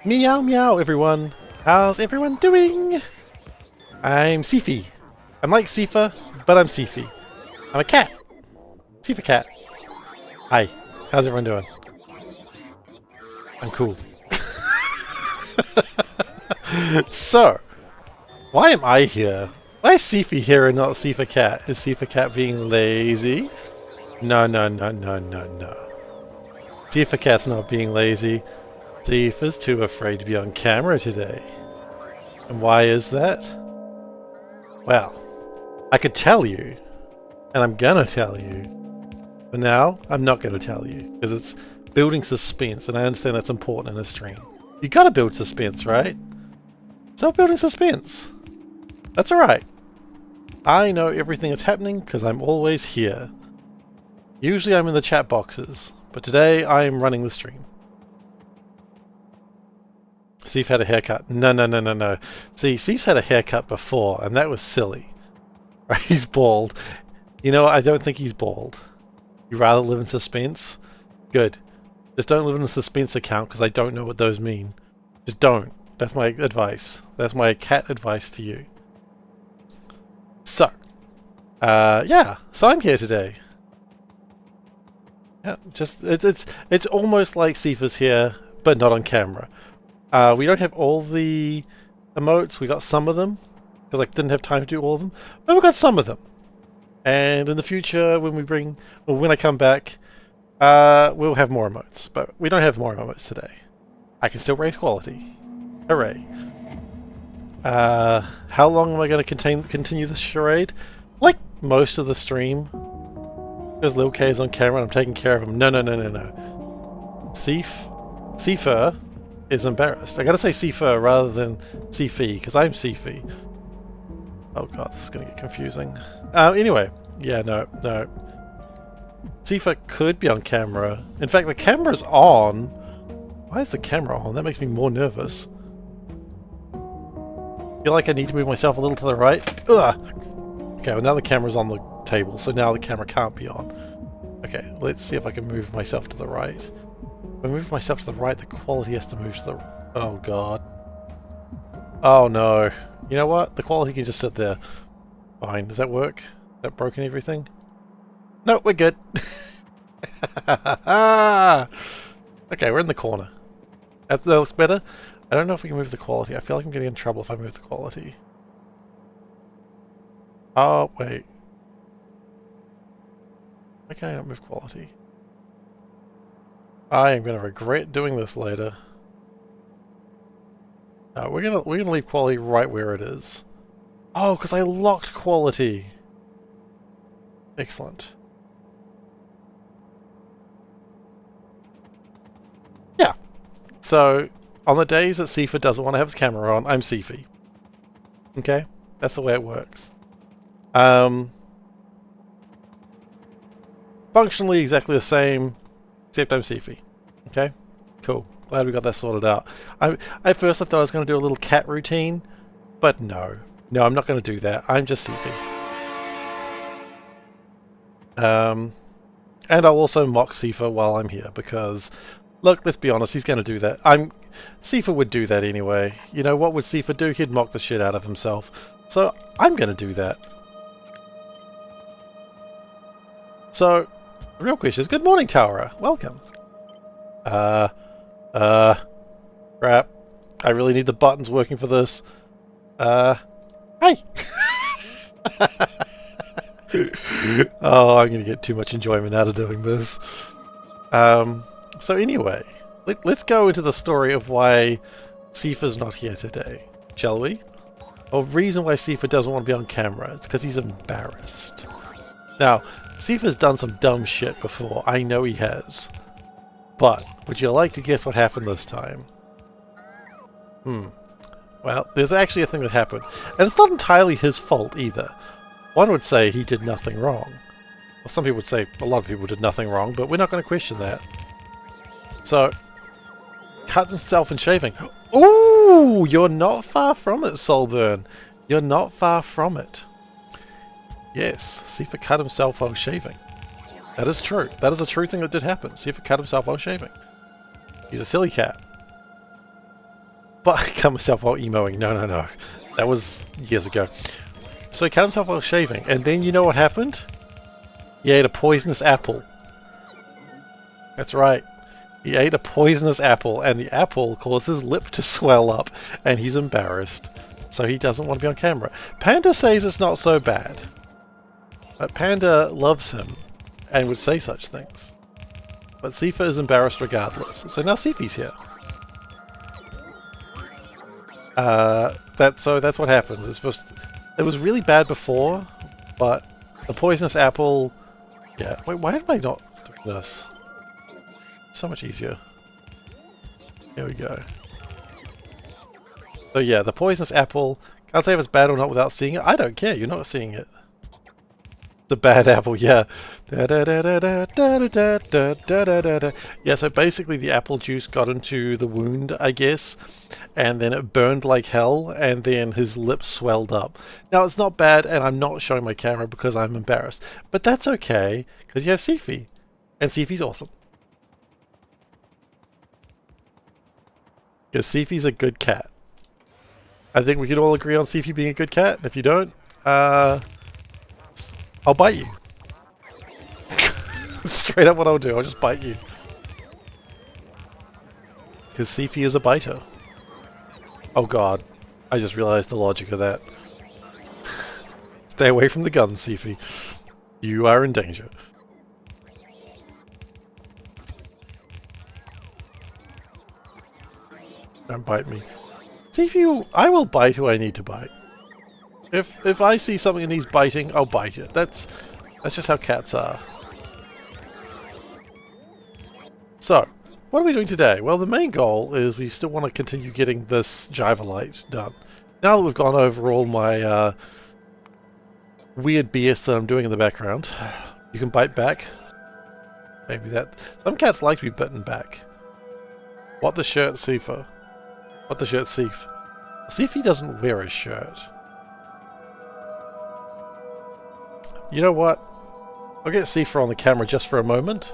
Meow meow everyone! How's everyone doing? I'm Seifi. I'm like Seifer, but I'm Seifi. I'm a cat. SeiferKatt. Hi. How's everyone doing? I'm cool. So, why am I here? Why is Seifi here and not SeiferKatt? Is SeiferKatt being lazy? No, no, no, no, no, no. SeiferKatt's not being lazy. Seifer's too afraid to be on camera today. And why is that? Well, I could tell you, and I'm gonna tell you, but now I'm not gonna tell you, because it's building suspense, and I understand that's important in a stream. You gotta build suspense, right? So building suspense. That's alright. I know everything that's happening, because I'm always here. Usually I'm in the chat boxes, but today I'm running the stream. Seif had a haircut. No, no, no, no, no. See, Seif's had a haircut before, and that was silly. Right? He's bald. You know, I don't think he's bald. You rather live in suspense? Good. Just don't live in a suspense account, because I don't know what those mean. Just don't. That's my advice. That's my cat advice to you. So, yeah. So I'm here today. Yeah, just it's almost like Seifer's here, but not on camera. We don't have all the emotes. We got some of them because I didn't have time to do all of them, but we got some of them. And in the future, when I come back, we'll have more emotes. But we don't have more emotes today. I can still raise quality. Hooray! How long am I going to continue this charade? Like most of the stream, because Lil K is on camera and I'm taking care of him. No, no, no, no, no. Seifer is embarrassed. I gotta say Seifer rather than Seifi, because I'm Seifi. Oh god, this is gonna get confusing. Anyway, yeah, no. Seifer could be on camera. In fact, the camera's on. Why is the camera on? That makes me more nervous. Feel like I need to move myself a little to the right. Ugh! Okay, well now the camera's on the table, so now the camera can't be on. Okay, let's see if I can move myself to the right. If I move myself to the right, the quality has to move to the... Oh god. Oh no. You know what? The quality can just sit there. Fine. Does that work? Is that broken everything? No, we're good. Okay, we're in the corner. That looks better. I don't know if we can move the quality. I feel like I'm getting in trouble if I move the quality. Oh, wait. Why can't I not move quality? I am going to regret doing this later. No, we're gonna leave quality right where it is. Oh, because I locked quality. Excellent. Yeah. So on the days that Seifer doesn't want to have his camera on, I'm Seifi. Okay, that's the way it works. Functionally exactly the same, except I'm Seifi. Okay, cool. Glad we got that sorted out. At first I thought I was going to do a little cat routine, but no. No, I'm not going to do that. I'm just Seifi. And I'll also mock Seifer while I'm here, because, look, let's be honest, he's going to do that. Seifer would do that anyway. You know, what would Seifer do? He'd mock the shit out of himself. So, I'm going to do that. So, the real question is, good morning, Tara. Welcome. Crap. I really need the buttons working for this. Hi! Oh, I'm going to get too much enjoyment out of doing this. So anyway, let's go into the story of why Seifer's not here today, shall we? The reason why Seifer doesn't want to be on camera is because he's embarrassed. Now, Seifer's done some dumb shit before, I know he has. But, would you like to guess what happened this time? Well, there's actually a thing that happened. And it's not entirely his fault either. One would say he did nothing wrong. Well, some people would say a lot of people did nothing wrong, but we're not going to question that. So, cut himself in shaving. Ooh, you're not far from it, Soulburn. You're not far from it. Yes, Seifer cut himself while shaving. That is true. That is a true thing that did happen. Seifer cut himself while shaving. He's a silly cat. But I cut myself while emoing. No. That was years ago. So he cut himself while shaving. And then you know what happened? He ate a poisonous apple. That's right. He ate a poisonous apple, and the apple caused his lip to swell up, and he's embarrassed. So he doesn't want to be on camera. Panda says it's not so bad. But Panda loves him, and would say such things. But Seifer is embarrassed regardless. So now Seifi's here. That's what happened. It was really bad before, but the poisonous apple... Yeah, wait, why am I not doing this? So much easier. Here we go. So yeah, the poisonous apple. Can't say if it's bad or not without seeing it. I don't care, you're not seeing it. The bad apple, yeah. Yeah, so basically the apple juice got into the wound, I guess, and then it burned like hell, and then his lips swelled up. Now, it's not bad, and I'm not showing my camera because I'm embarrassed. But that's okay, because you have Seifi, and Seifi's awesome. Because Seifi's a good cat. I think we can all agree on Seifi being a good cat. If you don't, I'll bite you. Straight up what I'll do, I'll just bite you. Because Seifi is a biter. Oh god, I just realized the logic of that. Stay away from the gun, Seifi. You are in danger. Don't bite me. Seifi, I will bite who I need to bite. If I see something that needs biting, I'll bite it. That's just how cats are. So, what are we doing today? Well, the main goal is we still want to continue getting this Jiva light done. Now that we've gone over all my weird BS that I'm doing in the background, you can bite back. Maybe that... Some cats like to be bitten back. What the shirt, Seifer? What the shirt, Seif? Seifi doesn't wear a shirt. You know what? I'll get Seifer on the camera just for a moment.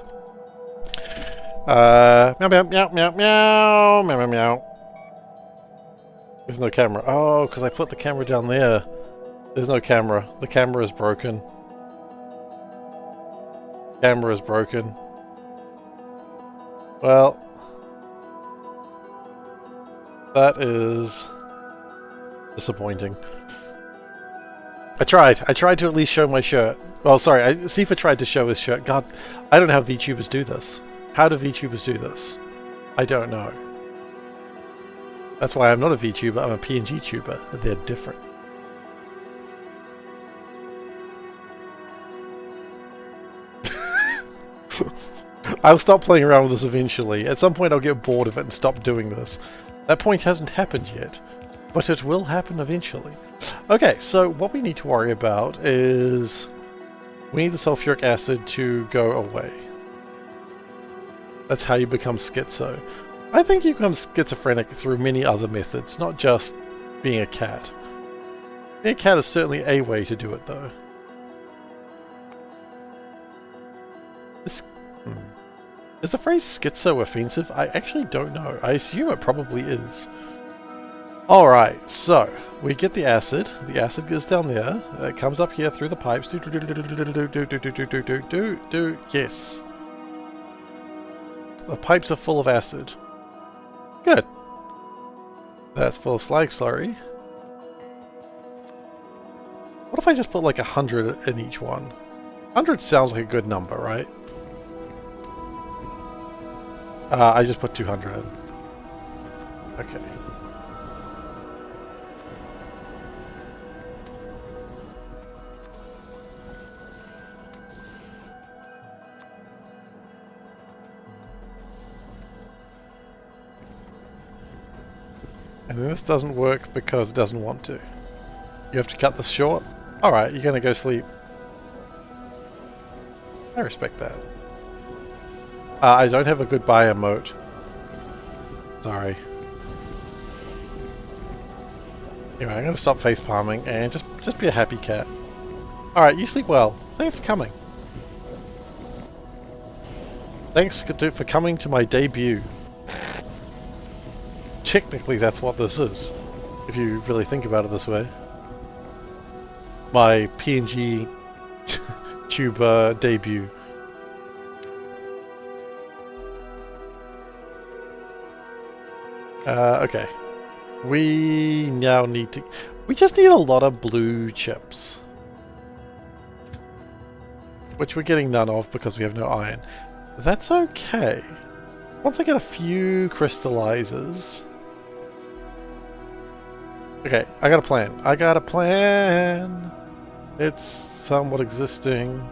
Meow meow meow meow meow meow meow meow. There's no camera. Oh, because I put the camera down there. There's no camera. The camera is broken. Camera is broken. Well, that is disappointing. I tried to at least show my shirt. Well, sorry, Seifer tried to show his shirt. God, I don't know how VTubers do this. How do VTubers do this? I don't know. That's why I'm not a VTuber, I'm a PNG tuber. They're different. I'll stop playing around with this eventually. At some point I'll get bored of it and stop doing this. That point hasn't happened yet, but it will happen eventually. Okay, so what we need to worry about is we need the sulfuric acid to go away. That's how you become schizo. I think you become schizophrenic through many other methods, not just being a cat. Being a cat is certainly a way to do it, though. Is the phrase schizo offensive? I actually don't know. I assume it probably is. Alright, so we get the acid. The acid goes down there. It comes up here through the pipes. Yes. The pipes are full of acid. Good. That's full of slag slurry. What if I just put like 100 in each one? 100 sounds like a good number, right? I just put 200 in. Okay. And then this doesn't work because it doesn't want to. You have to cut this short? Alright, you're gonna go sleep. I respect that. I don't have a goodbye emote. Sorry. Anyway, I'm gonna stop face palming and just be a happy cat. Alright, you sleep well. Thanks for coming. Thanks for coming to my debut. technically that's what this is, if you really think about it this way. My PNG tuber debut. Okay. We now need to... We just need a lot of blue chips. Which we're getting none of because we have no iron. That's okay. Once I get a few crystallizers... Okay, I got a plan. I got a plan! It's somewhat existing.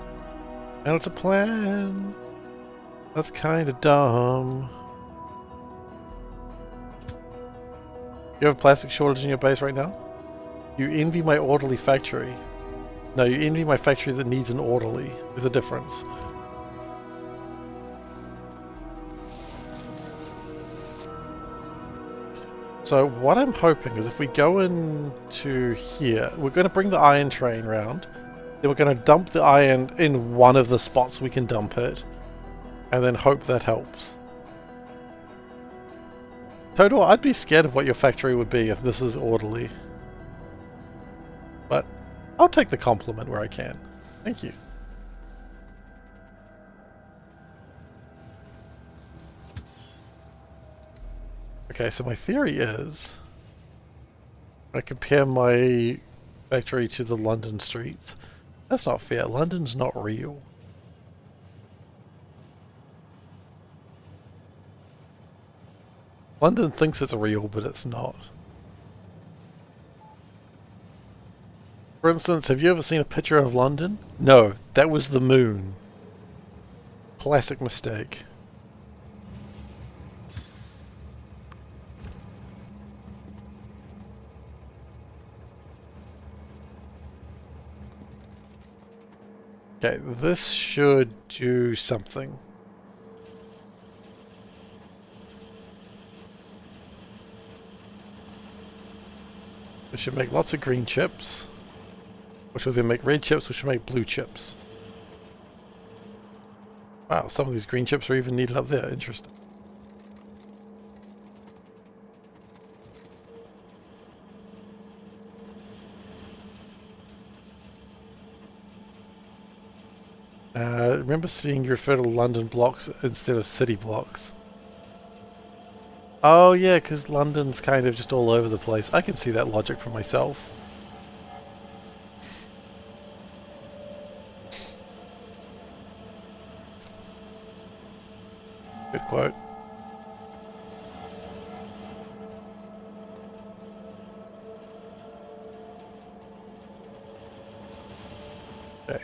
And it's a plan. That's kind of dumb. You have a plastic shortage in your base right now? You envy my orderly factory. No, you envy my factory that needs an orderly. There's a difference. So what I'm hoping is if we go into here, we're going to bring the iron train round. Then we're going to dump the iron in one of the spots we can dump it. And then hope that helps. Total, I'd be scared of what your factory would be if this is orderly. But I'll take the compliment where I can. Thank you. Okay, so my theory is I compare my factory to the London streets. That's not fair. London's not real. London thinks it's real, but it's not. For instance, have you ever seen a picture of London? No, that was the moon. Classic mistake. Okay, this should do something. This should make lots of green chips, which will then make red chips, which will make blue chips. Wow, some of these green chips are even needed up there. Interesting. Remember seeing you refer to London blocks instead of city blocks? Oh yeah, because London's kind of just all over the place. I can see that logic for myself. Good quote. Okay.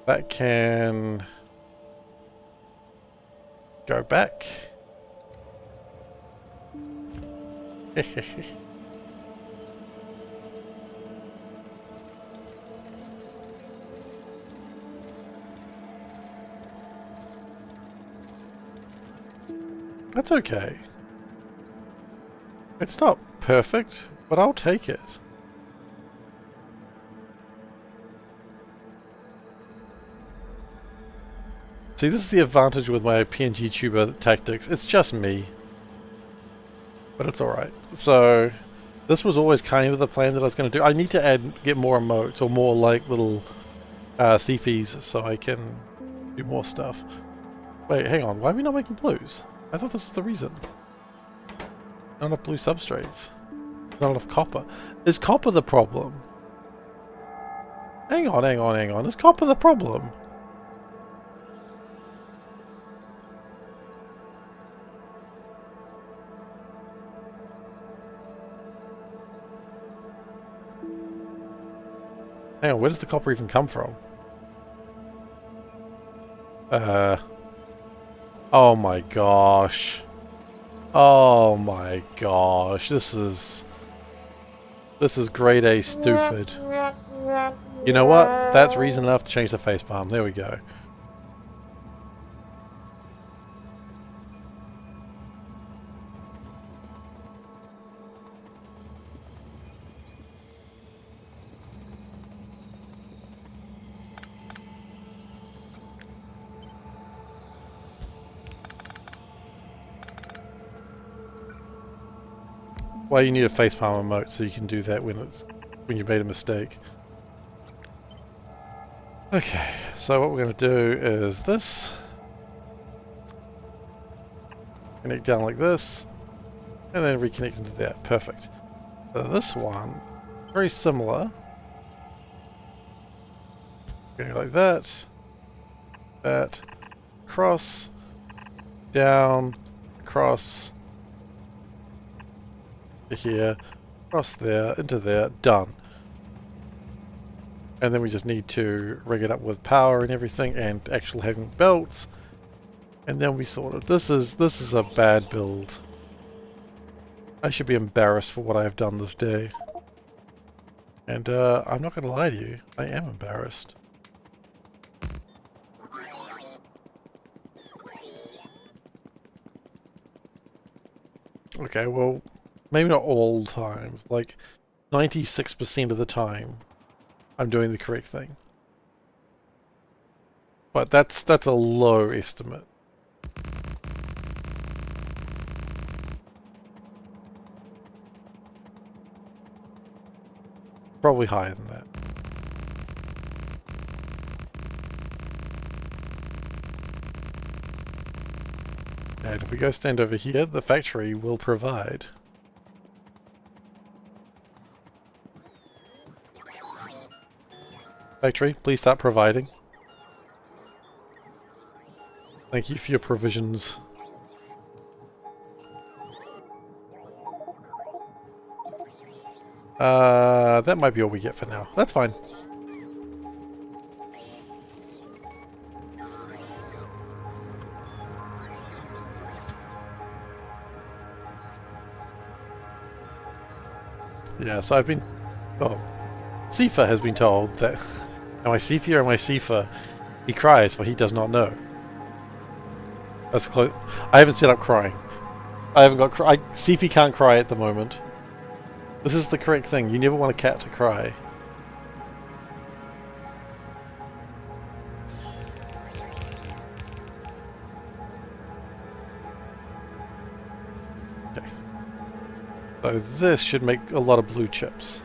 That can go back. That's okay. It's not perfect, but I'll take it. See, this is the advantage with my PNG tuber tactics. It's just me. But it's alright. So, this was always kind of the plan that I was going to do. I need to get more emotes, or more like little Seafies, so I can do more stuff. Wait, hang on. Why are we not making blues? I thought this was the reason. Not enough blue substrates. Not enough copper. Is copper the problem? Hang on, hang on, hang on. Is copper the problem? Hang on, where does the copper even come from? Oh my gosh. Oh my gosh. This is grade A stupid. You know what? That's reason enough to change the facepalm. There we go. why you need a facepalm emote, so you can do that when you made a mistake. Okay, so what we're going to do is this. Connect down like this, and then reconnect into that. Perfect. So this one, very similar. Going like that, that, cross, down, cross, to here, cross there, into there, done. And then we just need to rig it up with power and everything, and actual having belts. And then we sort of, this is a bad build. I should be embarrassed for what I have done this day. And I'm not going to lie to you, I am embarrassed. Okay, well, maybe not all times. Like 96% of the time, I'm doing the correct thing. But that's a low estimate. Probably higher than that. And if we go stand over here, the factory will provide. Factory, please start providing. Thank you for your provisions. That might be all we get for now. That's fine. Yeah, so I've been... Oh, Seifer has been told that... Am I Seifer or am I Seifer? He cries, for he does not know. That's close. I haven't set up crying. I haven't got... Seifer can't cry at the moment. This is the correct thing. You never want a cat to cry. Okay. So this should make a lot of blue chips.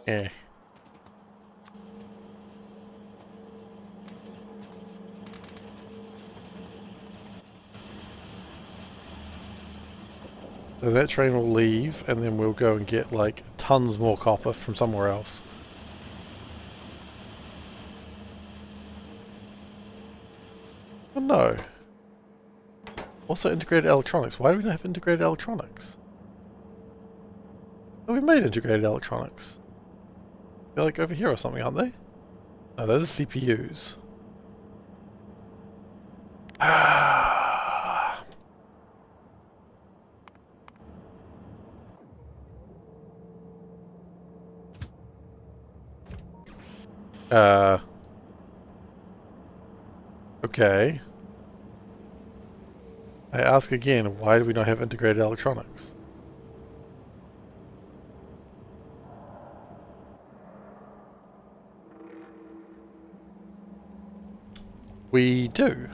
Eh. So that train will leave, and then we'll go and get, like, tons more copper from somewhere else. Oh no. Also integrated electronics. Why do we not have integrated electronics? Oh, we made integrated electronics. They're like over here or something, aren't they? No, those are CPUs. Okay. I ask again, why do we not have integrated electronics? We do.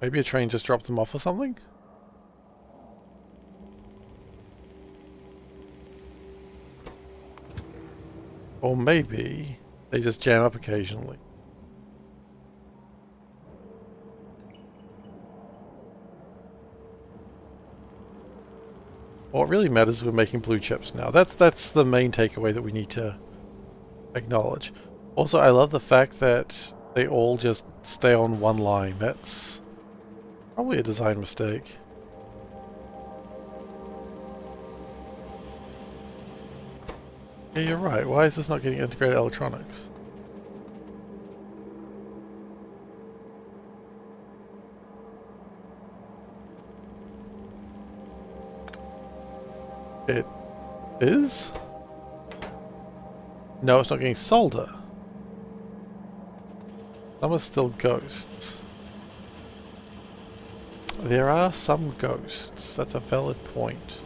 Maybe a train just dropped them off or something? Or maybe they just jam up occasionally. What really matters is we're making blue chips now. That's the main takeaway that we need to acknowledge. Also, I love the fact that they all just stay on one line. That's probably a design mistake. Yeah, you're right. Why is this not getting integrated electronics? Is? No, it's not getting solder. Some are still ghosts. There are some ghosts. That's a valid point.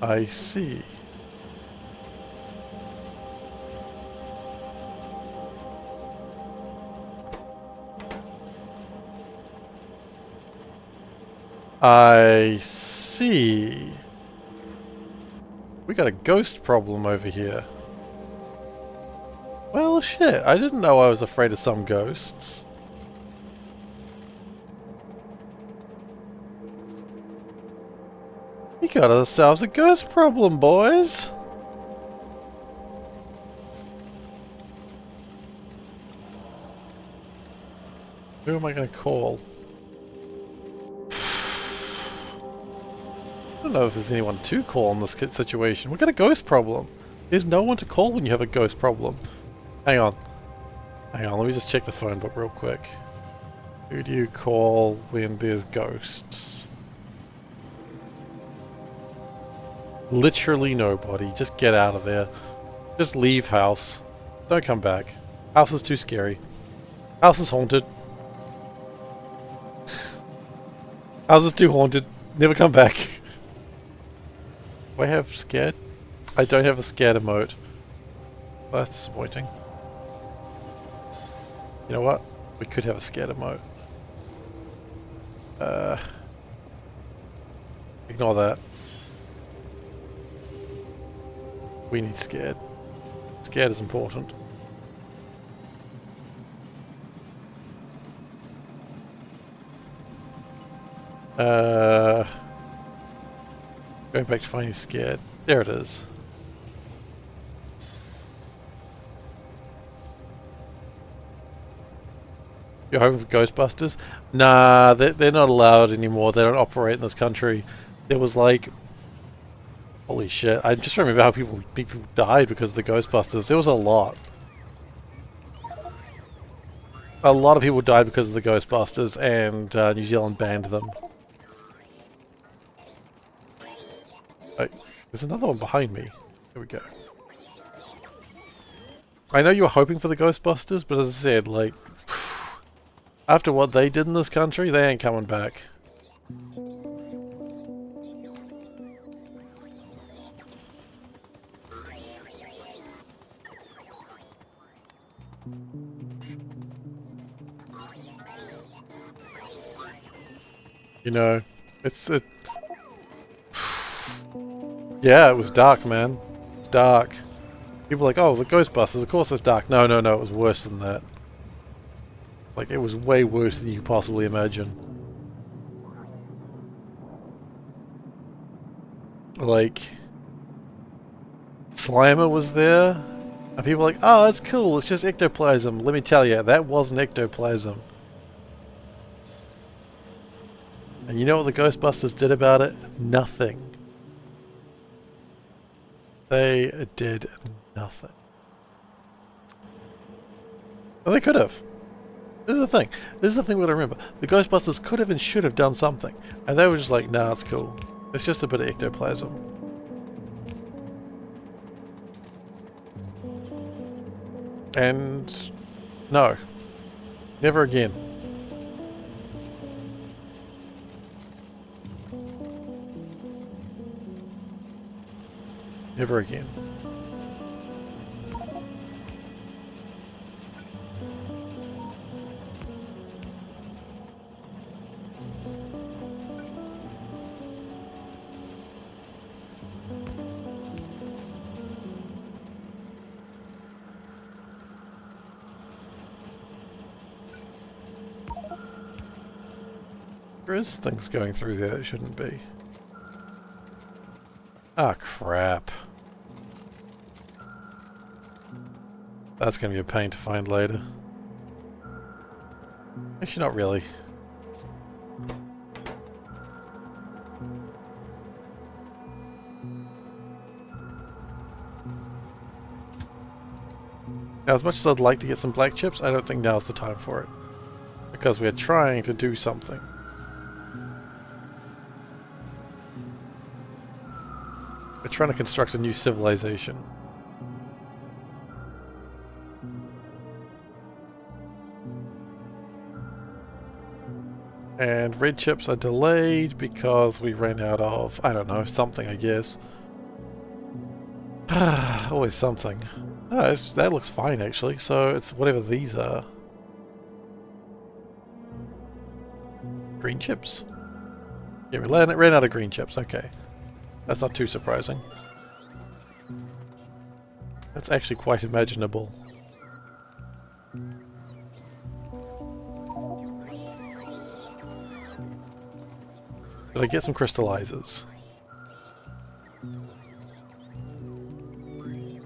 I see. I see. We got a ghost problem over here. Well, shit. I didn't know I was afraid of some ghosts. We got ourselves a ghost problem, boys. Who am I going to call? I don't know if there's anyone to call in this situation. We've got a ghost problem. There's no one to call when you have a ghost problem. Hang on. Hang on, let me just check the phone book real quick. Who do you call when there's ghosts? Literally nobody. Just get out of there. Just leave house. Don't come back. House is too scary. House is haunted. House is too haunted. Never come back. Do I have scared? I don't have a scared emote. Well, that's disappointing. You know what? We could have a scared emote. Ignore that. We need scared. Scared is important. Going back to finding scared. There it is. You're hoping for Ghostbusters? Nah, they're not allowed anymore. They don't operate in this country. There was like... Holy shit. I just remember how people died because of the Ghostbusters. There was a lot. A lot of people died because of the Ghostbusters, and New Zealand banned them. Oh, there's another one behind me. Here we go. I know you were hoping for the Ghostbusters, but as I said, like... After what they did in this country, they ain't coming back. You know, yeah, it was dark, man. It's dark. People are like, oh, the Ghostbusters, of course it's dark. No, no, no, it was worse than that. Like, it was way worse than you could possibly imagine. Like, Slimer was there, and people were like, oh, that's cool, it's just ectoplasm. Let me tell you, that wasn't ectoplasm. And you know what the Ghostbusters did about it? Nothing. They did nothing. Well, they could have. This is the thing. This is the thing we gotta remember. The Ghostbusters could have and should have done something. And they were just like, nah, it's cool. It's just a bit of ectoplasm. And... no. Never again. Never again. There is things going through there that shouldn't be. Ah, crap. That's going to be a pain to find later. Actually, not really. Now, as much as I'd like to get some black chips, I don't think now's the time for it. Because we're trying to do something. We're trying to construct a new civilization. And red chips are delayed because we ran out of, I don't know, something, I guess. Always something. Oh, that looks fine, actually. So it's whatever these are. Green chips? Yeah, we ran out of green chips. Okay. That's not too surprising. That's actually quite imaginable. Did I get some crystallizers?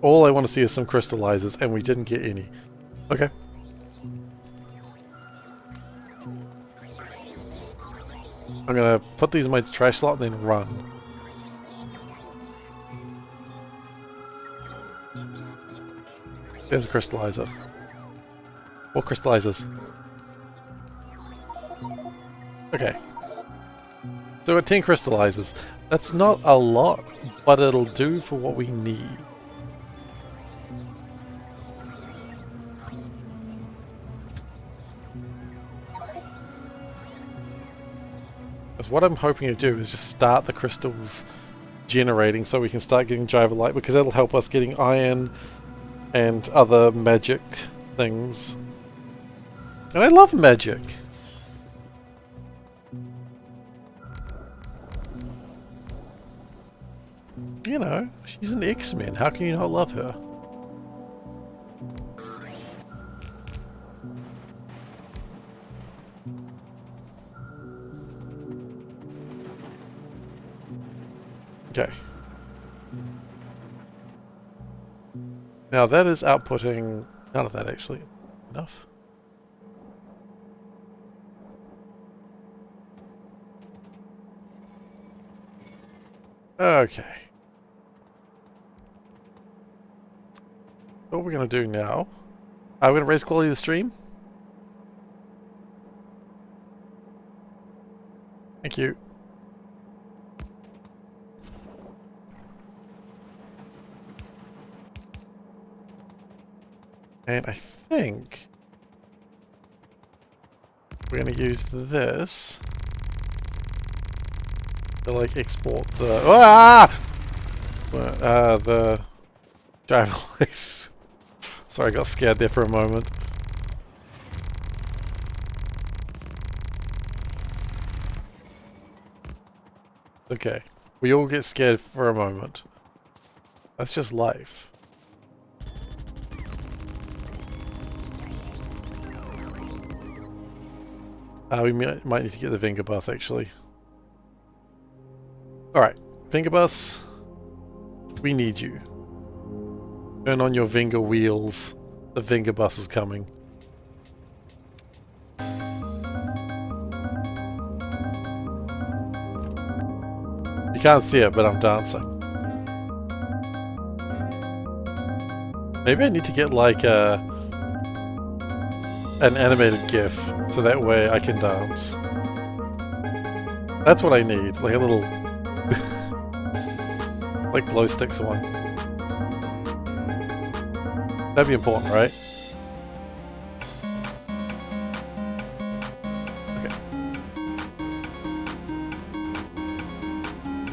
All I want to see is some crystallizers, and we didn't get any. Okay. I'm gonna put these in my trash slot and then run. There's a crystallizer. What crystallizers? Okay. So we're 10 crystallizers. That's not a lot, but it'll do for what we need. Because what I'm hoping to do is just start the crystals generating so we can start getting Jiva Light, because that'll help us getting iron and other magic things. And I love magic. You know, she's an X-Men. How can you not love her? Okay. Now that is outputting none of that actually. Enough. Okay. What we're going to do now, we're going to raise quality of the stream. Thank you. And I think we're going to use this to like export the the Jive. Sorry, I got scared there for a moment. Okay, we all get scared for a moment. That's just life. We might need to get the Venga bus actually. Alright, Venga bus, we need you. Turn on your Venga wheels. The Venga bus is coming. You can't see it, but I'm dancing. Maybe I need to get like an animated GIF, so that way I can dance. That's what I need, like a little like glow sticks one. That'd be important, right? Okay.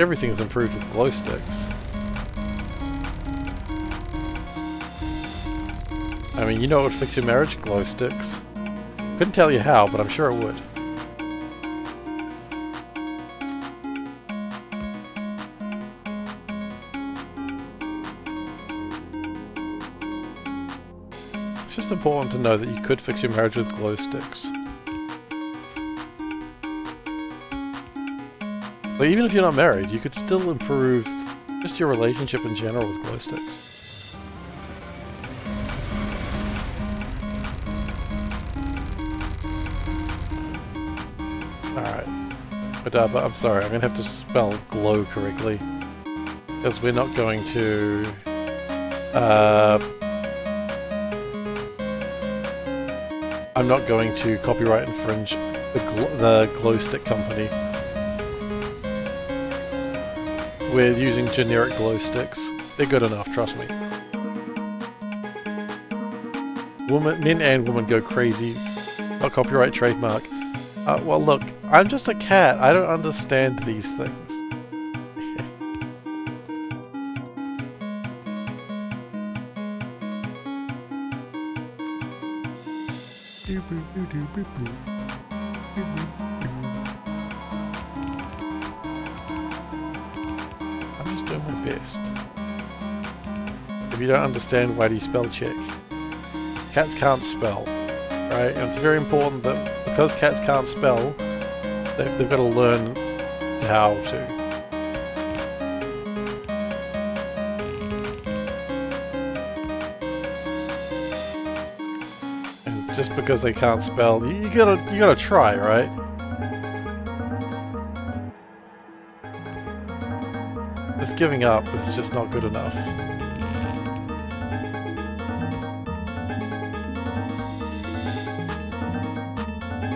Everything is improved with glow sticks. I mean, you know what would fix your marriage? Glow sticks. Couldn't tell you how, but I'm sure it would. It's just important to know that you could fix your marriage with glow sticks. But even if you're not married, you could still improve just your relationship in general with glow sticks. But I'm sorry, I'm going to have to spell glow correctly. Because we're not going to I'm not going to copyright infringe the glow stick company. We're using generic glow sticks. They're good enough, trust me. Men and women go crazy. Not copyright trademark. Well look, I'm just a cat. I don't understand these things. I'm just doing my best. If you don't understand, why do you spell check? Cats can't spell, right? And it's very important that because cats can't spell, they've got to learn how to. And just because they can't spell, you gotta try, right? Just giving up is just not good enough.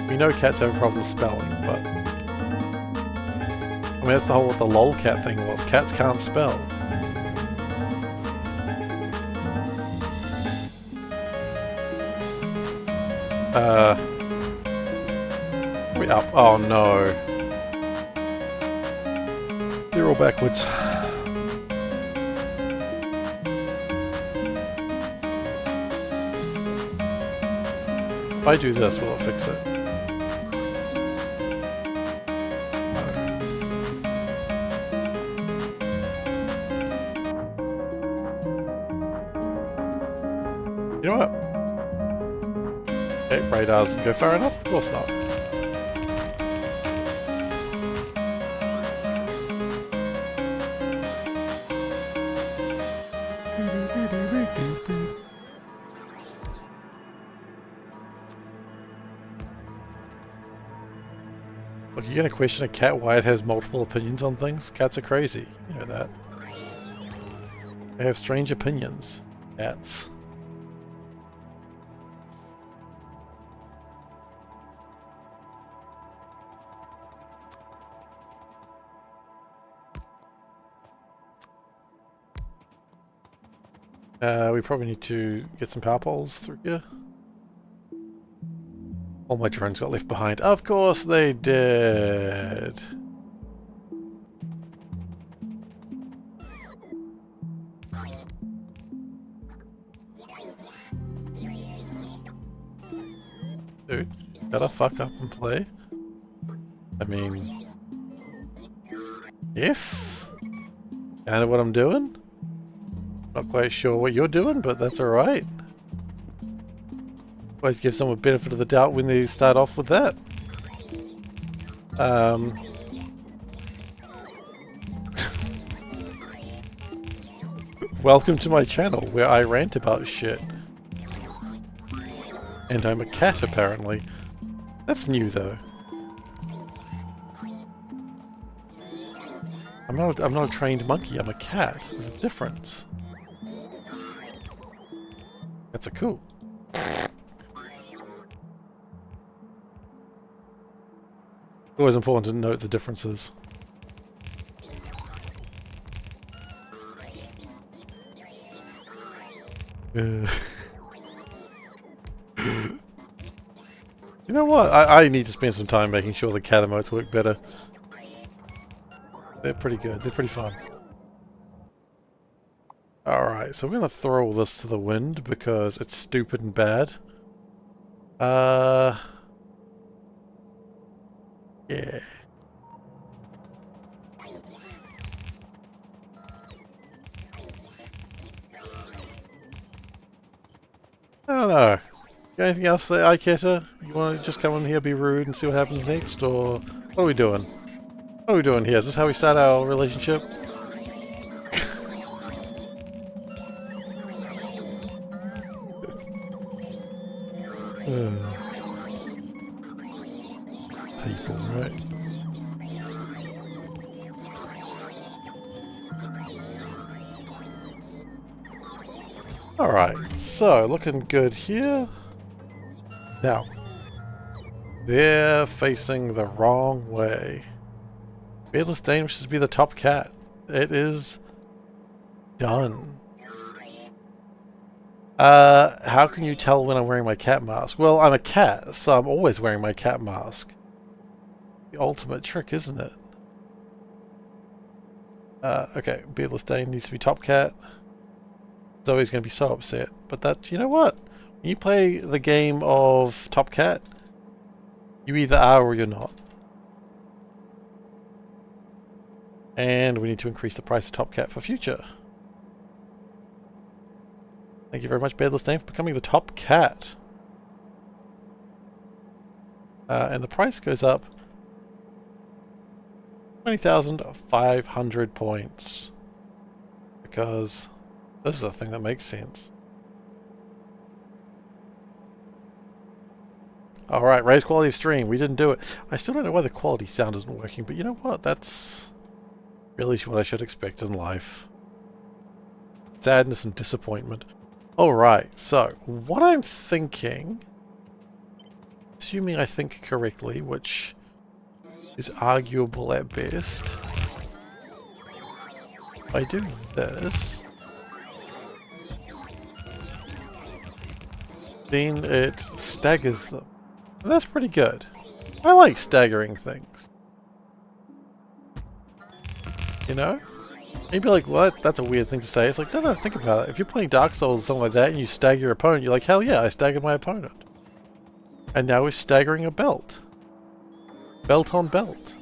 We know cats have a problem spelling, but I mean that's the whole what the lolcat thing was. Cats can't spell. We up. Oh no. They're all backwards. If I do this, will it fix it? You know what? Okay, radar doesn't go far enough? Of course not. Look, you're gonna question a cat why it has multiple opinions on things? Cats are crazy. You know that. They have strange opinions. Cats. We probably need to get some power poles through here. All my drones got left behind. Of course they did. Dude, gotta fuck up and play. I mean... Yes? Kinda what I'm doing? Not quite sure what you're doing, but that's alright. Always give someone benefit of the doubt when they start off with that. Welcome to my channel, where I rant about shit. And I'm a cat, apparently. That's new, though. I'm not a trained monkey, I'm a cat. There's a difference. That's a cool. Always important to note the differences. You know what? I need to spend some time making sure the cat emotes work better. They're pretty good. They're pretty fun. Alright, so we're going to throw all this to the wind because it's stupid and bad. Yeah. I don't know. Got anything else to say, Iketa? You want to just come in here, be rude, and see what happens next, or what are we doing? What are we doing here? Is this how we start our relationship? People, right? Alright, so looking good here. Now, they're facing the wrong way. Fearless Dane wishes to be the top cat. It is done. How can you tell when I'm wearing my cat mask? Well, I'm a cat, so I'm always wearing my cat mask. The ultimate trick, isn't it? Okay, Beardless Dane needs to be top cat. Zoe's going to be so upset. But that, you know what? When you play the game of top cat, you either are or you're not. And we need to increase the price of top cat for future. Thank you very much, Beardless Dane, for becoming the top cat. And the price goes up 20,500 points. Because this is a thing that makes sense. Alright, raise quality of stream. We didn't do it. I still don't know why the quality sound isn't working, but you know what? That's really what I should expect in life. Sadness and disappointment. Alright, so what I'm thinking, assuming I think correctly, which is arguable at best, if I do this, then it staggers them. And that's pretty good. I like staggering things. You know? You'd be like, what? That's a weird thing to say. It's like, no, think about it. If you're playing Dark Souls or something like that and you stagger your opponent, you're like, hell yeah, I staggered my opponent. And now we're staggering a belt. Belt on belt.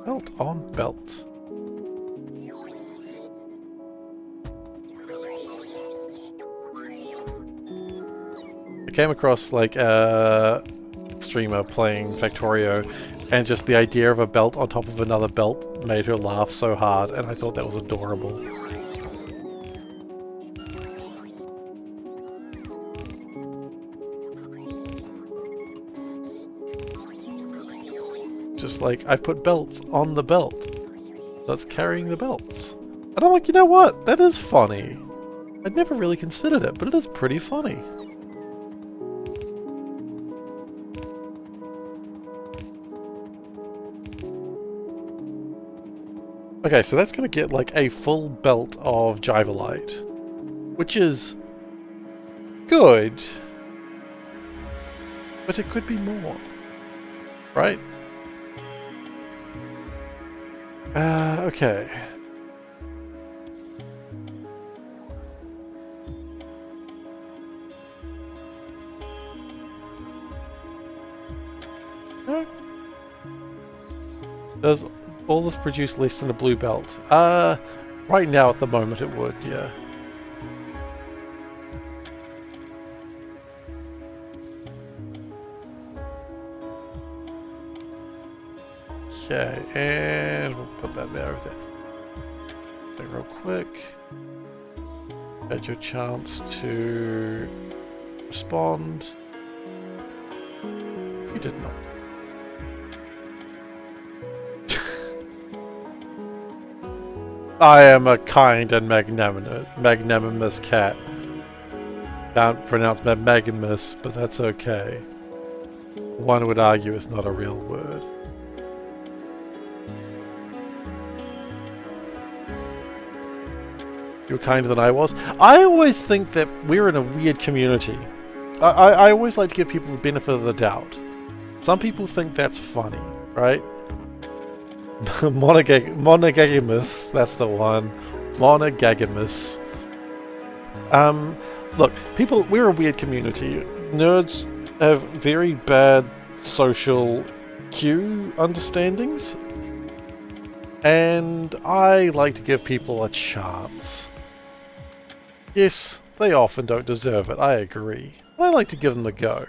Belt on belt. I came across like a streamer playing Factorio, and just the idea of a belt on top of another belt made her laugh so hard, and I thought that was adorable. Just like, I put belts on the belt that's carrying the belts. And I'm like, you know what? That is funny. I'd never really considered it, but it is pretty funny. Okay, so that's going to get like a full belt of Jivalite, which is good, but it could be more, right? Okay. Does all this produce less than a blue belt? Right now at the moment it would, yeah. Okay, and we'll put that there over there. Okay, real quick. Had your chance to respond. You did not. I am a kind and magnanimous cat. Can't pronounce magnanimous, but that's okay. One would argue it's not a real word. You were kinder than I was. I always think that we're in a weird community. I always like to give people the benefit of the doubt. Some people think that's funny, right? Monogagamous, that's the one. Monogagamous. Look, people, we're a weird community. Nerds have very bad social cue understandings. And I like to give people a chance. Yes, they often don't deserve it, I agree. But I like to give them a go.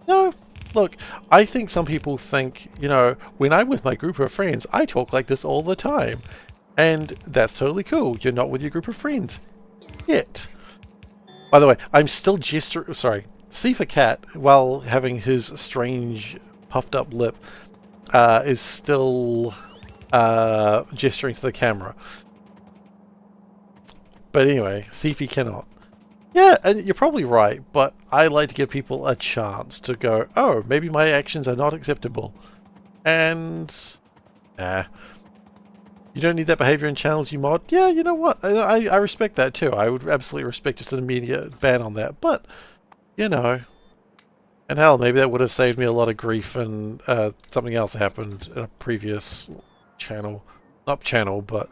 No, look, I think some people think, you know, when I'm with my group of friends, I talk like this all the time. And that's totally cool. You're not with your group of friends yet. By the way, I'm still SeiferKatt, while having his strange puffed up lip, is still gesturing to the camera. But anyway, Seifi cannot. Yeah, and you're probably right, but I like to give people a chance to go, oh, maybe my actions are not acceptable. And... nah. You don't need that behavior in channels you mod? Yeah, you know what? I respect that too. I would absolutely respect just an immediate ban on that. But, you know... And hell, maybe that would have saved me a lot of grief and something else happened in a previous channel. Not channel, but...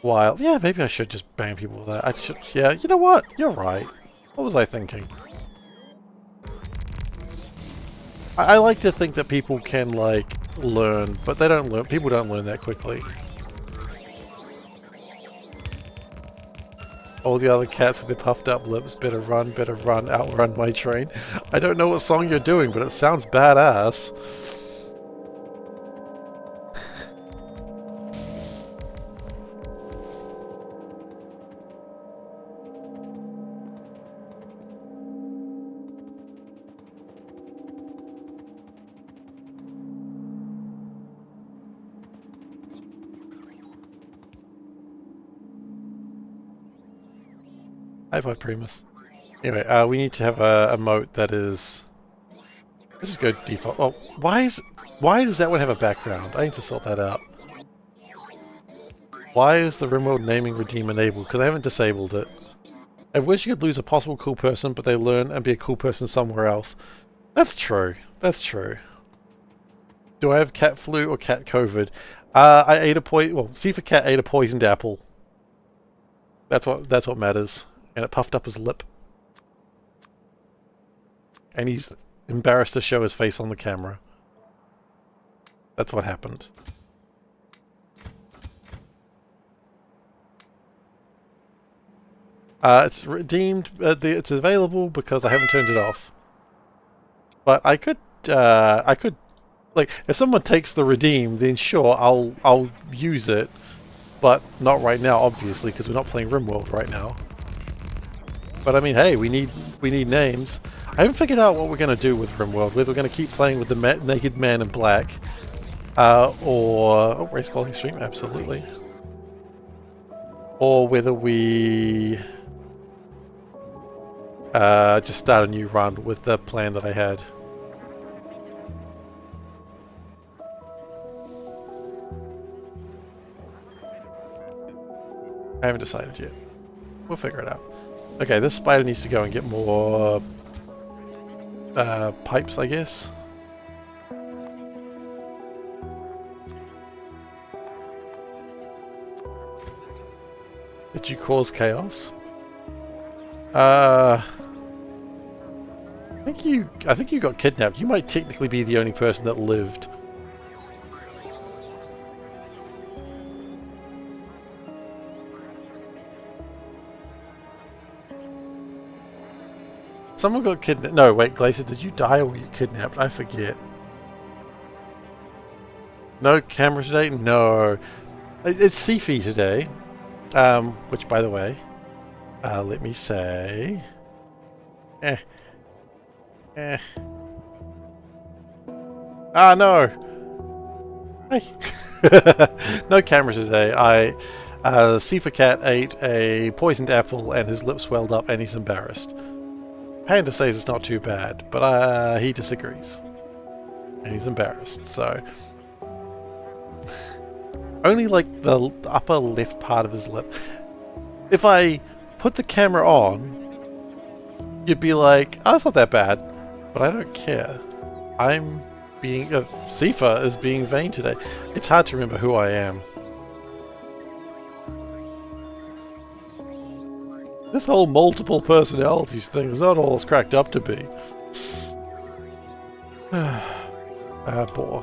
while. Yeah, maybe I should just ban people with that. I should... yeah, you know what? You're right. What was I thinking? I like to think that people can, like, learn, but they don't learn. People don't learn that quickly. All the other cats with their puffed up lips, better run, outrun my train. I don't know what song you're doing, but it sounds badass. iPod Primus. Anyway, we need to have a moat that is... let's just go default. Oh, why does that one have a background? I need to sort that out. Why is the RimWorld naming redeem enabled? Because I haven't disabled it. I wish you could lose a possible cool person, but they learn and be a cool person somewhere else. That's true. That's true. Do I have cat flu or cat COVID? I ate a SeiferKatt ate a poisoned apple. That's what matters. And it puffed up his lip. And he's embarrassed to show his face on the camera. That's what happened. It's redeemed. It's available because I haven't turned it off. But I could, like, if someone takes the redeem, then sure, I'll use it. But not right now, obviously, because we're not playing RimWorld right now. But I mean, hey, we need names. I haven't figured out what we're going to do with RimWorld. Whether we're going to keep playing with the naked man in black, or race quality stream, absolutely. Or whether we just start a new run with the plan that I had. I haven't decided yet. We'll figure it out. Okay, this spider needs to go and get more pipes, I guess. Did you cause chaos? I think you got kidnapped. You might technically be the only person that lived. Someone got kidnapped. No, wait, Glacier, did you die or were you kidnapped? I forget. No camera today? No. It's Seifi today. Which, by the way, let me say... Ah, no! Hey! No camera today. SeiferKatt ate a poisoned apple and his lip swelled up and he's embarrassed. Panda says it's not too bad, but he disagrees. And he's embarrassed, so... only like the upper left part of his lip. If I put the camera on, you'd be like, oh, it's not that bad. But I don't care. I'm being... Seifer is being vain today. It's hard to remember who I am. This whole multiple personalities thing is not all it's cracked up to be. Boy.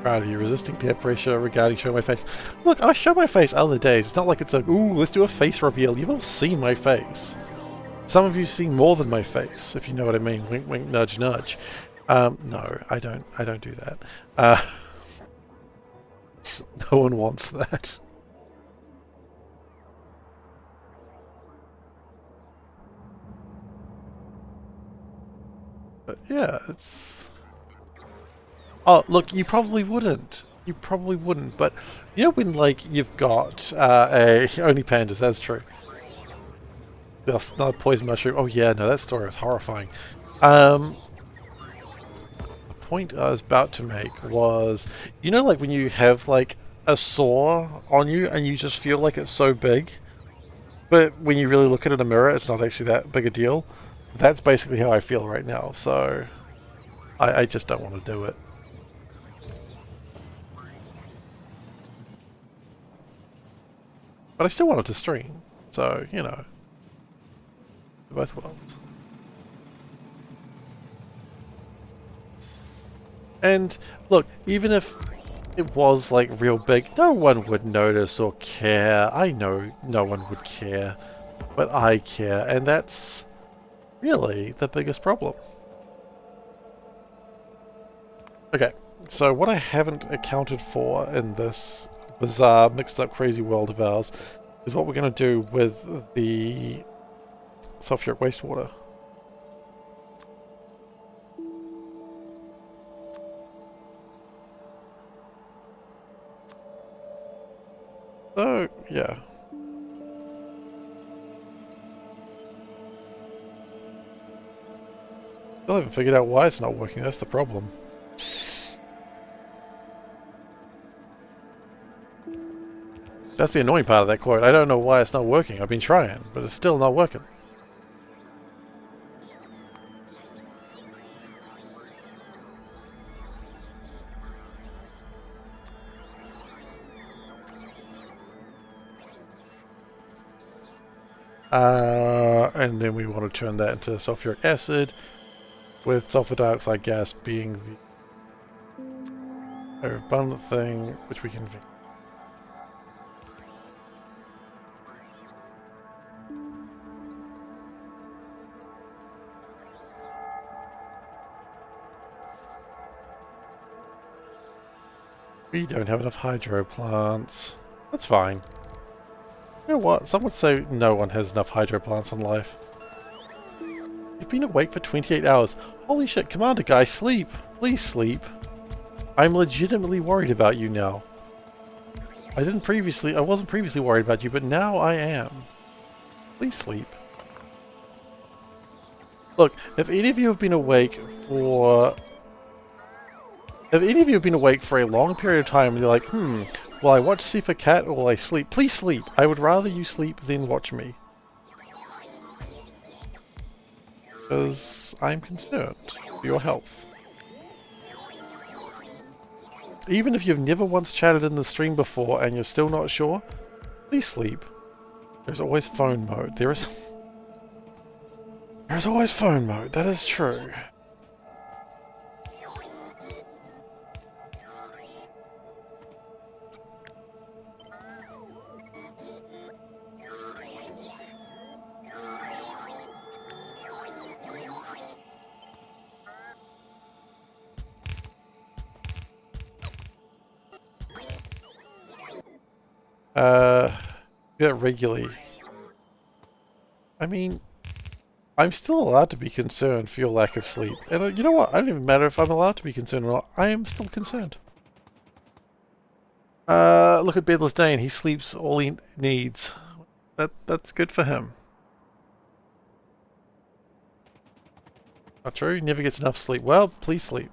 Proud of you, resisting peer pressure regarding showing my face. Look, I show my face other days. It's not like it's like, ooh, let's do a face reveal. You've all seen my face. Some of you see more than my face, if you know what I mean. Wink, wink, nudge, nudge. No, I don't do that. No one wants that. But yeah, it's... Oh, look, you probably wouldn't. You probably wouldn't, but you know when, like, you've got only pandas, that's true. There's not a poison mushroom. Oh yeah, no, that story was horrifying. The point I was about to make was, you know, like when you have, like, a sore on you and you just feel like it's so big, but when you really look at it in a mirror, it's not actually that big a deal? That's basically how I feel right now, so I just don't want to do it. But I still wanted to stream, so, you know, both worlds. And look, even if it was like real big, no one would notice or care. I know no one would care, but I care, and that's really the biggest problem. Okay, so what I haven't accounted for in this bizarre, mixed up, crazy world of ours is what we're going to do with the sulfuric wastewater. So, yeah. Still haven't figured out why it's not working, that's the problem. That's the annoying part of that quote. I don't know why it's not working. I've been trying, but it's still not working. And then we want to turn that into sulfuric acid, with sulfur dioxide gas being the abundant thing, which we can... We don't have enough hydro plants. That's fine. You know what? Some would say no one has enough hydro plants in life. You've been awake for 28 hours. Holy shit, Commander Guy, sleep! Please sleep. I'm legitimately worried about you now. I wasn't previously worried about you, but now I am. Please sleep. Look, if any of you have been awake for... If any of you have been awake for a long period of time and you're like, will I watch SeiferKatt or will I sleep? Please sleep. I would rather you sleep than watch me. Because I'm concerned for your health. Even if you've never once chatted in the stream before and you're still not sure, please sleep. There's always phone mode. There's always phone mode, that is true. Yeah, regularly. I mean, I'm still allowed to be concerned for your lack of sleep. And you know what? I don't even matter if I'm allowed to be concerned or not. I am still concerned. Look at Bedless Dane. He sleeps all he needs. That's good for him. Not true. He never gets enough sleep. Well, please sleep.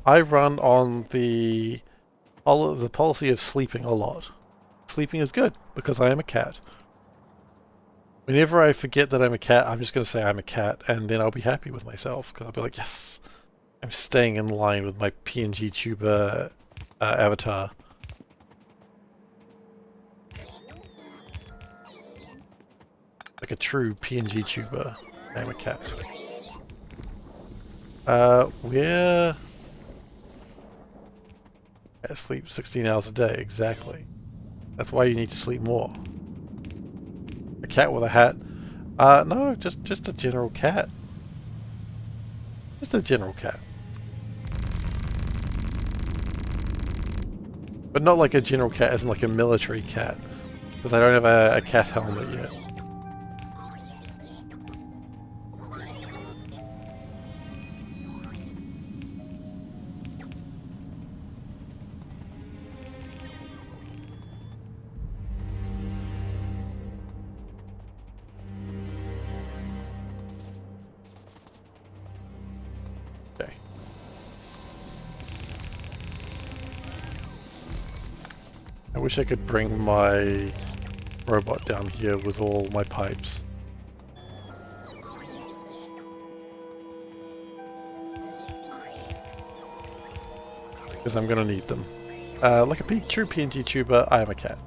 I run on the policy of sleeping a lot. Sleeping is good because I am a cat. Whenever I forget that I'm a cat, I'm just going to say I'm a cat, and then I'll be happy with myself because I'll be like, yes, I'm staying in line with my PNG tuber avatar. Like a true PNG tuber. I'm a cat. Where... I sleep 16 hours a day, exactly. That's why you need to sleep more. A cat with a hat? No, just a general cat. Just a general cat. But not like a general cat as in like a military cat. Because I don't have a cat helmet yet. wish I could bring my robot down here with all my pipes. Because I'm going to need them. Like a true PNG tuber, I am a cat.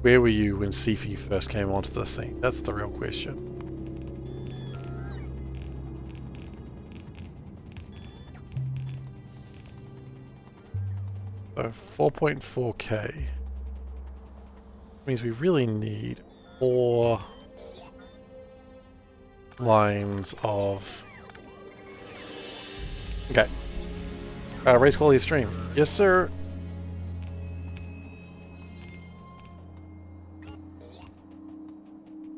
Where were you when Seifi first came onto the scene? That's the real question. So 4.4k means we really need 4 lines of... Okay. Raise quality of stream. Yes, sir.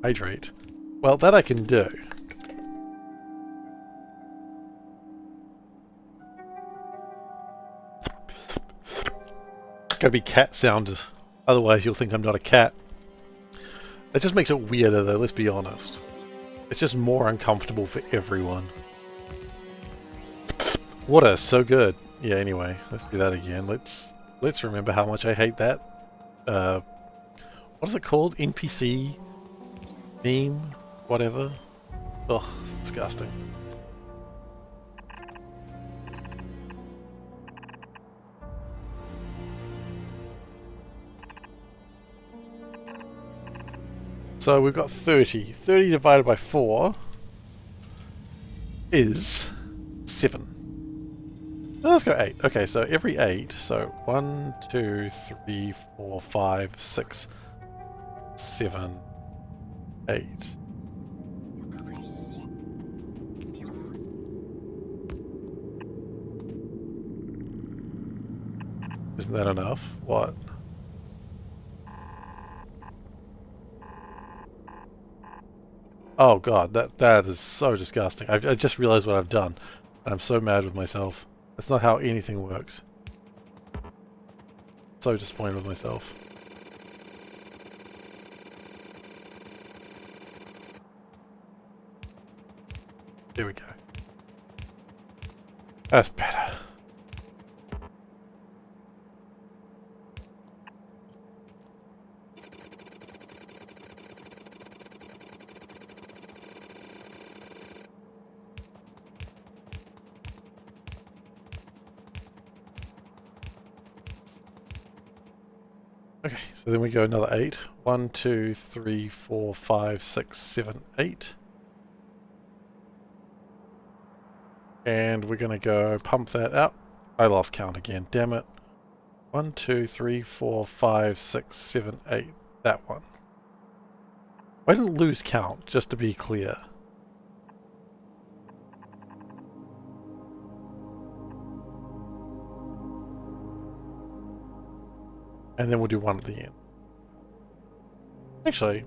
Hydrate. Well, that I can do. Gotta be cat sounds, otherwise you'll think I'm not a cat. That just makes it weirder though, let's be honest. It's just more uncomfortable for everyone. Water, so good. Yeah, anyway, let's do that again. Let's remember how much I hate that. What is it called? NPC? Meme? Whatever. Ugh, it's disgusting. So we've got 30. 30 divided by 4 is 7. Let's go 8. Okay, so every 8. So 1, 2, 3, 4, 5, 6, 7, 8. Isn't that enough? What? Oh god, that is so disgusting. I just realized what I've done. I'm so mad with myself. That's not how anything works. So disappointed with myself. There we go. That's better. Okay, so then we go another 8. 1, 2, 3, 4, 5, 6, 7, 8. And we're going to go pump that up. I lost count again, damn it. 1, 2, 3, 4, 5, 6, 7, 8. That one. I didn't lose count, just to be clear. And then we'll do 1 at the end. Actually,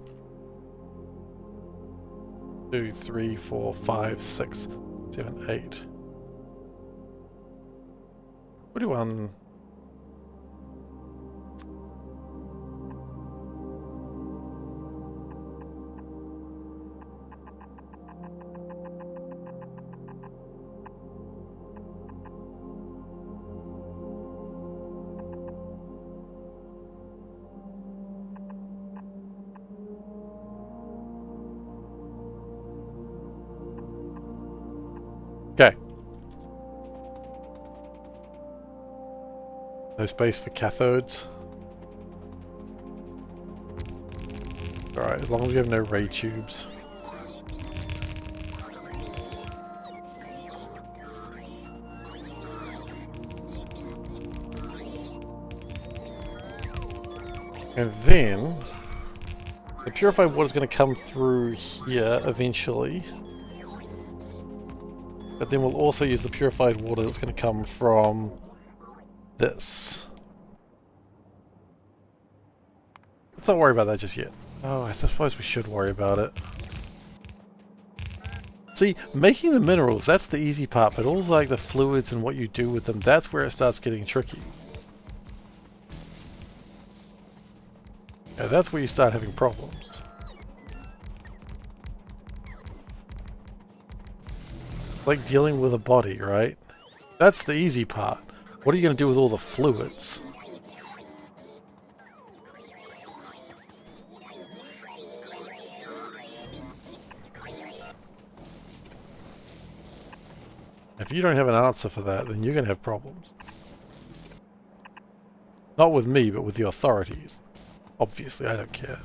2, 3, 4, 5, 6, 7, 8. We'll do 1. Okay. No space for cathodes. Alright, as long as we have no ray tubes. And then the purified water is going to come through here eventually. But then we'll also use the purified water that's going to come from this. Let's not worry about that just yet. Oh, I suppose we should worry about it. See, making the minerals, that's the easy part, but all like the fluids and what you do with them, that's where it starts getting tricky. Yeah, that's where you start having problems. like dealing with a body, right? That's the easy part. What are you going to do with all the fluids? If you don't have an answer for that, then you're going to have problems. Not with me, but with the authorities. Obviously, I don't care.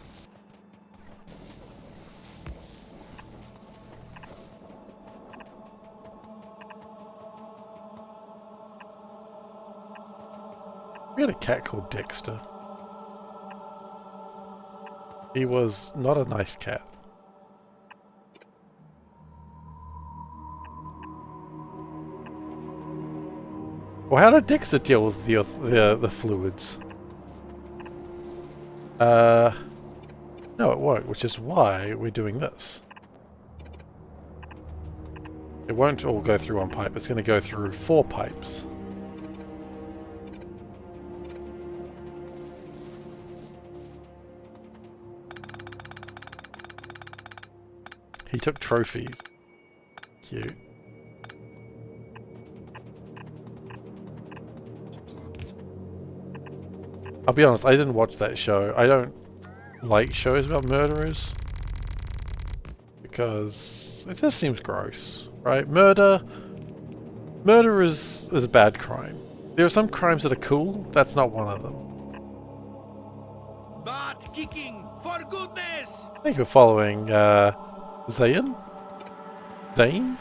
We had a cat called Dexter. He was not a nice cat. Well, how did Dexter deal with the fluids? No, it won't, which is why we're doing this. It won't all go through one pipe. It's going to go through 4 pipes. He took trophies. Cute. I'll be honest, I didn't watch that show. I don't like shows about murderers. Because it just seems gross, right? Murder is a bad crime. There are some crimes that are cool. That's not one of them. Butt kicking, for goodness! Thank you for following, Zayn? Zane?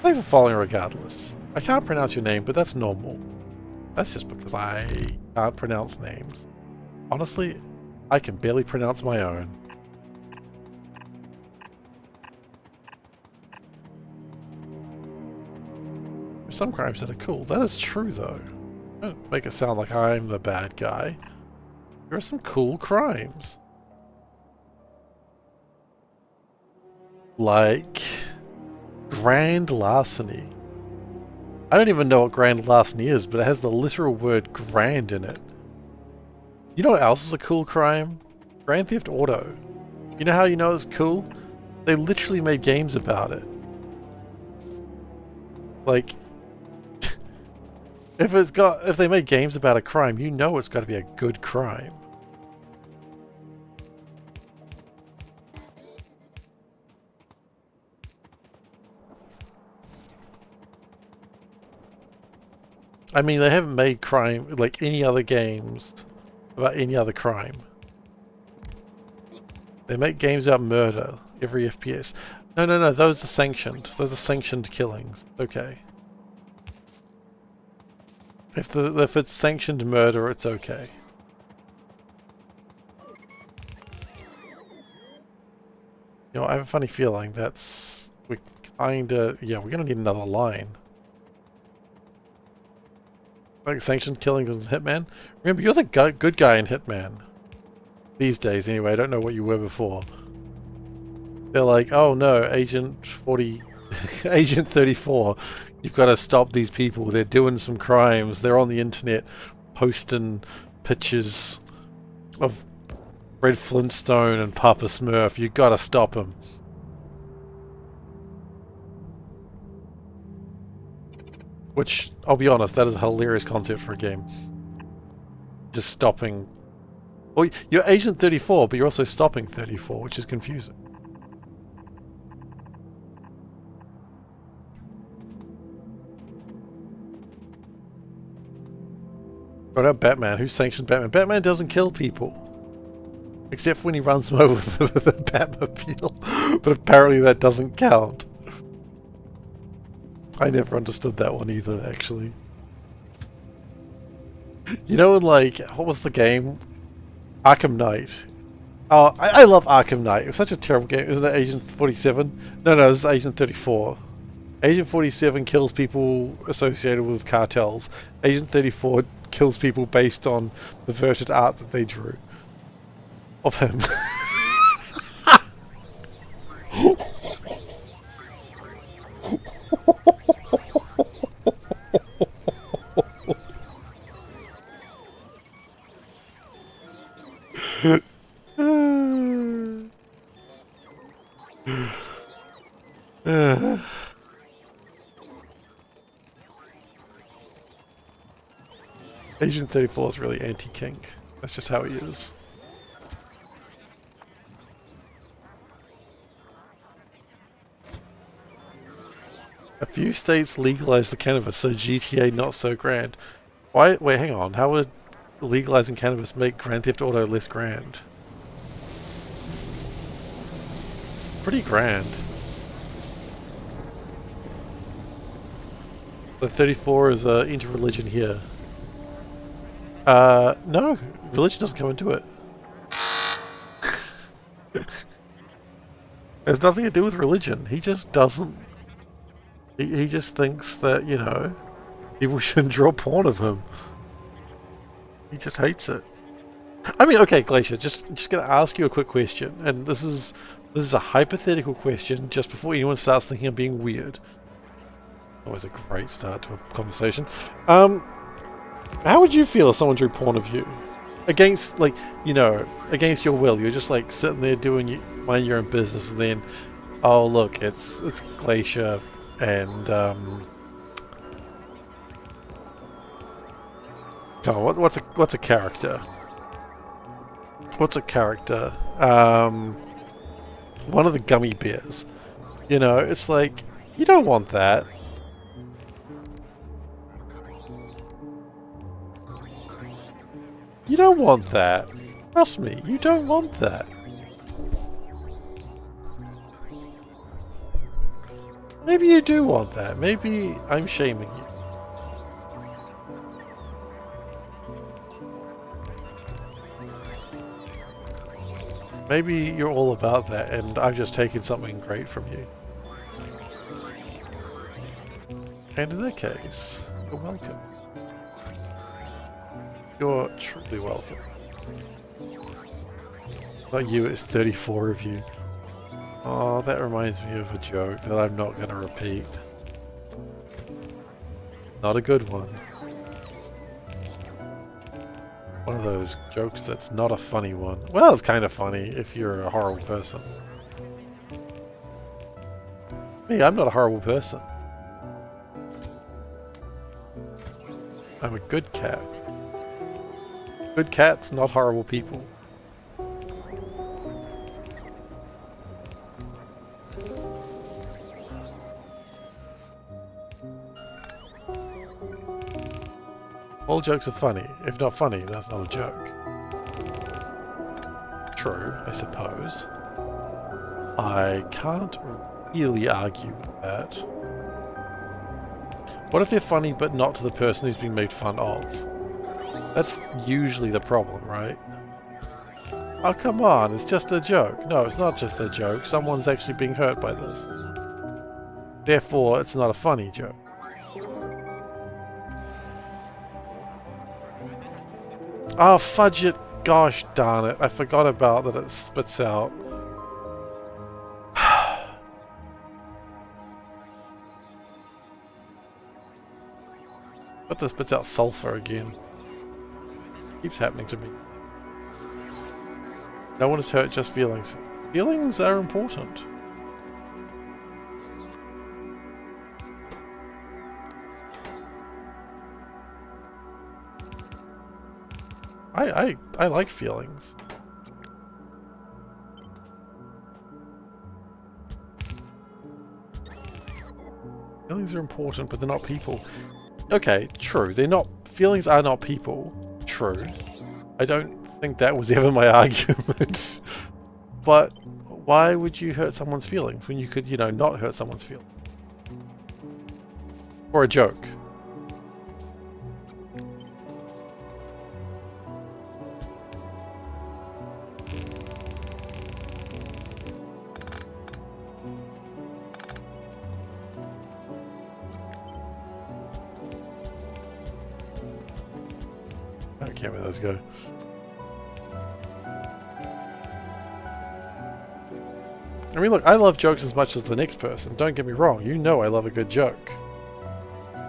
Thanks for following regardless. I can't pronounce your name, but that's normal. That's just because I can't pronounce names. Honestly, I can barely pronounce my own. There's some crimes that are cool. That is true, though. Don't make it sound like I'm the bad guy. There are some cool crimes. Like grand larceny. I don't even know what grand larceny is, but it has the literal word grand in it. You know what else is a cool crime? Grand Theft Auto. You know how you know it's cool? They literally made games about it. Like, if they made games about a crime, you know it's got to be a good crime. I mean, they haven't made crime like any other games about any other crime. They make games about murder every FPS. No, those are sanctioned. Those are sanctioned killings. Okay. If it's sanctioned murder, it's okay. You know, I have a funny feeling we're gonna need another line. Like sanctioned killings in Hitman. Remember, you're the good guy in Hitman. These days, anyway. I don't know what you were before. They're like, oh no, Agent 40... Agent 34. You've got to stop these people. They're doing some crimes. They're on the internet posting pictures of Red Flintstone and Papa Smurf. You've got to stop them. Which, I'll be honest, that is a hilarious concept for a game. Just stopping... Well, you're Agent 34, but you're also stopping 34, which is confusing. What about Batman? Who sanctioned Batman? Batman doesn't kill people. Except when he runs them over with the Batmobile. But apparently that doesn't count. I never understood that one either, actually. You know, like, what was the game? Arkham Knight. Oh, I love Arkham Knight. It was such a terrible game. Isn't that Agent 47? No, this is Agent 34. Agent 47 kills people associated with cartels. Agent 34 kills people based on perverted art that they drew of him. Agent 34 is really anti-kink. That's just how he is. A few states legalized the cannabis, so GTA not so grand. Why? Wait, hang on. How would legalizing cannabis make Grand Theft Auto less grand? Pretty grand. The 34 is into religion here. No, religion doesn't come into it. It has nothing to do with religion. He just doesn't. He just thinks that, you know, people shouldn't draw porn of him. He just hates it. I mean, okay, Glacier, just gonna ask you a quick question, and this is a hypothetical question just before anyone starts thinking I'm being weird. Always a great start to a conversation. How would you feel if someone drew porn of you? Against, like, you know, against your will. You're just like sitting there doing mind your own business, and then, oh look, it's Glacier, and oh, what's a character? What's a character? One of the gummy bears. You know, it's like, you don't want that. You don't want that. Trust me, you don't want that. Maybe you do want that. Maybe I'm shaming you. Maybe you're all about that and I've just taken something great from you. And in that case, you're welcome. You're truly welcome. Not you, it's 34 of you. Oh, that reminds me of a joke that I'm not going to repeat. Not a good one. One of those jokes that's not a funny one. Well, it's kind of funny if you're a horrible person. Me, I'm not a horrible person. I'm a good cat. Good cats, not horrible people. All jokes are funny. If not funny, that's not a joke. True, I suppose. I can't really argue with that. What if they're funny but not to the person who's being made fun of? That's usually the problem, right? Oh, come on, it's just a joke. No, it's not just a joke. Someone's actually being hurt by this. Therefore, it's not a funny joke. Oh, fudge it. Gosh darn it. I forgot about that it spits out. But this spits out sulfur again. Keeps happening to me. No one is hurt, just feelings. Feelings are important. I like feelings. Feelings are important, but they're not people. Okay, true. They're not. Feelings are not people. True. I don't think that was ever my argument. But why would you hurt someone's feelings when you could, you know, not hurt someone's feelings? For a joke. I don't care where those go. I mean, look, I love jokes as much as the next person. Don't get me wrong. You know I love a good joke.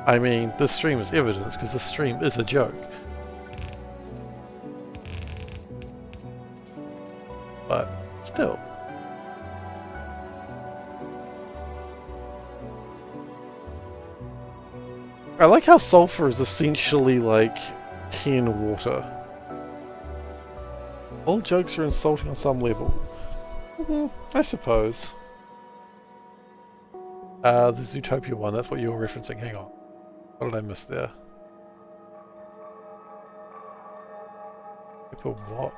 I mean, this stream is evidence because this stream is a joke. But still. I like how sulfur is essentially like tin water. All jokes are insulting on some level. I suppose. The Zootopia one, that's what you were referencing. Hang on. What did I miss there? People what?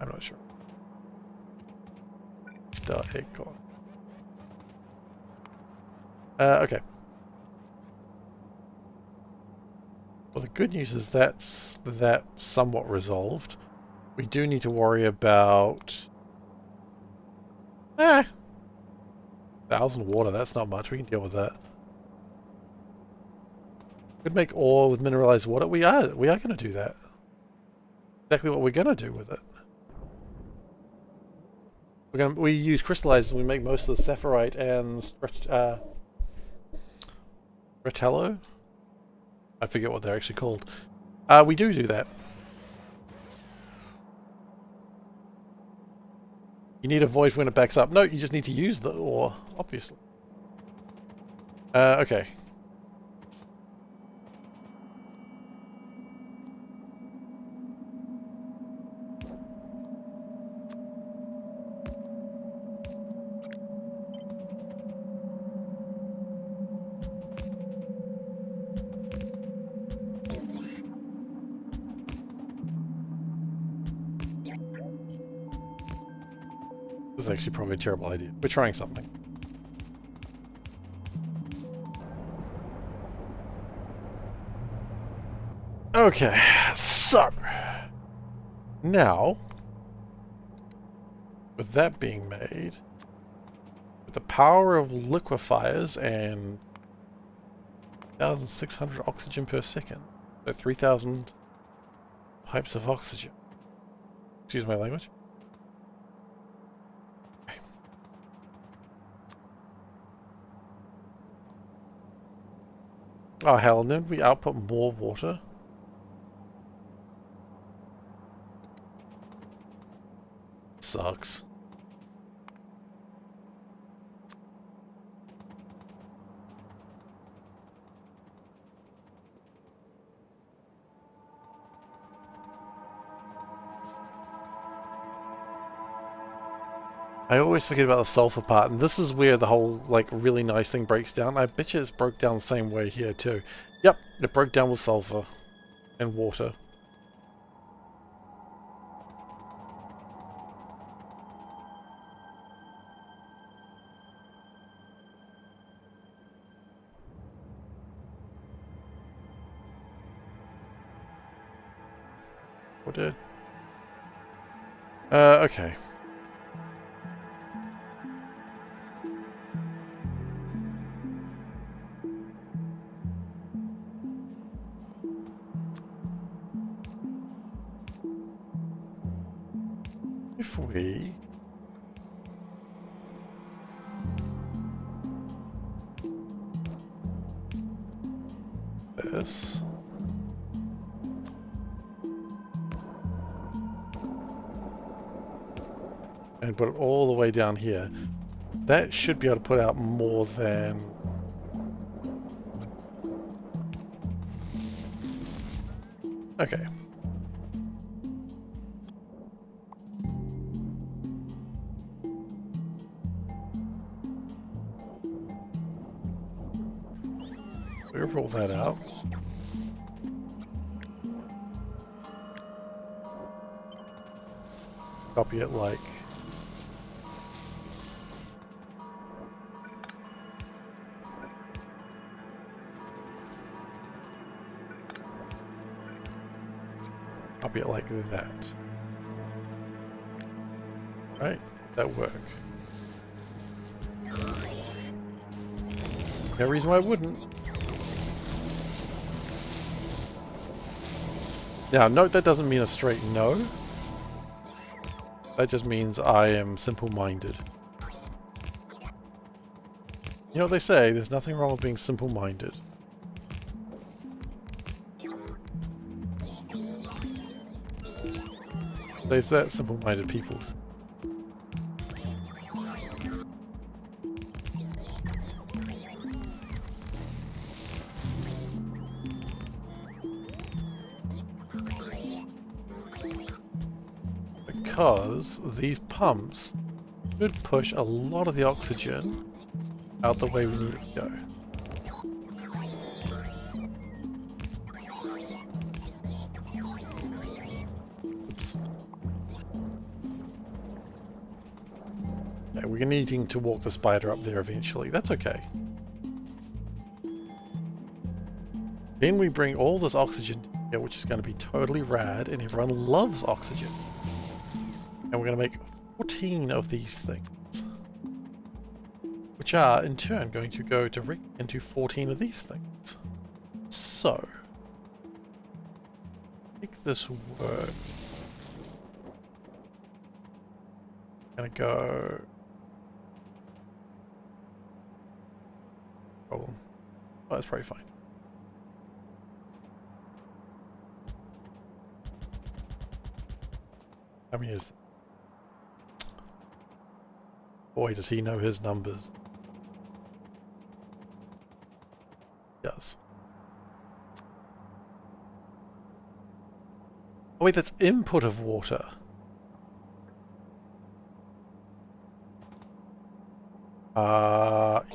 I'm not sure. Star egg god. Okay. Well, the good news is that's that somewhat resolved. We do need to worry about 1,000 water. That's not much. We can deal with that. Could make ore with mineralized water. We are going to do that. Exactly what we're going to do with it. We use crystallized and we make most of the sapphirite and Retello? I forget what they're actually called. We do that. You need a void when it backs up. No, you just need to use the ore, obviously. Okay. This is actually probably a terrible idea. We're trying something. Okay, so now, with that being made, with the power of liquefiers and 1,600 oxygen per second, so 3,000 pipes of oxygen. Excuse my language. Oh hell, and then we output more water. Sucks. I always forget about the sulfur part, and this is where the whole, like, really nice thing breaks down. I bet you it's broke down the same way here, too. Yep, it broke down with sulfur and water. What did? Okay. If we this and put it all the way down here, that should be able to put out more than okay. We'll roll that out. Copy it like that. Right? That work. No reason why I wouldn't. Now, note that doesn't mean a straight no. That just means I am simple-minded. You know what they say, there's nothing wrong with being simple-minded. There's that simple-minded people. because these pumps should push a lot of the oxygen out the way we need it to go. Oops. Yeah, we're needing to walk the spider up there eventually. That's okay. Then we bring all this oxygen here, which is going to be totally rad, and everyone loves oxygen. And we're going to make 14 of these things, which are in turn going to go directly into 14 of these things. So, make this work. Gonna go. Problem. Oh, that's probably fine. How many is that? Boy, does he know his numbers. Yes. Oh wait, that's input of water.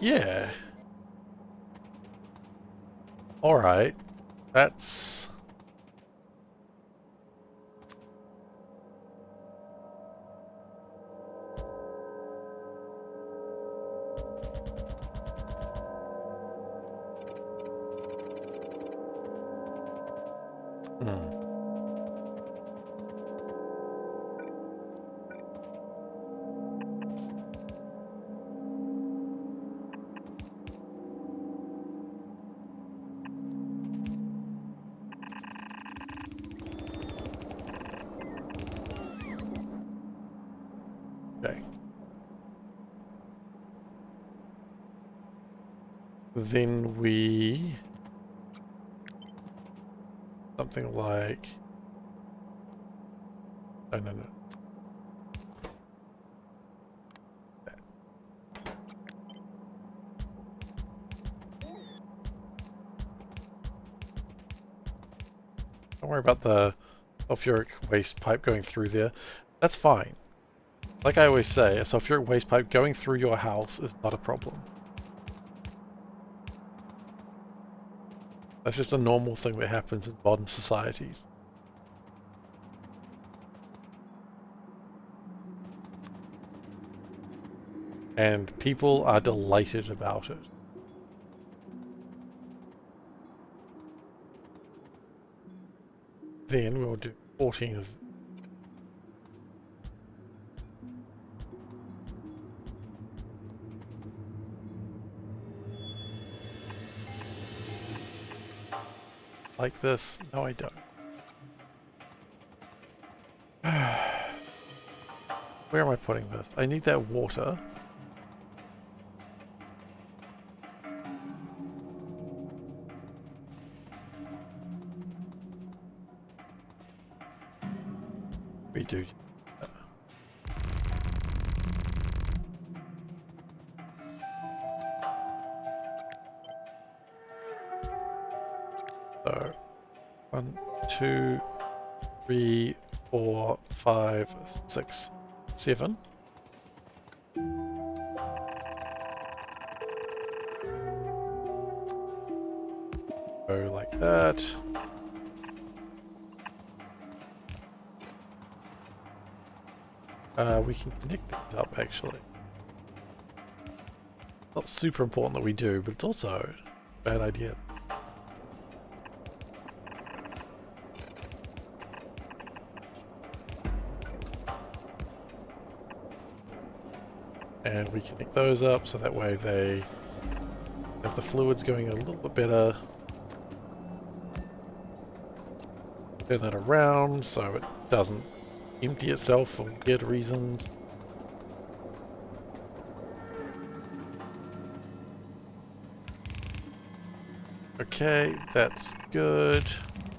Yeah. Alright. That's... Okay. Then we... something like... No. Don't worry about the sulfuric waste pipe going through there. That's fine. Like I always say, a sulfuric waste pipe going through your house is not a problem. That's just a normal thing that happens in modern societies. And people are delighted about it. Then we'll do 14 of them. Like this? No, I don't. Where am I putting this? I need that water. We do. So, 1, 2, 3, 4, 5, 6, 7. Go like that. We can connect these up actually. Not super important that we do, but it's also a bad idea. And we connect those up so that way they have the fluids going a little bit better. Turn that around so it doesn't empty itself for weird reasons. Okay, that's good.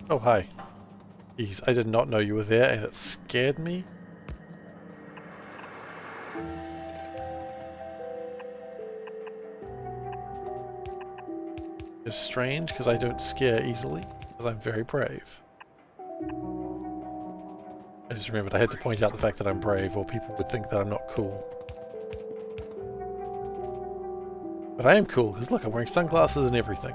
Oh, hi. Jeez, I did not know you were there and it scared me. It's strange because I don't scare easily because I'm very brave. I just remembered I had to point out the fact that I'm brave, or people would think that I'm not cool. But I am cool, because look, I'm wearing sunglasses and everything.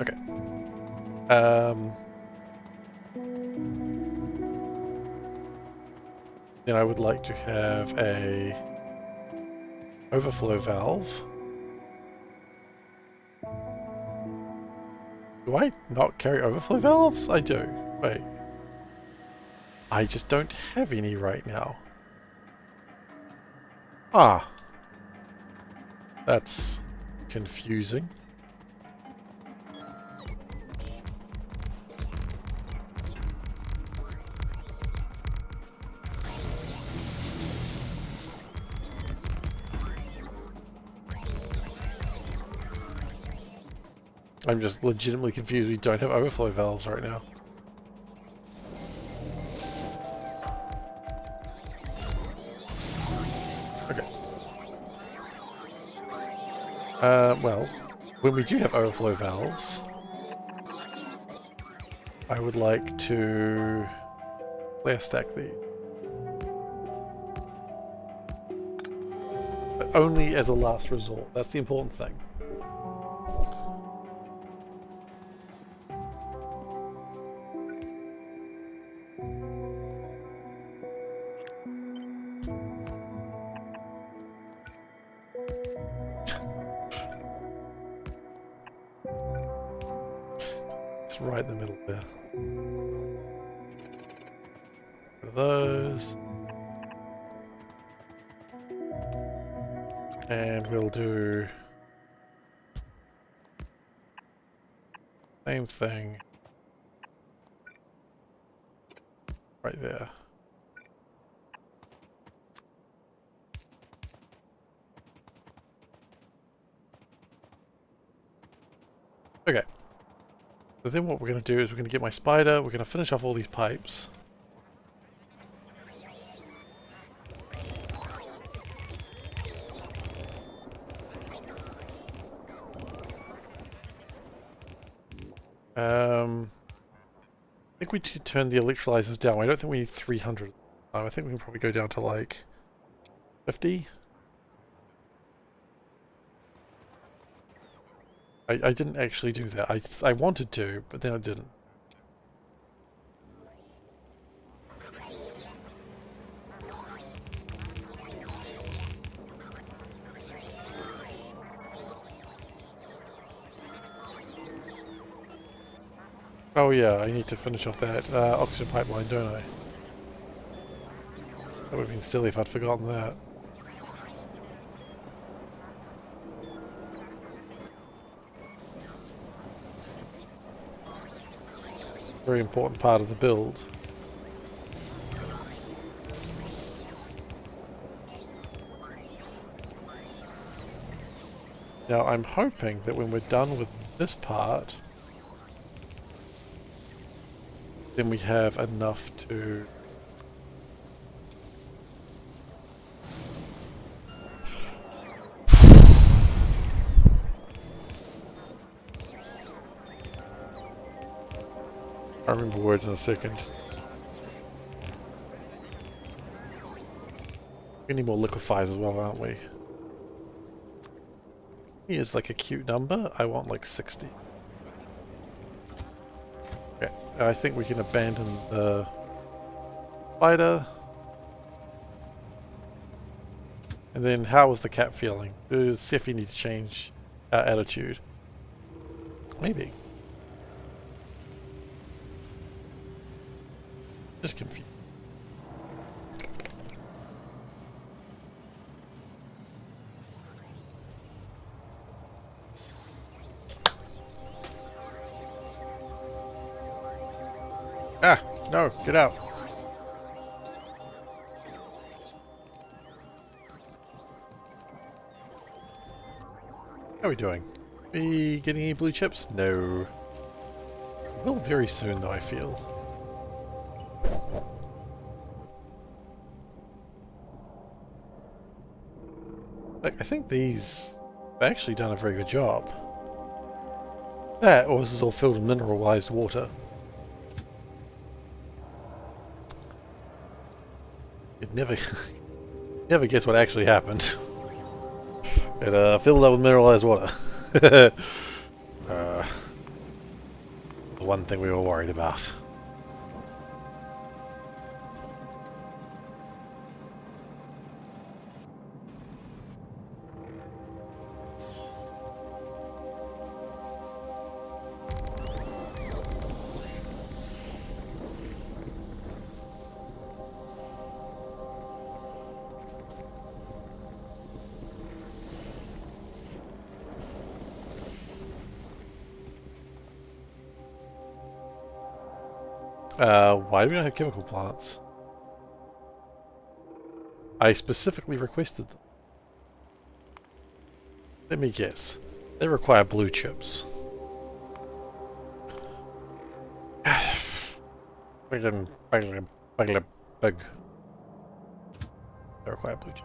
Okay. Then I would like to have a overflow valve. Do I not carry overflow valves? I do. Wait. I just don't have any right now. Ah. That's confusing. I'm just legitimately confused. We don't have overflow valves right now. Okay. Well, when we do have overflow valves, I would like to flare stack these. But only as a last resort. That's the important thing. It's right in the middle there. One of those. And we'll do same thing right there. Okay. So then what we're going to do is we're going to get my spider, we're going to finish off all these pipes. I think we could turn the electrolyzers down. I don't think we need 300. I think we can probably go down to like 50. I didn't actually do that. I wanted to, but then I didn't. Oh yeah, I need to finish off that oxygen pipeline, don't I? That would have been silly if I'd forgotten that. Very important part of the build. Now I'm hoping that when we're done with this part, then we have enough to... I'll remember words in a second. We need more liquefiers as well, aren't we? Here's like a cute number. I want like 60. Okay, I think we can abandon the spider. And then how is the cat feeling? Does Seifer need to change our attitude? Maybe. Just confused. Ah, no, get out. How are we doing? We getting any blue chips? No. We will very soon though, I feel. Like, I think these have actually done a very good job. That, or this is all filled with mineralized water. You'd never, never guess what actually happened. It filled up with mineralized water. The one thing we were worried about. Why do we not have chemical plants? I specifically requested them. Let me guess. They require blue chips. Big. They require blue chips.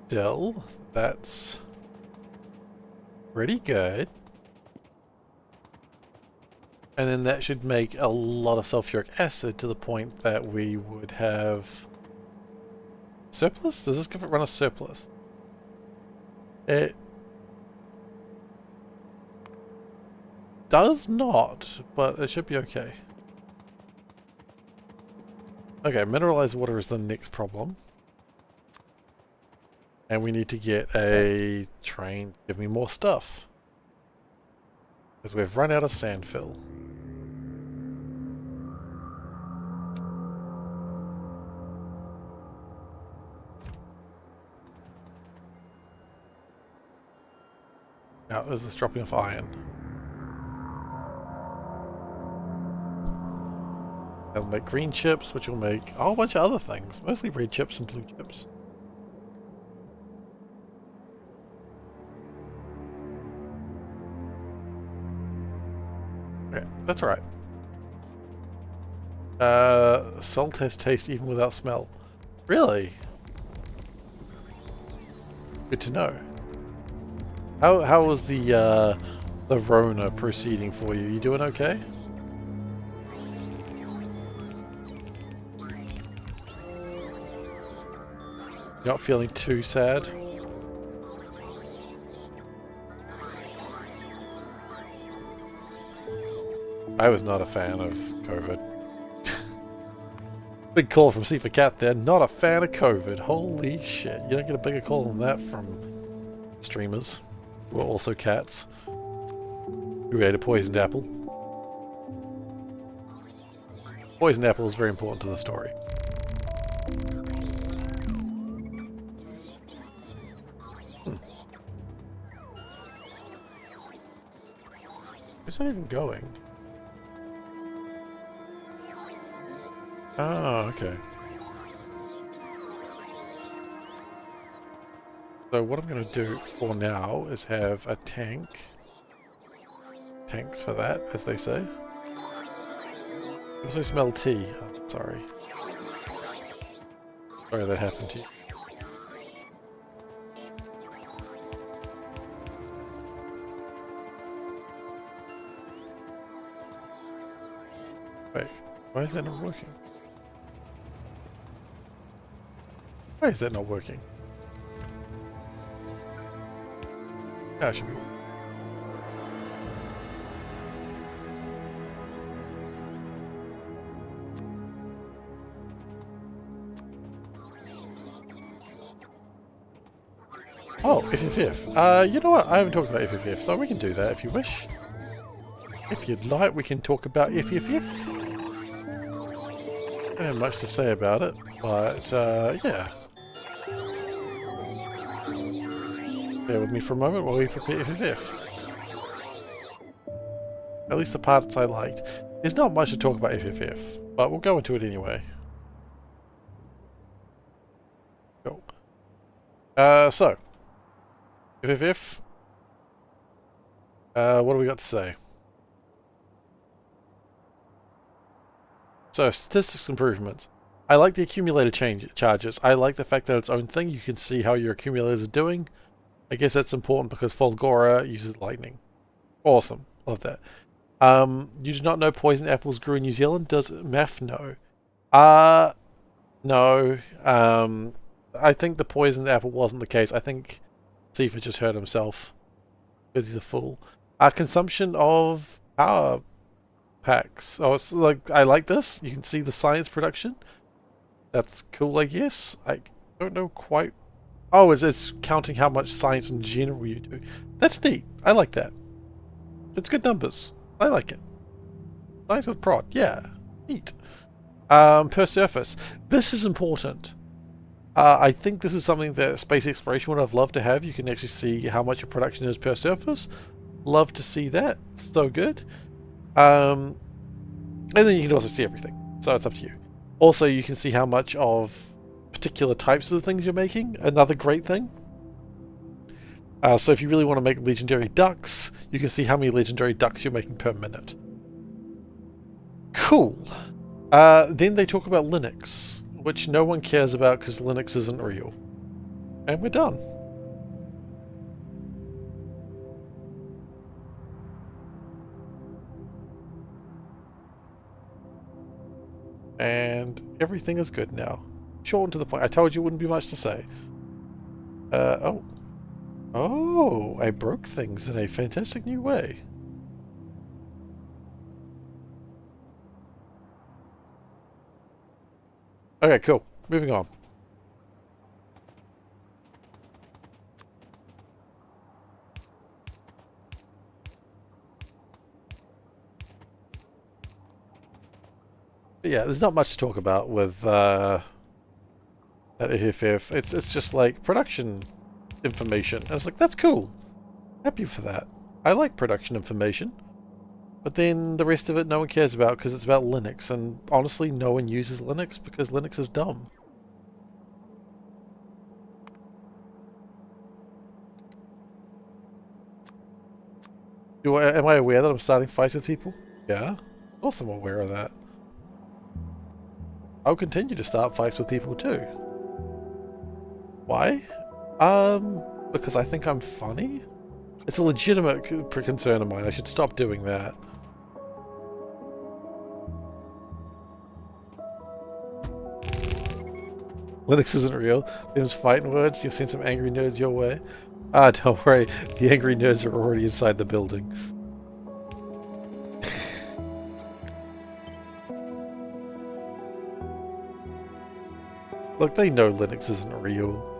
Still, that's pretty good. And then that should make a lot of sulfuric acid to the point that we would have surplus? Does this give it run a surplus? It does not, but it should be okay. Okay, mineralized water is the next problem. And we need to get a train to give me more stuff. Because we've run out of sand fill. Now, is this dropping off iron? That'll make green chips, which will make a whole bunch of other things. Mostly red chips and blue chips. Okay, that's right. Salt has taste even without smell. Really? Good to know. How was the Rona proceeding for you? You doing okay? Not feeling too sad? I was not a fan of COVID. Big call from SeiferKatt there. Not a fan of COVID. Holy shit. You don't get a bigger call than that from streamers who are also cats who ate a poisoned apple. Poisoned apple is very important to the story. Where's that even going? Oh, okay. So what I'm going to do for now is have a tank. Tanks for that, as they say. I also smell tea. Oh, sorry. Sorry that happened to you. Wait, why is that not working? Why is that not working? That should be working. Oh, FFF. You know what? I haven't talked about FFF, so we can do that if you wish. If you'd like, we can talk about FFF. I don't have much to say about it, but yeah. Bear with me for a moment while we prepare FFF. At least the parts I liked. There's not much to talk about FFF, but we'll go into it anyway. Cool. So, FFF. What do we got to say? So, statistics improvements. I like the accumulator charges. I like the fact that it's own thing. You can see how your accumulators are doing. I guess that's important because Folgora uses lightning. Awesome. Love that. You do not know poison apples grew in New Zealand? Does Math know? No. I think the poisoned apple wasn't the case. I think Seifer just hurt himself because he's a fool. Consumption of power packs. Oh, it's like, I like this. You can see the science production. That's cool, I guess. I don't know quite. Oh, it's counting how much science in general you do. That's neat. I like that. It's good numbers. I like it. Science with prod. Yeah. Neat. Per surface. This is important. I think this is something that space exploration would have loved to have. You can actually see how much your production is per surface. Love to see that. So good. And then you can also see everything. So it's up to you. Also, you can see how much of particular types of things you're making. Another great thing. So if you really want to make legendary ducks, you can see how many legendary ducks you're making per minute. Cool. Then they talk about Linux, which no one cares about because Linux isn't real. And we're done. And everything is good now. Short and to the point. I told you it wouldn't be much to say. Oh. Oh, I broke things in a fantastic new way. Okay, cool. Moving on. But yeah, there's not much to talk about with that FFF. It's just like production information. And it's like, that's cool. Happy for that. I like production information. But then the rest of it no one cares about because it's about Linux. And honestly, no one uses Linux because Linux is dumb. Am I aware that I'm starting fights with people? Yeah. Of course I'm aware of that. I'll continue to start fights with people too. Why? Because I think I'm funny? It's a legitimate concern of mine. I should stop doing that. Linux isn't real. Them's fighting words. You'll send some angry nerds your way. Don't worry. The angry nerds are already inside the building. Look, they know Linux isn't real.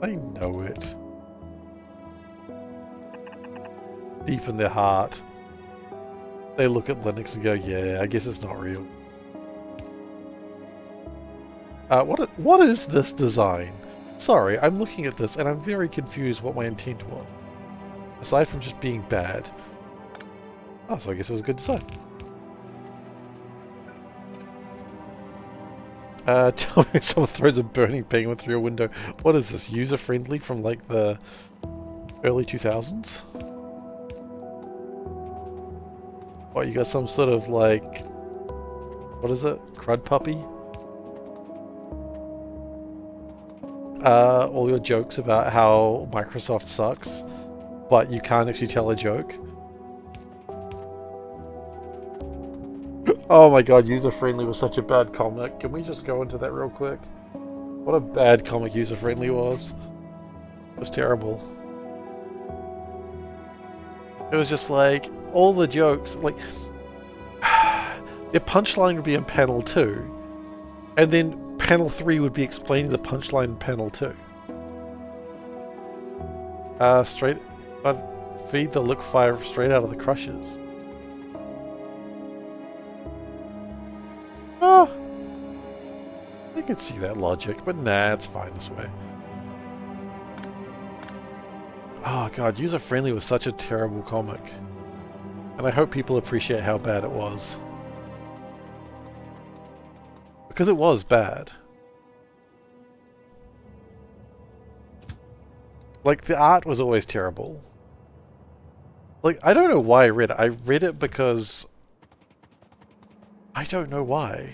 They know it. Deep in their heart. They look at Linux and go, yeah, I guess it's not real. What is this design? Sorry, I'm looking at this and I'm very confused what my intent was. Aside from just being bad. Oh, so I guess it was a good design. Tell me if someone throws a burning penguin through your window. What is this? User-friendly from like the early 2000s? What, you got some sort of like... What is it? Crud puppy? All your jokes about how Microsoft sucks, but you can't actually tell a joke. Oh my god, User-Friendly was such a bad comic. Can we just go into that real quick? What a bad comic User-Friendly was. It was terrible. It was just like, all the jokes, like... their punchline would be in panel 2, and then panel 3 would be explaining the punchline in panel 2. Feed the look fire straight out of the crushers. Ah, I could see that logic, but nah, it's fine this way. Oh god, user-friendly was such a terrible comic. And I hope people appreciate how bad it was. Because it was bad. Like, the art was always terrible. Like, I don't know why I read it. I read it because... I don't know why.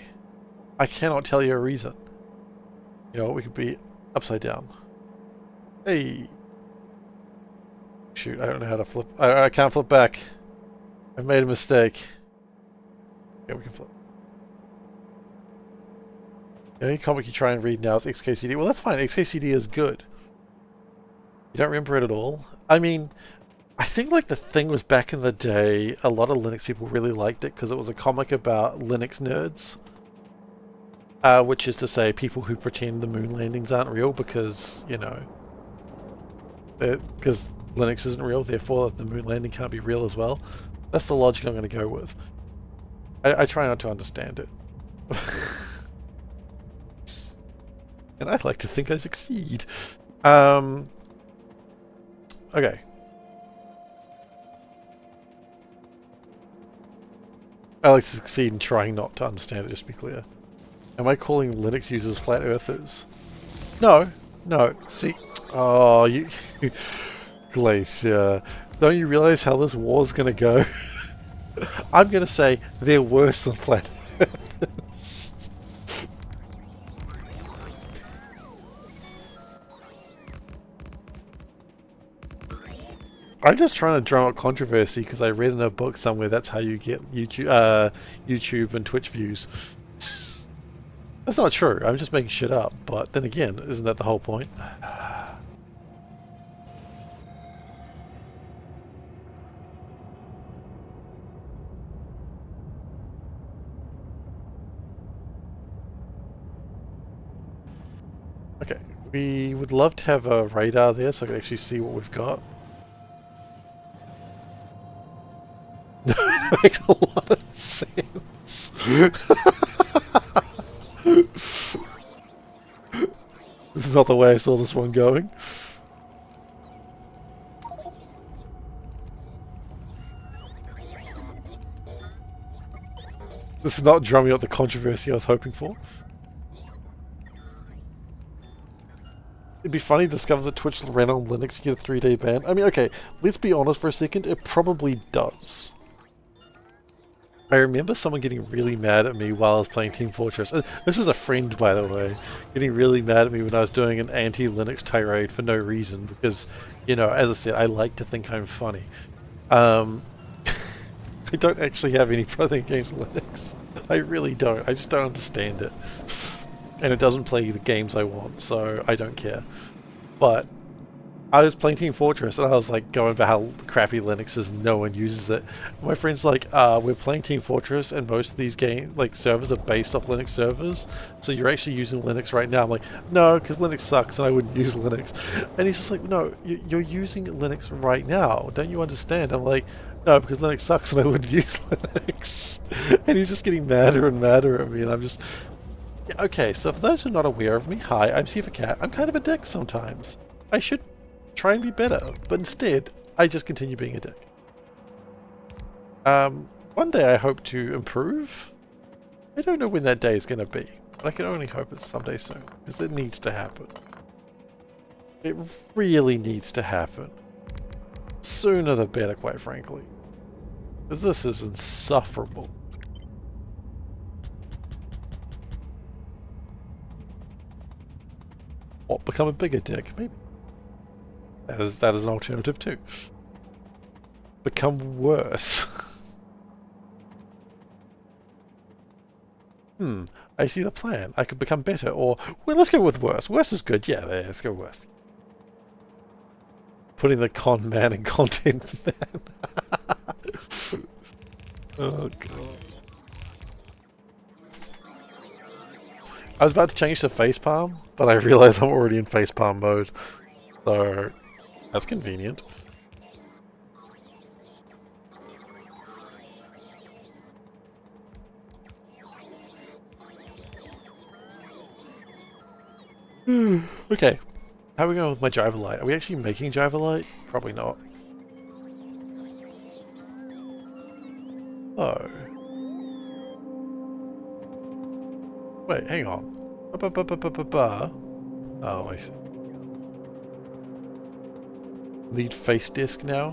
I cannot tell you a reason. You know, we could be upside down. Hey! Shoot, I don't know how to flip. I can't flip back. I've made a mistake. Yeah, we can flip. The only comic you try and read now is XKCD. Well, that's fine. XKCD is good. You don't remember it at all? I mean, I think like the thing was back in the day, a lot of Linux people really liked it because it was a comic about Linux nerds. Which is to say people who pretend the moon landings aren't real because, you know, because Linux isn't real, therefore the moon landing can't be real as well. That's the logic I'm going to go with. I try not to understand it. And I'd like to think I succeed. Okay. I like to succeed in trying not to understand it, just to be clear. Am I calling Linux users flat earthers? No. No. See? Oh, you... Glacier. Don't you realize how this war's gonna go? I'm gonna say they're worse than flat earthers. I'm just trying to drum up controversy because I read in a book somewhere that's how you get YouTube and Twitch views. That's not true. I'm just making shit up. But then again, isn't that the whole point? Okay, we would love to have a radar there so I can actually see what we've got. That makes a lot of sense. This is not the way I saw this one going. This is not drumming up the controversy I was hoping for. It'd be funny to discover that Twitch ran on Linux, you get a 3-day ban. I mean, okay, let's be honest for a second, it probably does. I remember someone getting really mad at me while I was playing Team Fortress. This was a friend, by the way, getting really mad at me when I was doing an anti-Linux tirade for no reason, because, you know, as I said, I like to think I'm funny. I don't actually have any problem against Linux. I really don't. I just don't understand it. And it doesn't play the games I want, so I don't care. But I was playing Team Fortress and I was like going about how crappy Linux is and no one uses it. My friend's like, we're playing Team Fortress and most of these game servers are based off Linux servers, so you're actually using Linux right now. I'm like, no, because Linux sucks and I wouldn't use Linux. And he's just like, no, you're using Linux right now. Don't you understand? I'm like, no, because Linux sucks and I wouldn't use Linux. And he's just getting madder and madder at me, and I'm just... Okay, so for those who are not aware of me, hi, I'm SeiferKatt. I'm kind of a dick sometimes. I should try and be better, but instead, I just continue being a dick. One day I hope to improve. I don't know when that day is going to be, but I can only hope it's someday soon, because it needs to happen. It really needs to happen. Sooner the better, quite frankly. Because this is insufferable. Or become a bigger dick, maybe. That is an alternative too. Become worse. I see the plan. I could become better, or... Well, let's go with worse. Worse is good. Yeah, let's go worse. Putting the con man in content man. Oh, God. I was about to change to facepalm, but I realized I'm already in facepalm mode. So, that's convenient. Okay. How are we going with my Java Light? Are we actually making Java Light? Probably not. Oh. Wait, hang on. Oh, I see. Need face disk now?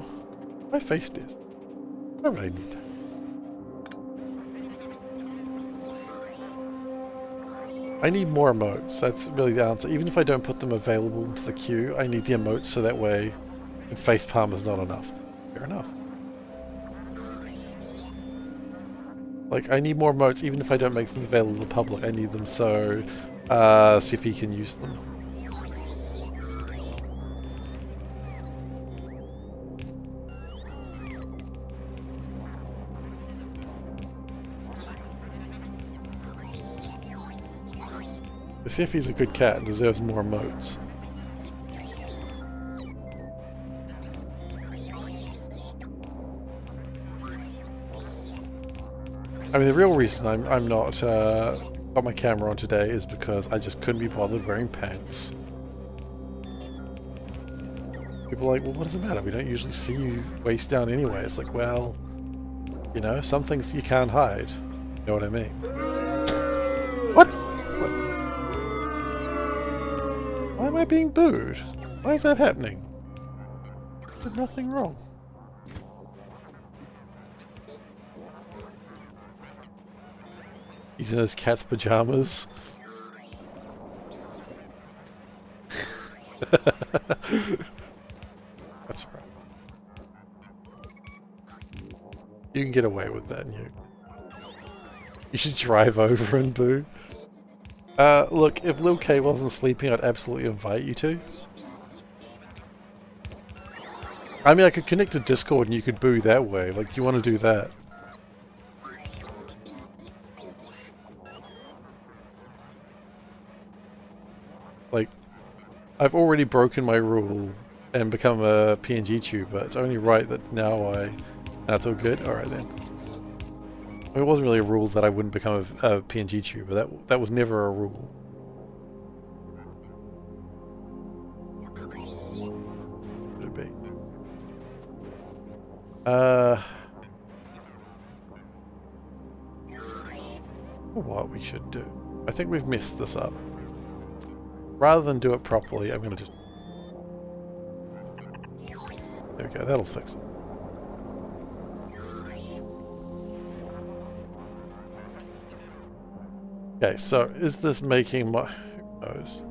Why face disk? Why would I need that? I need more emotes. That's really the answer. Even if I don't put them available into the queue, I need the emotes so that way facepalm is not enough. Fair enough. Like, I need more emotes even if I don't make them available to the public. I need them so see if he can use them. See if he's a good cat and deserves more emotes. I mean, the real reason I'm not got my camera on today is because I just couldn't be bothered wearing pants. People are like, well, what does it matter? We don't usually see you waist down anyway. It's like, well, you know, some things you can't hide. You know what I mean? What? Why am I being booed? Why is that happening? I did nothing wrong. He's in his cat's pajamas. That's right. You can get away with that, you should drive over and boo. Look, if Lil K wasn't sleeping, I'd absolutely invite you to. I mean, I could connect to Discord and you could boo that way. Like, you want to do that? Like, I've already broken my rule and become a PNG tuber. It's only right that now that's all good? Alright then. I mean, it wasn't really a rule that I wouldn't become a PNG tuber. That was never a rule. Could it be? What we should do. I think we've messed this up. Rather than do it properly, I'm going to just... There we go, that'll fix it. Okay, so is this making my... Who knows?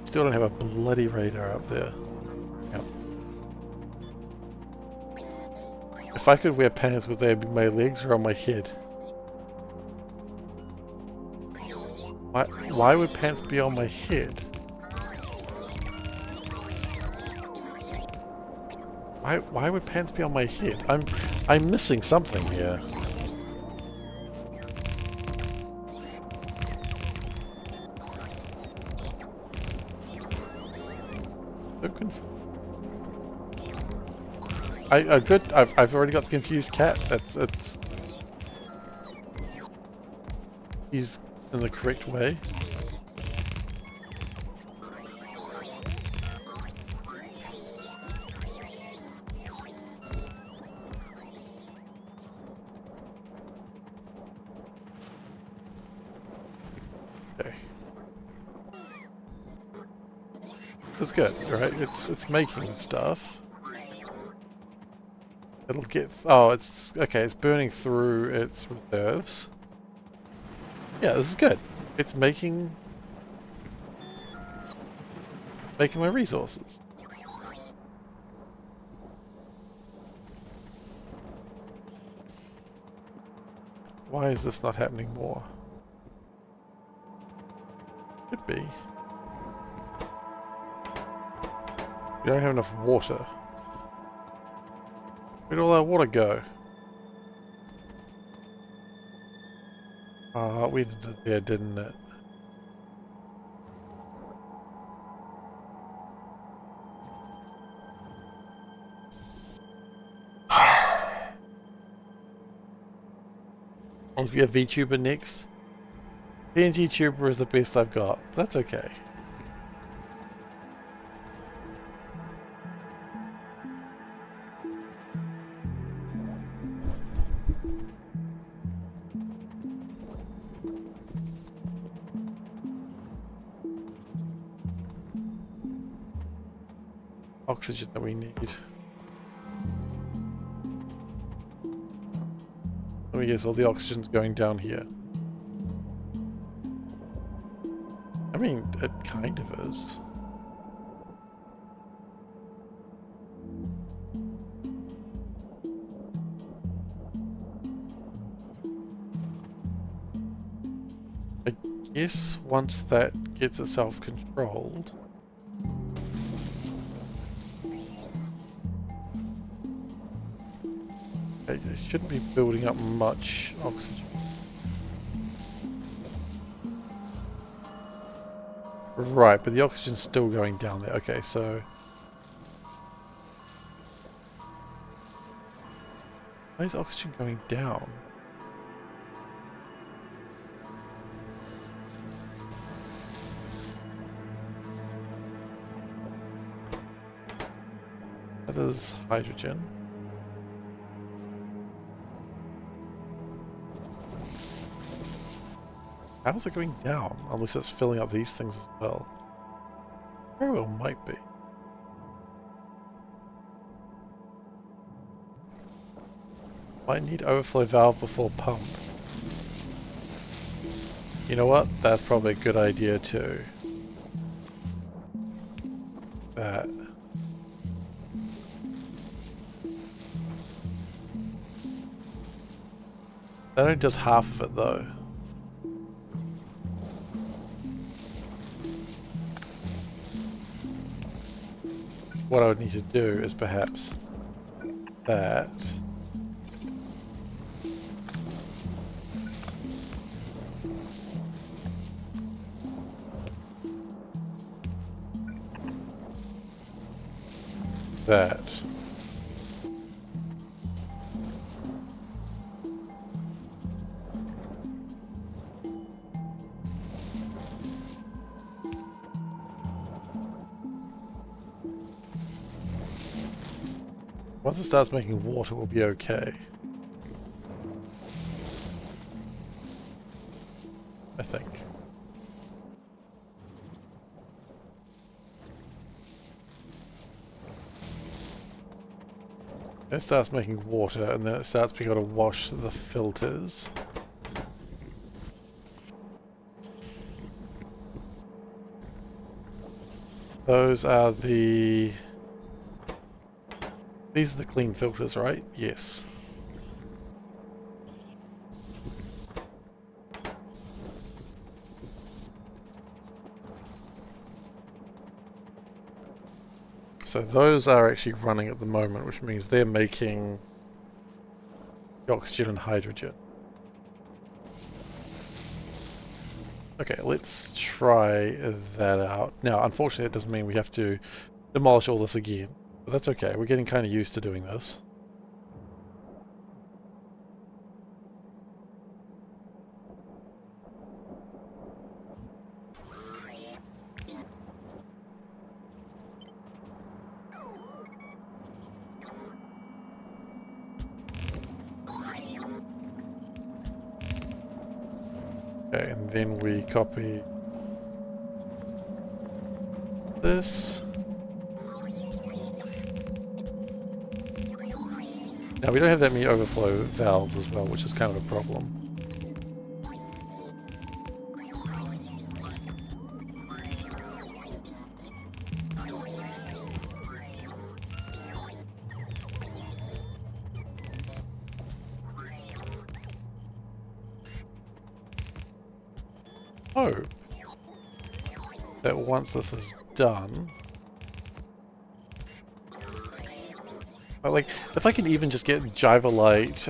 Still don't have a bloody radar up there. Yep. If I could wear pants, would they be my legs or on my head? Why would pants be on my head? Why would pants be on my head? I'm missing something here. So confused. I've already got the confused cat. It's he's in the correct way. Okay. That's good, right? It's making stuff. It'll get... Oh, it's... Okay, it's burning through its reserves. Yeah, this is good. It's making my resources. Why is this not happening more? Could be. We don't have enough water. Where'd all our water go? We did it there, didn't it? I'll be a VTuber next. PNG Tuber is the best I've got. That's okay. oxygen that we need. Let me guess, all the oxygen's going down here. I mean, it kind of is. I guess once that gets itself controlled, it shouldn't be building up much oxygen. Right, but the oxygen's still going down there. Okay, so... why is oxygen going down? That is hydrogen. How is it going down? Unless it's filling up these things as well. Very well might be. Might need overflow valve before pump. You know what? That's probably a good idea too. That. That only does half of it though. What I would need to do is perhaps that. That. Once it starts making water, we'll be okay. I think. It starts making water, and then it starts being able to wash the filters. Those are the... these are the clean filters, right? Yes. So those are actually running at the moment, which means they're making the oxygen and hydrogen. Okay, let's try that out. Now, unfortunately, it doesn't mean we have to demolish all this again. But that's okay, we're getting kind of used to doing this. Okay, and then we copy this. Now we don't have that many overflow valves as well, which is kind of a problem. Hope that once this is done, like, if I can even just get Jivalite,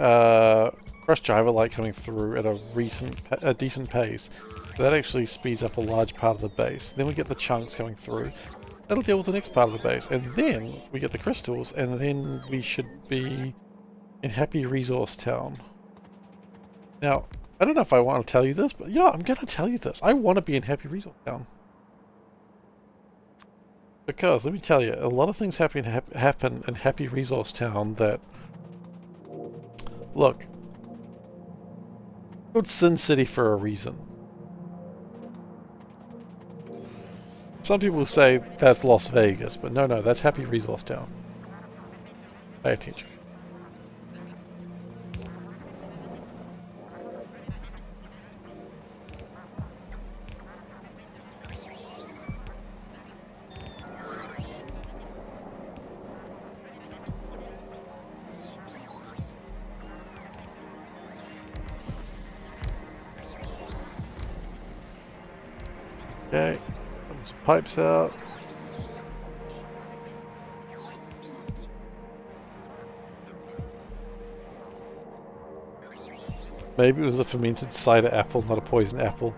crushed Jivalite coming through at a decent pace, that actually speeds up a large part of the base. Then we get the chunks coming through. That'll deal with the next part of the base, and then we get the crystals, and then we should be in Happy Resource Town. Now, I don't know if I want to tell you this, but you know what? I'm going to tell you this. I want to be in Happy Resource Town. Because, let me tell you, a lot of things happen in Happy Resource Town that... Look. It's Sin City for a reason. Some people say that's Las Vegas, but no, that's Happy Resource Town. Pay attention. Okay, some pipes out. Maybe it was a fermented cider apple, not a poisoned apple.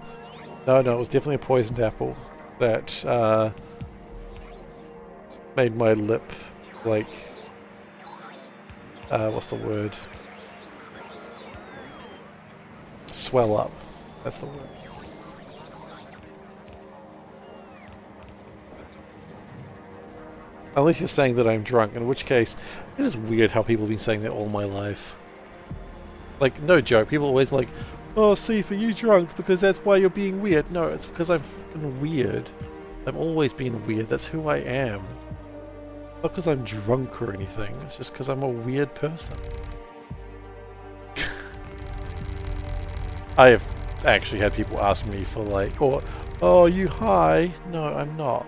No, it was definitely a poisoned apple that made my lip, like, what's the word? Swell up. That's the word. Unless you're saying that I'm drunk, in which case, it is weird how people have been saying that all my life. Like, no joke, people always like, oh, Seifer, you drunk because that's why you're being weird. No, it's because I'm fucking weird. I've always been weird, that's who I am. Not because I'm drunk or anything, it's just because I'm a weird person. I have actually had people ask me for like, or, oh, are you high? No, I'm not.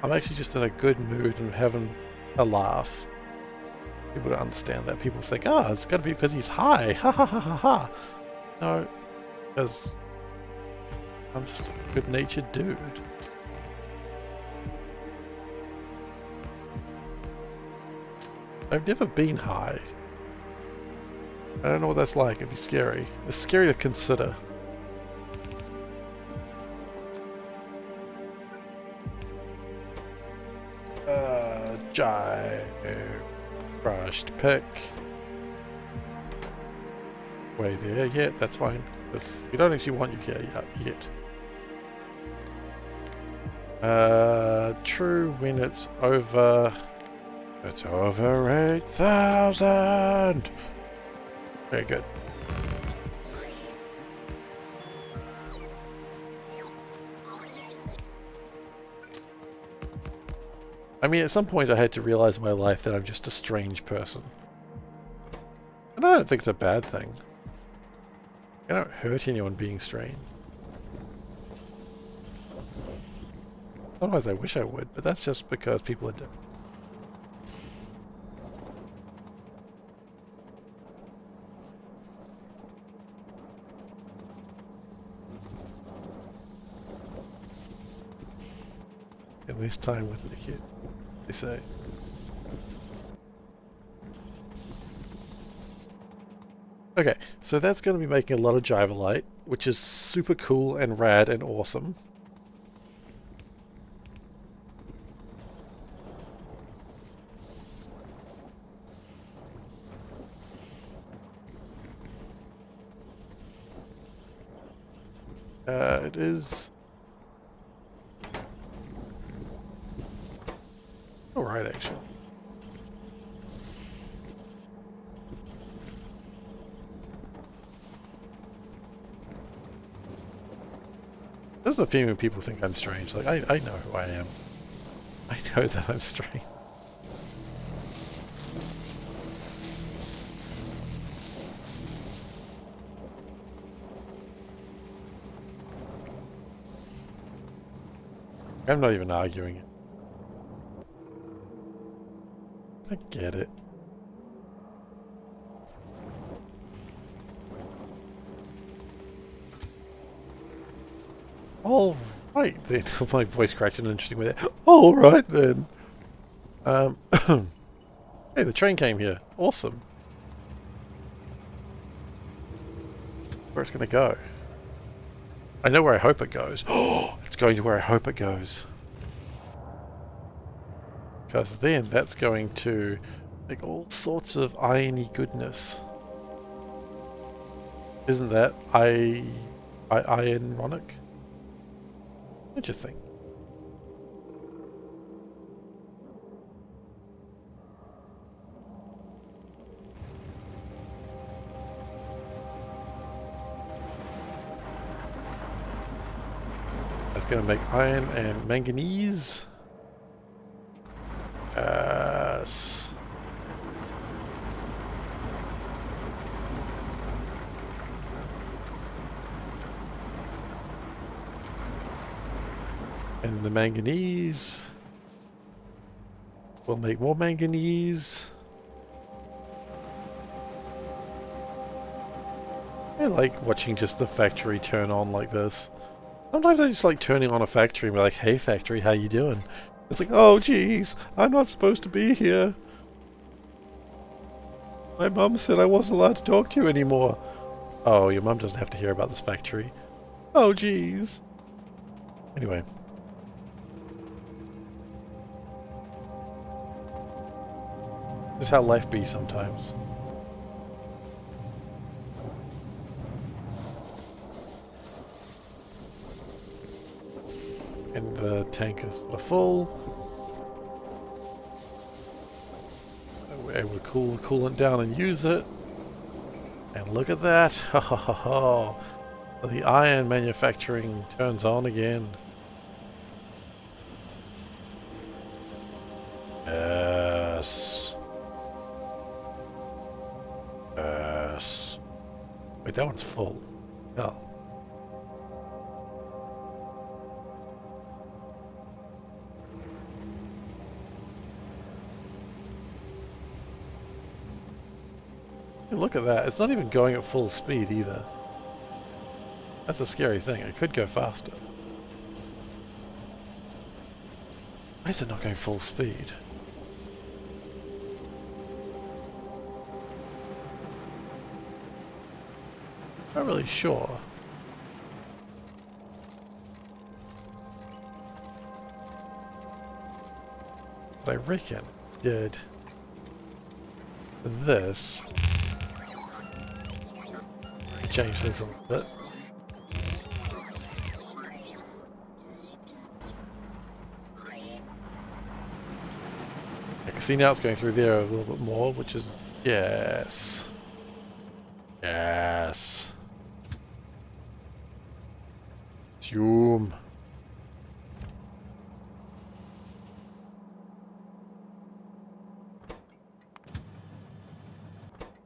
I'm actually just in a good mood and having a laugh. People don't understand that. People think, oh, it's got to be because he's high. Ha ha ha ha ha. No, because I'm just a good-natured dude. I've never been high. I don't know what that's like. It'd be scary. It's scary to consider. Jive. Crushed pick. Way there yet, that's fine. We don't actually want you here yet. True when it's over. It's over 8,000. Very good. I mean, at some point I had to realize in my life that I'm just a strange person. And I don't think it's a bad thing. I don't hurt anyone being strange. Otherwise I wish I would, but that's just because people are different. At least time with the kid, they say. Okay, so that's going to be making a lot of Jivalite, which is super cool and rad and awesome. It is... alright, actually. There's a few people think I'm strange. Like, I know who I am. I know that I'm strange. I'm not even arguing it. I get it. All right then. My voice cracked in an interesting way there. All right then. Hey, the train came here. Awesome. Where it's gonna go? I know where I hope it goes. Oh, it's going to where I hope it goes. Because then that's going to make all sorts of irony goodness. Isn't that ironic? Don't you think? going to make iron and manganese. Yes. And the manganese. We'll make more manganese. I like watching just the factory turn on like this. Sometimes I just like turning on a factory and be like, hey factory, how you doing? It's like, oh geez, I'm not supposed to be here. My mum said I wasn't allowed to talk to you anymore. Oh, your mum doesn't have to hear about this factory. Oh geez. Anyway. This is how life be sometimes. And the tank is full. We're able to cool the coolant down and use it. And look at that! Ha ha ha ha! The iron manufacturing turns on again. Yes. Yes. Wait, that one's full. Hell. Look at that. It's not even going at full speed either. That's a scary thing. It could go faster. Why is it not going full speed? Not really sure. But I reckon did this change things a little bit. I can see now it's going through there a little bit more, which is yes. Yes. Zoom.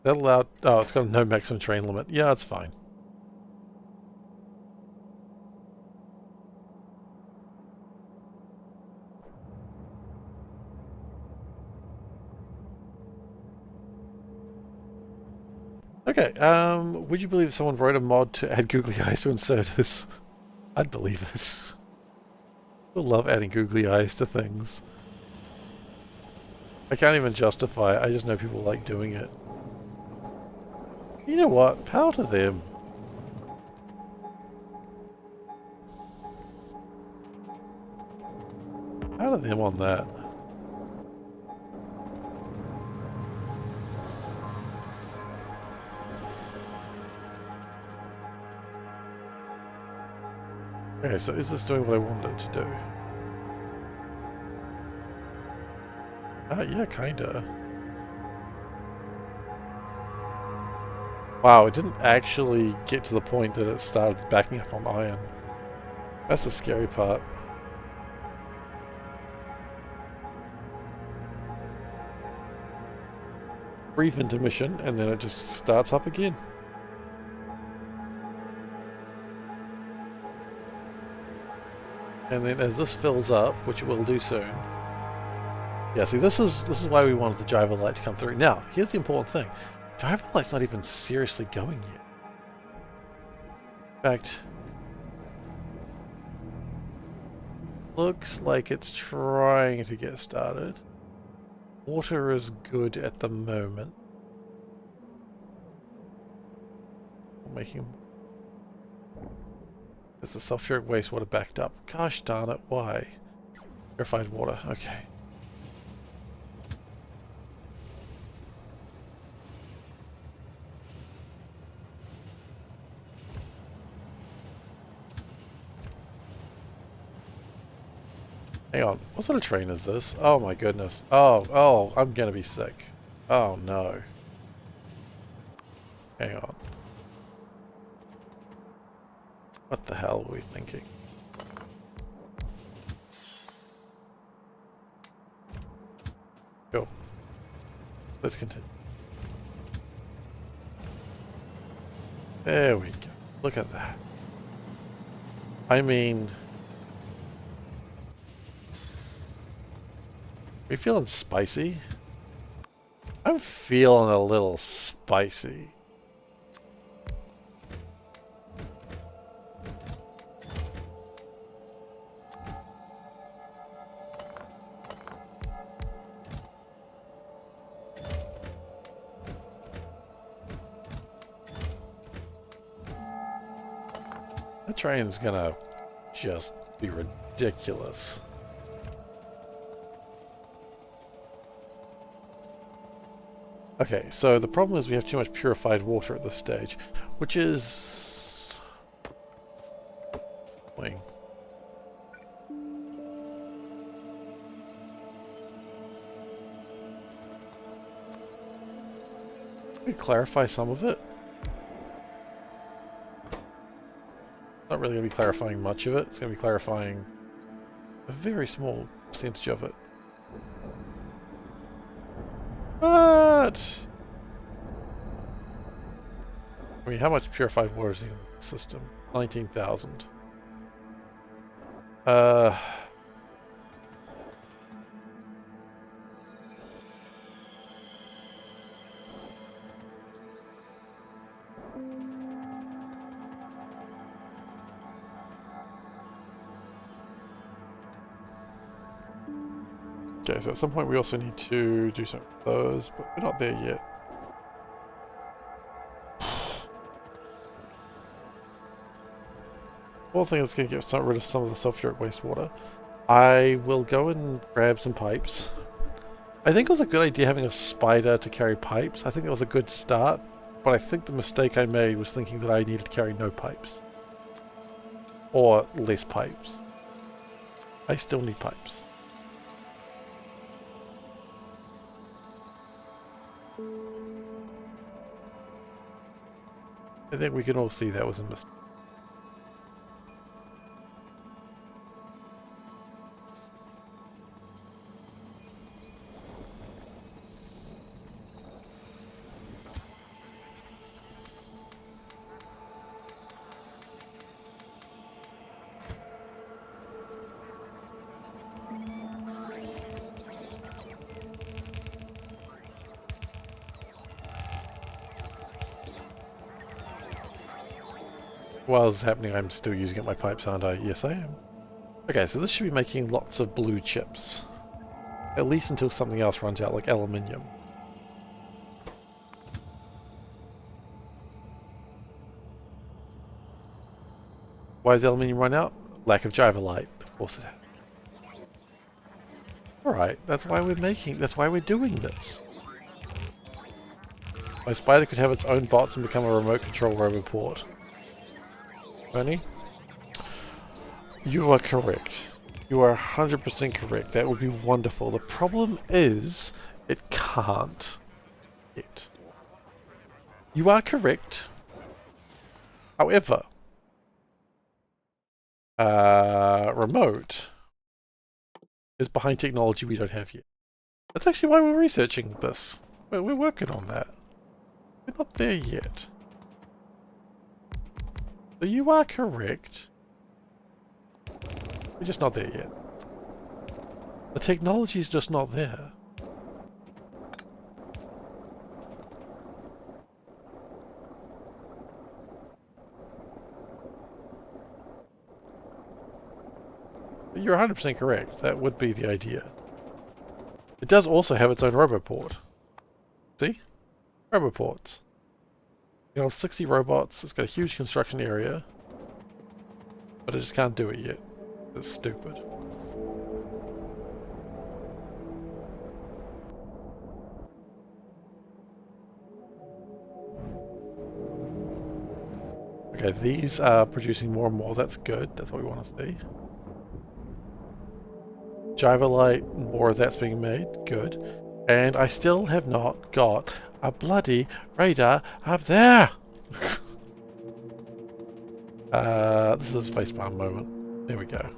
That allowed. Oh, it's got no maximum train limit. Yeah, it's fine. Okay, would you believe someone wrote a mod to add googly eyes to inserters? I'd believe it. People love adding googly eyes to things. I can't even justify it, I just know people like doing it. You know what? Power to them. Power to them on that. Okay, so is this doing what I wanted it to do? Yeah, kinda. Wow, it didn't actually get to the point that it started backing up on iron. That's the scary part. Brief intermission, and then it just starts up again. And then as this fills up, which it will do soon. Yeah, see, this is why we wanted the driver light to come through. Now, here's the important thing. Driver light's not even seriously going yet. In fact, looks like it's trying to get started. Water is good at the moment. Making... Is the sulfuric wastewater backed up? Gosh darn it, why? Purified water, okay. Hang on, what sort of train is this? Oh my goodness. Oh, I'm gonna be sick. Oh no. Hang on. What the hell were we thinking? Cool. Let's continue. There we go. Look at that. I mean... Are you feeling spicy? I'm feeling a little spicy. That train's gonna just be ridiculous. Okay, so the problem is we have too much purified water at this stage, which is... annoying. Can we clarify some of it? Not really going to be clarifying much of it. It's going to be clarifying a very small percentage of it. But... I mean, how much purified water is in the system? 19,000. Okay, so at some point we also need to do some of those, but we're not there yet. One thing that's going to get rid of some of the sulfuric wastewater. I will go and grab some pipes. I think it was a good idea having a spider to carry pipes. I think it was a good start, but I think the mistake I made was thinking that I needed to carry no pipes. Or less pipes. I still need pipes. I think we can all see that was a mistake. While this is happening, I'm still using up my pipes, aren't I? Yes, I am. Okay, so this should be making lots of blue chips. At least until something else runs out, like aluminium. Why does aluminium run out? Lack of Jivalite. Of course it has. Alright, that's why we're doing this. My spider could have its own bots and become a remote control roboport. Bernie? You are correct. You are 100% correct. That would be wonderful. The problem is, it can't yet. You are correct. However, remote is behind technology we don't have yet. That's actually why we're researching this. We're working on that. We're not there yet. So you are correct. We're just not there yet. The technology is just not there. You're 100% correct. That would be the idea. It does also have its own roboport. See? Roboports. You know, 60 robots. It's got a huge construction area. But it just can't do it yet. It's stupid. Okay, these are producing more and more. That's good. That's what we want to see. Jivalite, more of that's being made. Good. And I still have not got a bloody radar up there! This is a facepalm moment. There we go.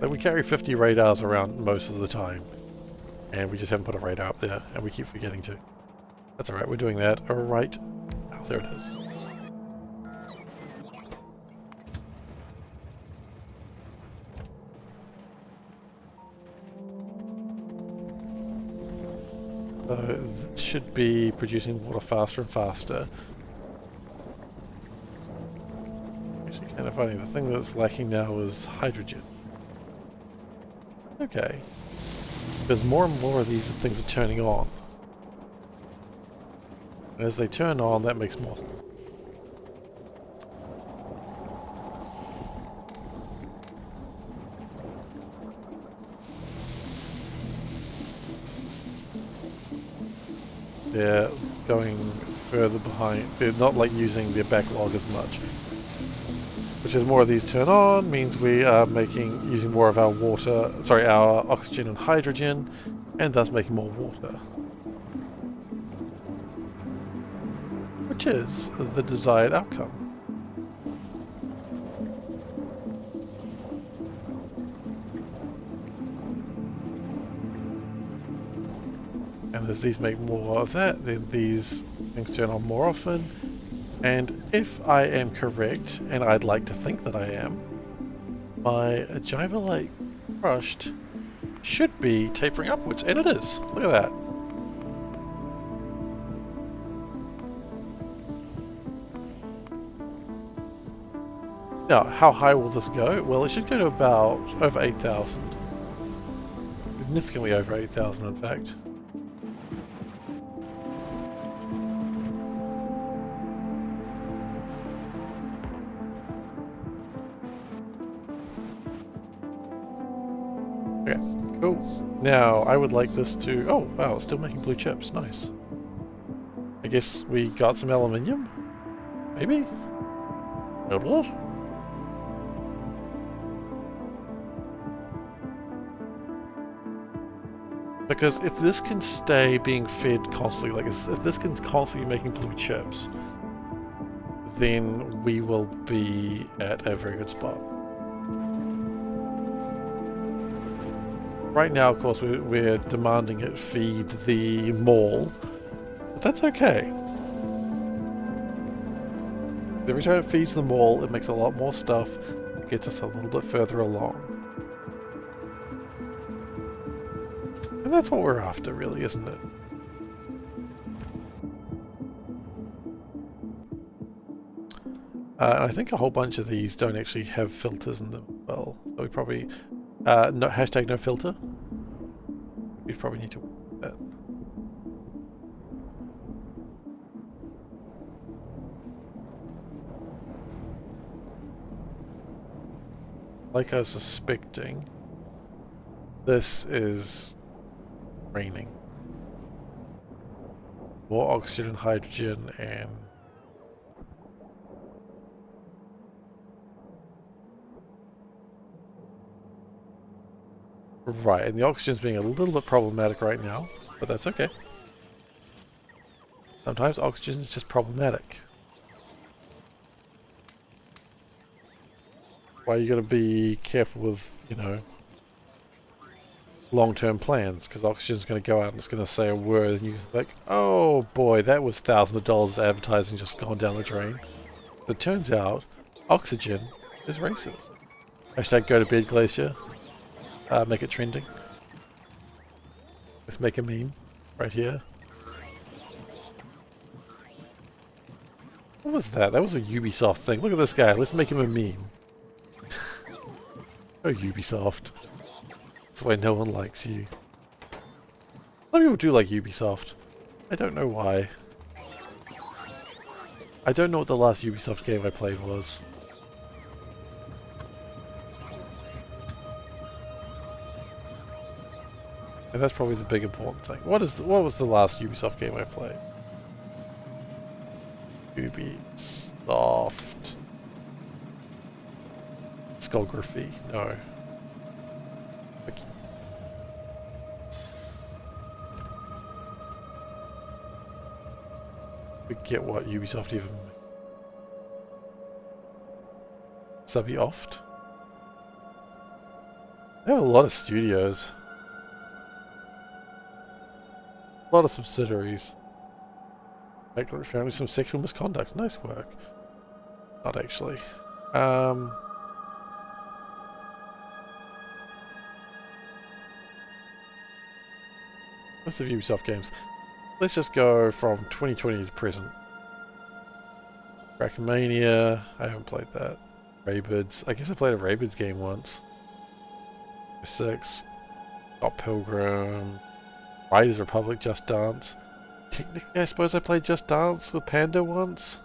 Like, we carry 50 radars around most of the time. And we just haven't put a radar up there, and we keep forgetting to. That's alright, we're doing that. Alright. Oh, there it is. So it should be producing water faster and faster. Actually, kind of funny. The thing that's lacking now is hydrogen. Okay. Because more and more of these things are turning on. And as they turn on, that makes more sense. They're going further behind. They're not like using their backlog as much. Which as more of these turn on means we are using more of our water, sorry, our oxygen and hydrogen, and thus making more water. Which is the desired outcome. And as these make more of that, then these things turn on more often. And if I am correct, and I'd like to think that I am, my Jivalite crushed should be tapering upwards, and it is. Look at that. Now, how high will this go? Well, it should go to about over 8,000. Significantly over 8,000, in fact. Okay, cool. Now, I would like this to... Oh, wow, it's still making blue chips. Nice. I guess we got some aluminium? Maybe? What? Because if this can stay being fed constantly, like if this can constantly be making blue chips, then we will be at a very good spot. Right now, of course, we're demanding it feed the mall, but that's okay. Every time it feeds the mall, it makes a lot more stuff. It gets us a little bit further along. And that's what we're after, really, isn't it? I think a whole bunch of these don't actually have filters in them. Well, so we probably... no, hashtag no filter. We probably need to do that. Like I was suspecting, this is raining. More oxygen and hydrogen and... Right, and the oxygen's being a little bit problematic right now, but that's okay. Sometimes oxygen is just problematic. Why you gotta be careful with, you know, long-term plans, because oxygen's gonna go out and it's gonna say a word and you're like, oh boy, that was thousands of dollars of advertising just gone down the drain. But it turns out, oxygen is racist. Hashtag go to bed glacier. Make it trending. Let's make a meme right here. What was that? That was a Ubisoft thing. Look at this guy. Let's make him a meme. Oh, Ubisoft. That's why no one likes you. Some people do like Ubisoft. I don't know why. I don't know what the last Ubisoft game I played was. And that's probably the big important thing. What was the last Ubisoft game I played? Ubisoft. Skullgraphy. No. Okay. Forget what Ubisoft even... Subioft? They have a lot of studios. A lot of subsidiaries. Apparently some sexual misconduct. Nice work. Not actually. What's the Ubisoft games? Let's just go from 2020 to present. Trackmania. I haven't played that. Rabbids. I guess I played a Rabbids game once. 6. Scott Pilgrim. Riders Republic, Just Dance. Technically, I suppose I played Just Dance with Panda once.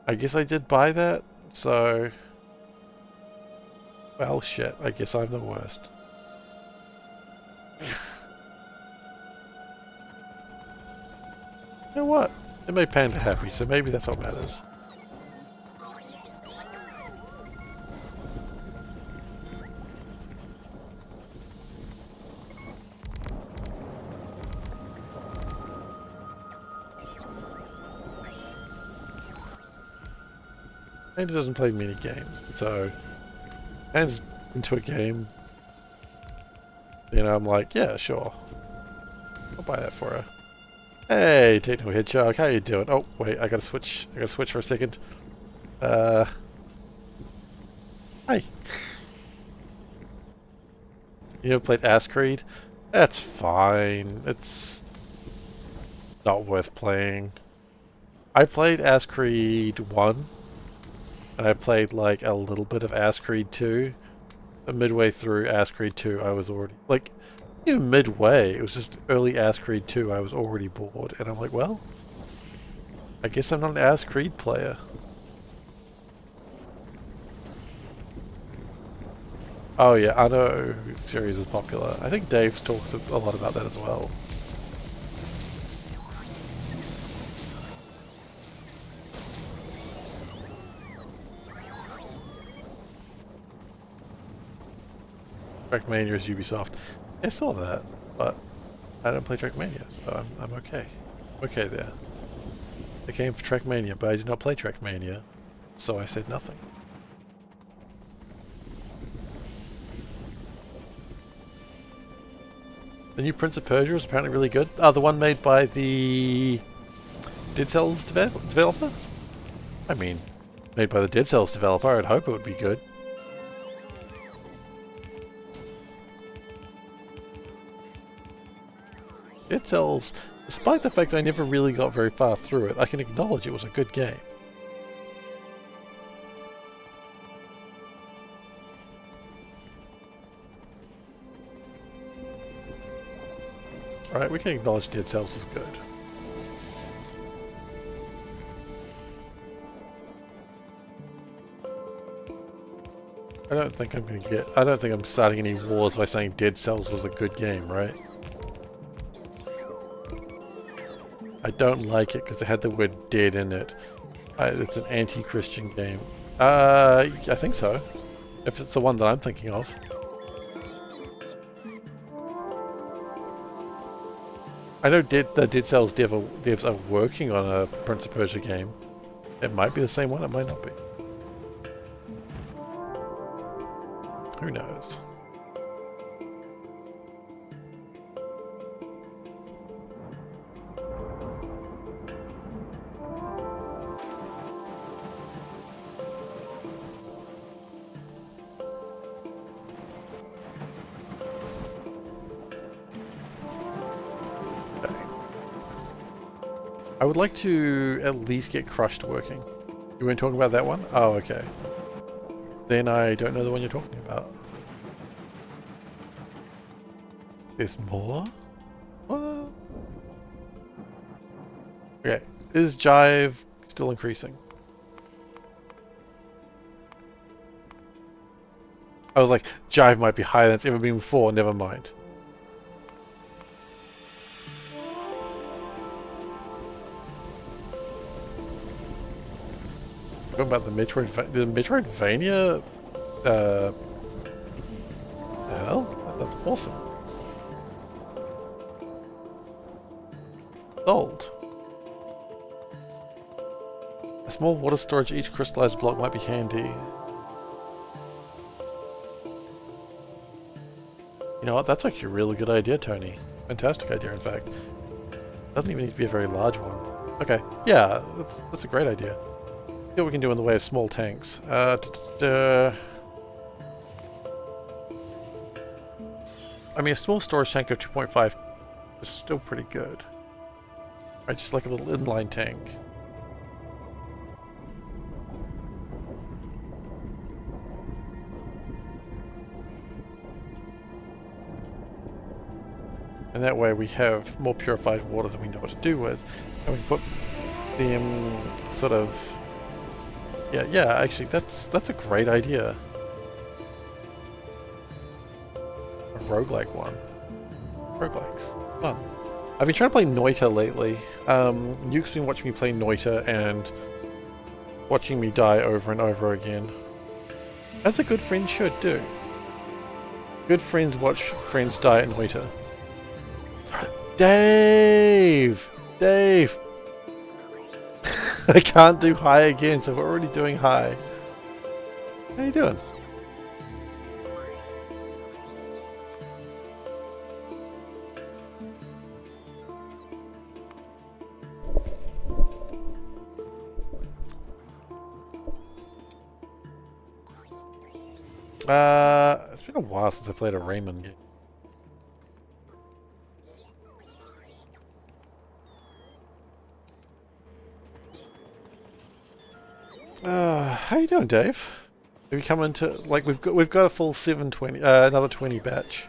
I guess I did buy that, so... Well, shit. I guess I'm the worst. You know what? It made Panda happy, so maybe that's what matters. Panda doesn't play mini games, so Panda's into a game. You know, I'm like, yeah, sure. I'll buy that for her. Hey, Techno Hedgehog, how you doing? Oh, wait, I gotta switch. I gotta switch for a second. Hi. You ever played Ass Creed? That's fine. It's not worth playing. I played Ass Creed 1. And I played like a little bit of Ass Creed 2. But midway through Ass Creed 2, I was already... Like, even midway, it was just early Ass Creed 2, I was already bored. And I'm like, well, I guess I'm not an Ass Creed player. Oh yeah, I know series is popular. I think Dave talks a lot about that as well. Trackmania is Ubisoft. I saw that, but I don't play Trackmania, so I'm okay. Okay there. I came for Trackmania, but I did not play Trackmania, so I said nothing. The new Prince of Persia is apparently really good. Oh, the one made by the Dead Cells developer? I mean, made by the Dead Cells developer, I'd hope it would be good. Dead Cells, despite the fact that I never really got very far through it, I can acknowledge it was a good game. Alright, we can acknowledge Dead Cells is good. I don't think I'm starting any wars by saying Dead Cells was a good game, right? I don't like it because it had the word dead in it. It's an anti-Christian game. I think so. If it's the one that I'm thinking of. I know the Dead Cells devs are working on a Prince of Persia game. It might be the same one, it might not be. Who knows? I would like to at least get Crushed working. You weren't talking about that one? Oh, okay. Then I don't know the one you're talking about. There's more? What? Okay. Is Jive still increasing? I was like, Jive might be higher than it's ever been before, never mind. About the Metroidvania, the hell? That's awesome. Sold. A small water storage each crystallized block might be handy. know what? That's actually a really good idea, Tony. Fantastic idea, in fact. Doesn't even need to be a very large one. Okay, yeah, that's a great idea. See what we can do in the way of small tanks. I mean, a small storage tank of 2.5 is still pretty good. Right, just like a little inline tank. And that way we have more purified water that we know what to do with. And we can put them sort of... Yeah, actually, that's a great idea. A roguelike one. Roguelikes. Fun. I've been trying to play Noita lately. You've been watching me play Noita and watching me die over and over again. As a good friend should do. Good friends watch friends die at Noita. Dave! Dave! I can't do high again, so we're already doing high. How you doing? It's been a while since I played a Rayman game. How you doing, Dave? Have you come into like we've got a full 720, another 20 batch.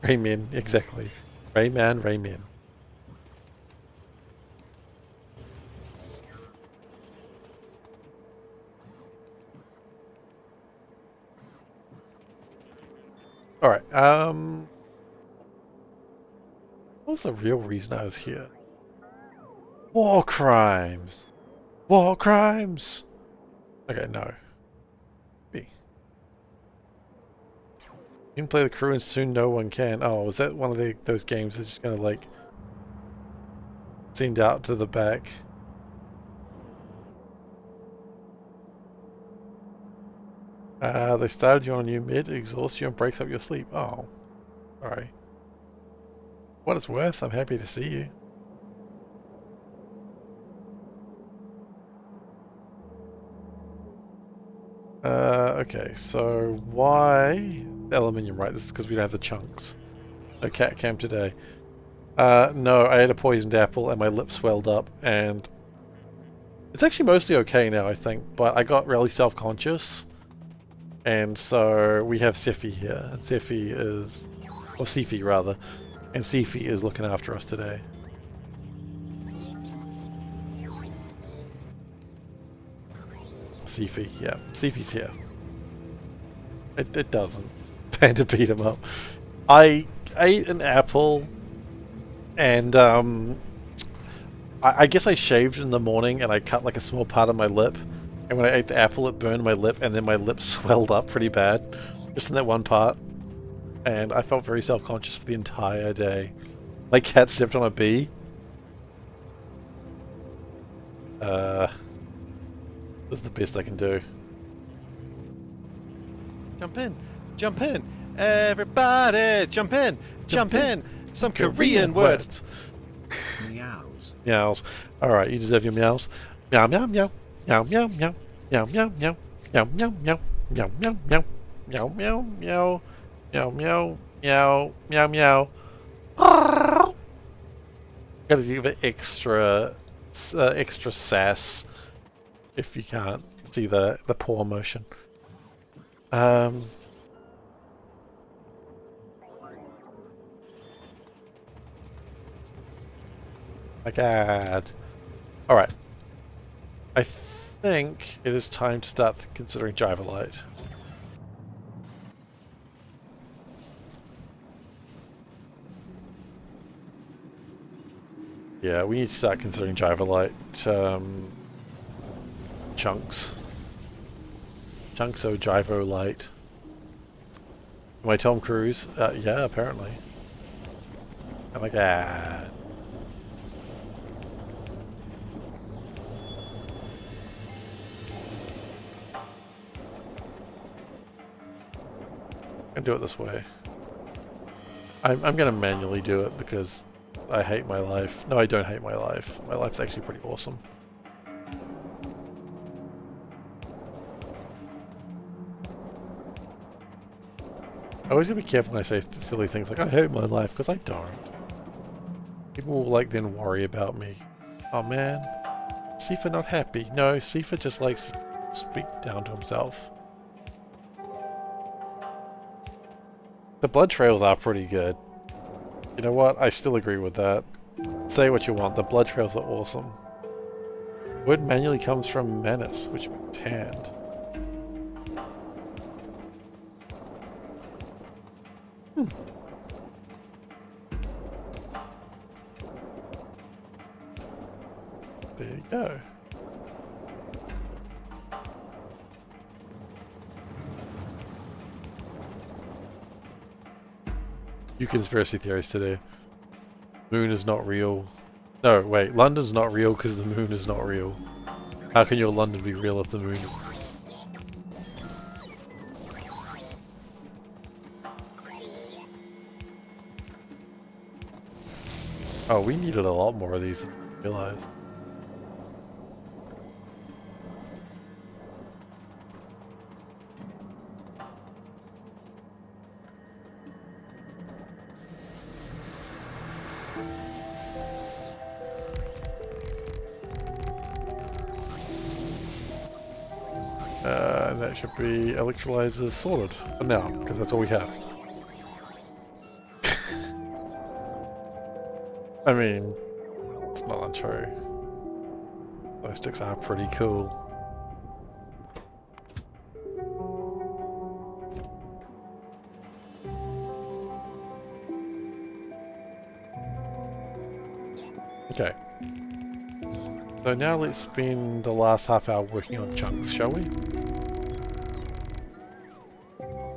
Rayman, exactly. Rayman. All right. What was the real reason I was here? War crimes. War crimes. Okay, no. B. You can play the crew and soon no one can. Oh, was that one of those games that's just gonna like send out to the back? They started you on a new mid, exhausts you and breaks up your sleep. Oh, sorry. What it's worth, I'm happy to see you. Okay, so why the aluminium, right? This is because we don't have the chunks. No cat cam today. No, I ate a poisoned apple and my lip swelled up and it's actually mostly okay now, I think, but I got really self-conscious. And so we have Seifi here, and Seifi is, or Seifi rather, and Seifi is looking after us today. Seifi, yeah, Seifi's here. It doesn't. Panda beat him up. I ate an apple, and I guess I shaved in the morning, and I cut like a small part of my lip. And when I ate the apple, it burned my lip, and then my lip swelled up pretty bad, just in that one part. And I felt very self-conscious for the entire day. My cat stepped on a bee. This is the best I can do. Jump in! Jump in! Everybody! Jump in! Jump in! Some Korean words! Meows. Meows. Alright, you deserve your meows. Meow meow meow. Meow meow meow. Meow meow meow. Meow meow meow. Meow meow meow. Meow meow meow. Meow meow meow. Meow meow. Gotta give it extra sass if you can't see the paw motion. My God. Alright. I think it is time to start considering Jivalite. Yeah, we need to start considering Jivalite chunks. Chunks of Jivo Light. Am I Tom Cruise? Yeah, apparently. Oh my God. And do it this way. I'm gonna manually do it because I hate my life. No, I don't hate my life. My life's actually pretty awesome. I always gotta be careful when I say silly things like I hate my life, because I don't. People will like then worry about me. Oh man, Seifer not happy. No, Seifer just likes to speak down to himself. The blood trails are pretty good. You know what? I still agree with that. Say what you want, the blood trails are awesome. Word manually comes from menace, which means hand. There you go. You conspiracy theories today. Moon is not real. No, wait. London's not real because the moon is not real. How can your London be real if the moon is real? Oh, we needed a lot more of these than I realized. And that should be electrolyzers sorted for now, because that's all we have. I mean, it's not untrue. Those sticks are pretty cool. Okay. So now let's spend the last half hour working on chunks, shall we?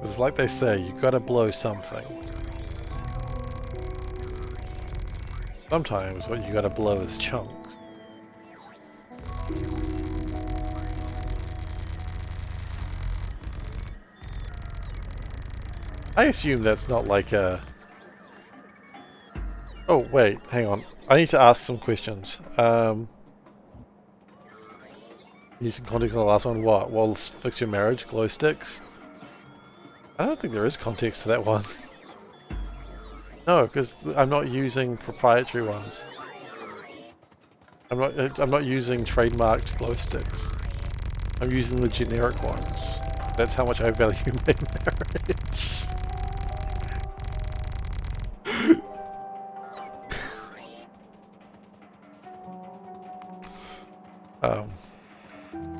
It's like they say, you gotta blow something. Sometimes what you gotta blow is chunks. I assume that's not like a... Oh, wait, hang on. I need to ask some questions. Need some context on the last one. What? Well, fix your marriage? Glow sticks? I don't think there is context to that one. No, because I'm not using proprietary ones. I'm not using trademarked glow sticks. I'm using the generic ones. That's how much I value my marriage.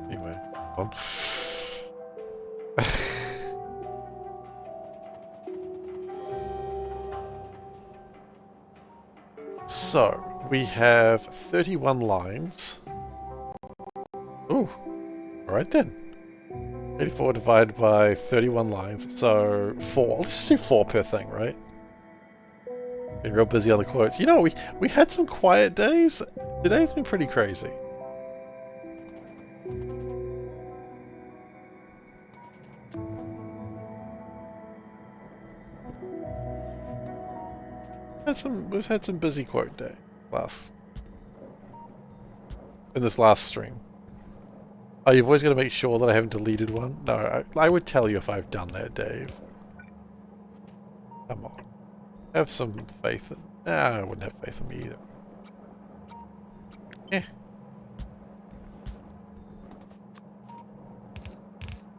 Anyway, on. So, we have 31 lines. Ooh, alright then. 84 divided by 31 lines, so 4. Let's just do 4 per thing, right? Been real busy on the quotes. You know, we had some quiet days. Today's been pretty crazy. We've had some busy quote day in this last stream. Oh, you've always got to make sure that I haven't deleted one? No, I would tell you if I've done that, Dave. Come on. Have some faith in... Nah, I wouldn't have faith in me either. Eh.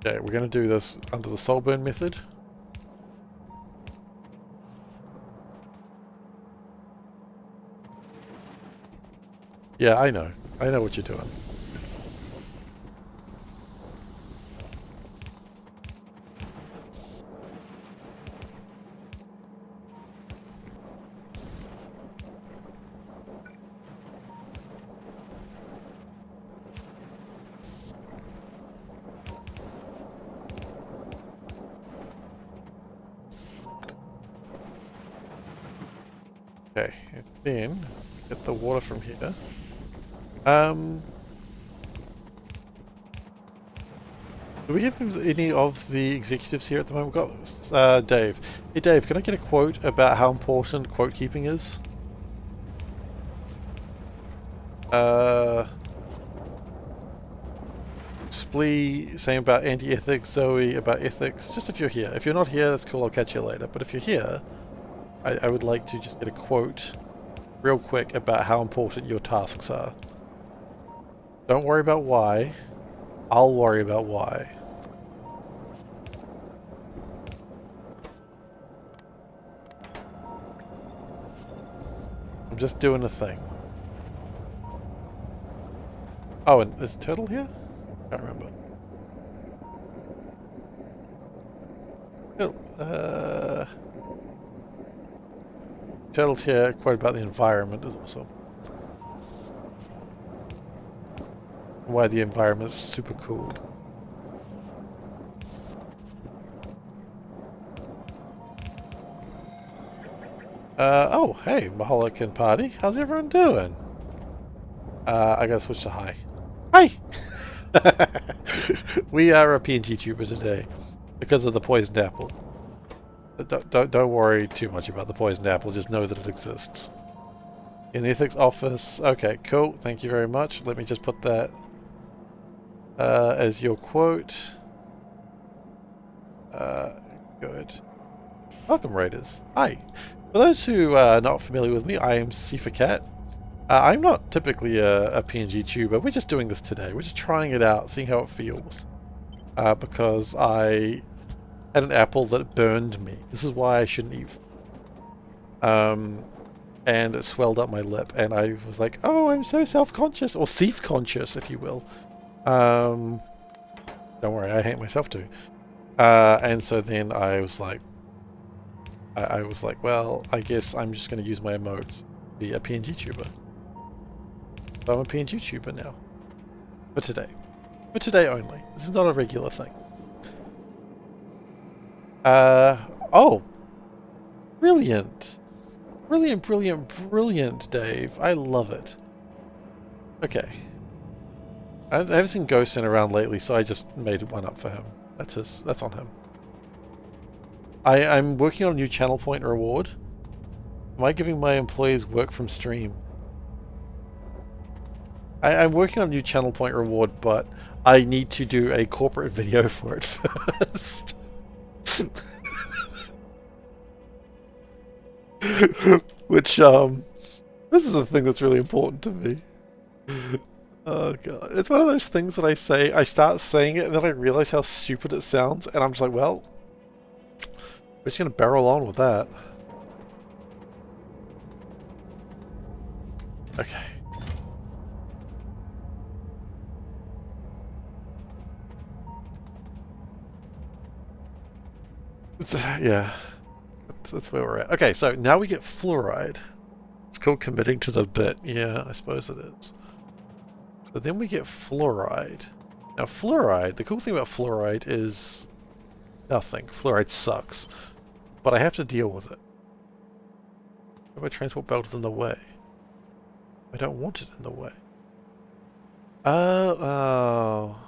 Okay, we're going to do this under the soul burn method. Yeah, I know. I know what you're doing. Okay, and then get the water from here. Do we have any of the executives here at the moment? We've got Dave. Hey Dave, can I get a quote about how important quote keeping is? Splee saying about anti-ethics, Zoe about ethics. Just if you're here. If you're not here, that's cool, I'll catch you later. But if you're here, I would like to just get a quote real quick about how important your tasks are. Don't worry about why. I'll worry about why. I'm just doing a thing. Oh, and is Turtle here? Can't remember. Turtle's here, quite about the environment is awesome. Why the environment's super cool. Oh, hey, Maholican Party. How's everyone doing? I gotta switch to hi. Hi! We are a PNG tuber today because of the poisoned apple. Don't worry too much about the poisoned apple, just know that it exists. In the ethics office. Okay, cool. Thank you very much. Let me just put that as your quote. Good. Welcome, Raiders. Hi. For those who are not familiar with me, I am SeiferKatt. I'm not typically a PNG tuber. We're just doing this today. We're just trying it out, seeing how it feels. Because I had an apple that burned me. This is why I shouldn't eat. And it swelled up my lip, and I was like, oh, I'm so self-conscious, or seef-conscious, if you will. Don't worry, I hate myself too. And so then I was like, well, I guess I'm just going to use my emotes to be a PNG tuber. So I'm a PNG tuber now. For today. For today only. This is not a regular thing. Oh! Brilliant! Brilliant, brilliant, brilliant, Dave. I love it. Okay. I haven't seen Ghostin around lately, so I just made one up for him. That's on him. I'm working on a new channel point reward. Am I giving my employees work from stream? I'm working on a new channel point reward, but I need to do a corporate video for it first. Which, this is a thing that's really important to me. Oh god. It's one of those things that I start saying it and then I realize how stupid it sounds and I'm just like, well, we're just gonna barrel on with that. Okay. Yeah. That's where we're at. Okay, so now we get fluoride. It's called committing to the bit. Yeah, I suppose it is. But then we get fluoride. Now fluoride, the cool thing about fluoride is nothing. Fluoride sucks. But I have to deal with it. My transport belt is in the way. I don't want it in the way. Oh.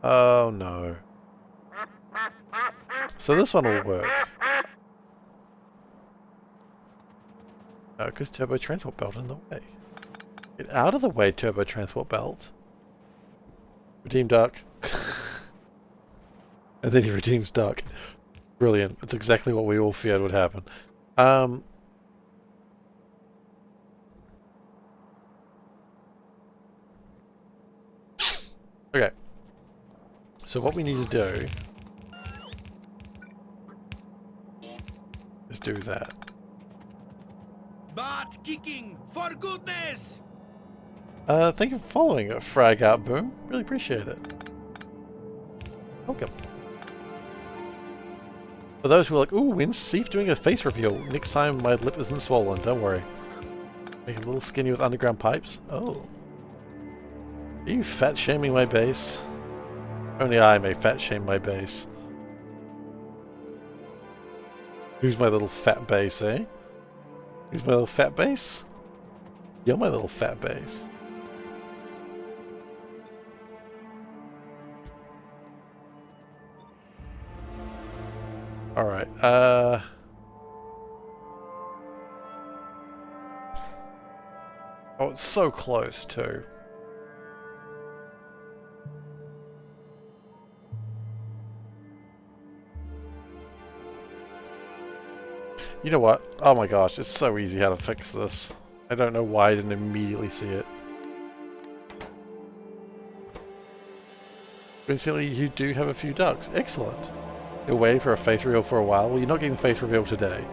Oh no. So this one will work. No, because turbo transport belt in the way. Get out of the way, turbo transport belt. Redeem duck. And then he redeems duck. Brilliant. It's exactly what we all feared would happen. Okay. So what we need to do is do that. Butt kicking, for goodness! Thank you for following it, Frag Out Boom. Really appreciate it. Welcome. For those who are like, ooh, when's Seif doing a face reveal? Next time my lip isn't swollen, don't worry. Make it a little skinny with underground pipes. Oh. Are you fat shaming my base? Only I may fat shame my base. Who's my little fat base, eh? Who's my little fat base? You're my little fat base. Alright, oh, it's so close too. You know what? Oh my gosh, it's so easy how to fix this. I don't know why I didn't immediately see it. Basically, you do have a few ducks. Excellent. You're waiting for a face reveal for a while? Well, you're not getting the face reveal today.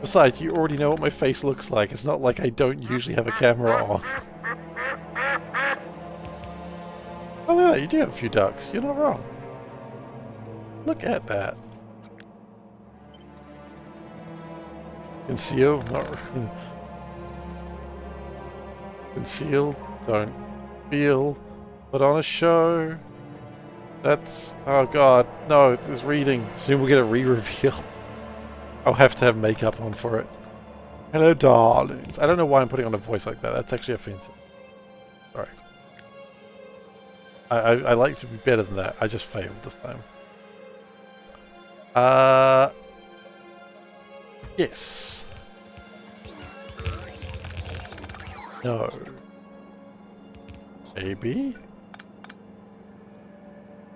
Besides, you already know what my face looks like. It's not like I don't usually have a camera on. Oh, look at that. You do have a few ducks. You're not wrong. Look at that. Conceal, not conceal, don't feel, put on a show. That's, oh god, no, there's reading. Soon we'll get a re-reveal. I'll have to have makeup on for it. Hello, darlings. I don't know why I'm putting on a voice like that. That's actually offensive. Sorry. I like to be better than that. I just failed this time. Yes. No. Maybe?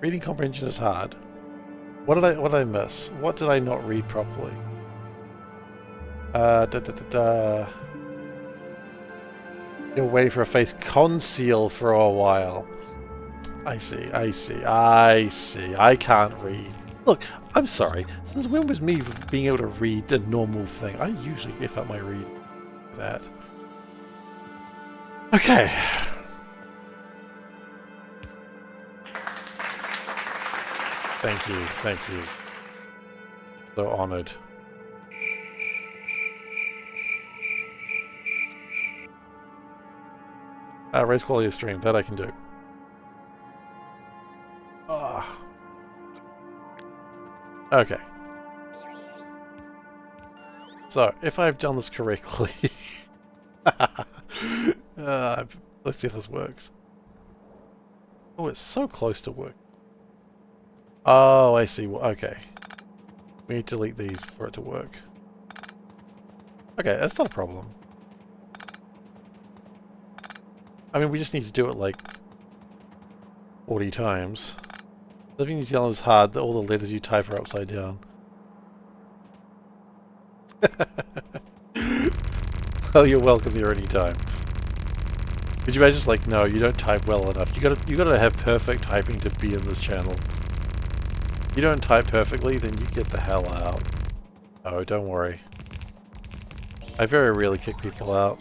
Reading comprehension is hard. What did I miss? What did I not read properly? You're waiting for a face conceal for a while. I see, I see, I see. I can't read. Look, I'm sorry. Since when was me being able to read a normal thing? I usually F up my read that. Okay. Thank you, thank you. So honored. Raise quality of stream, that I can do. Ah. Okay. So, if I've done this correctly... let's see if this works. Oh, it's so close to work. Oh, I see. Okay. We need to delete these for it to work. Okay, that's not a problem. I mean, we just need to do it like 40 times. Living in New Zealand is hard, that all the letters you type are upside down. Well, you're welcome here anytime. Could you imagine just like, no, you don't type well enough. You gotta have perfect typing to be in this channel. If you don't type perfectly, then you get the hell out. Oh, don't worry. I very rarely kick people out.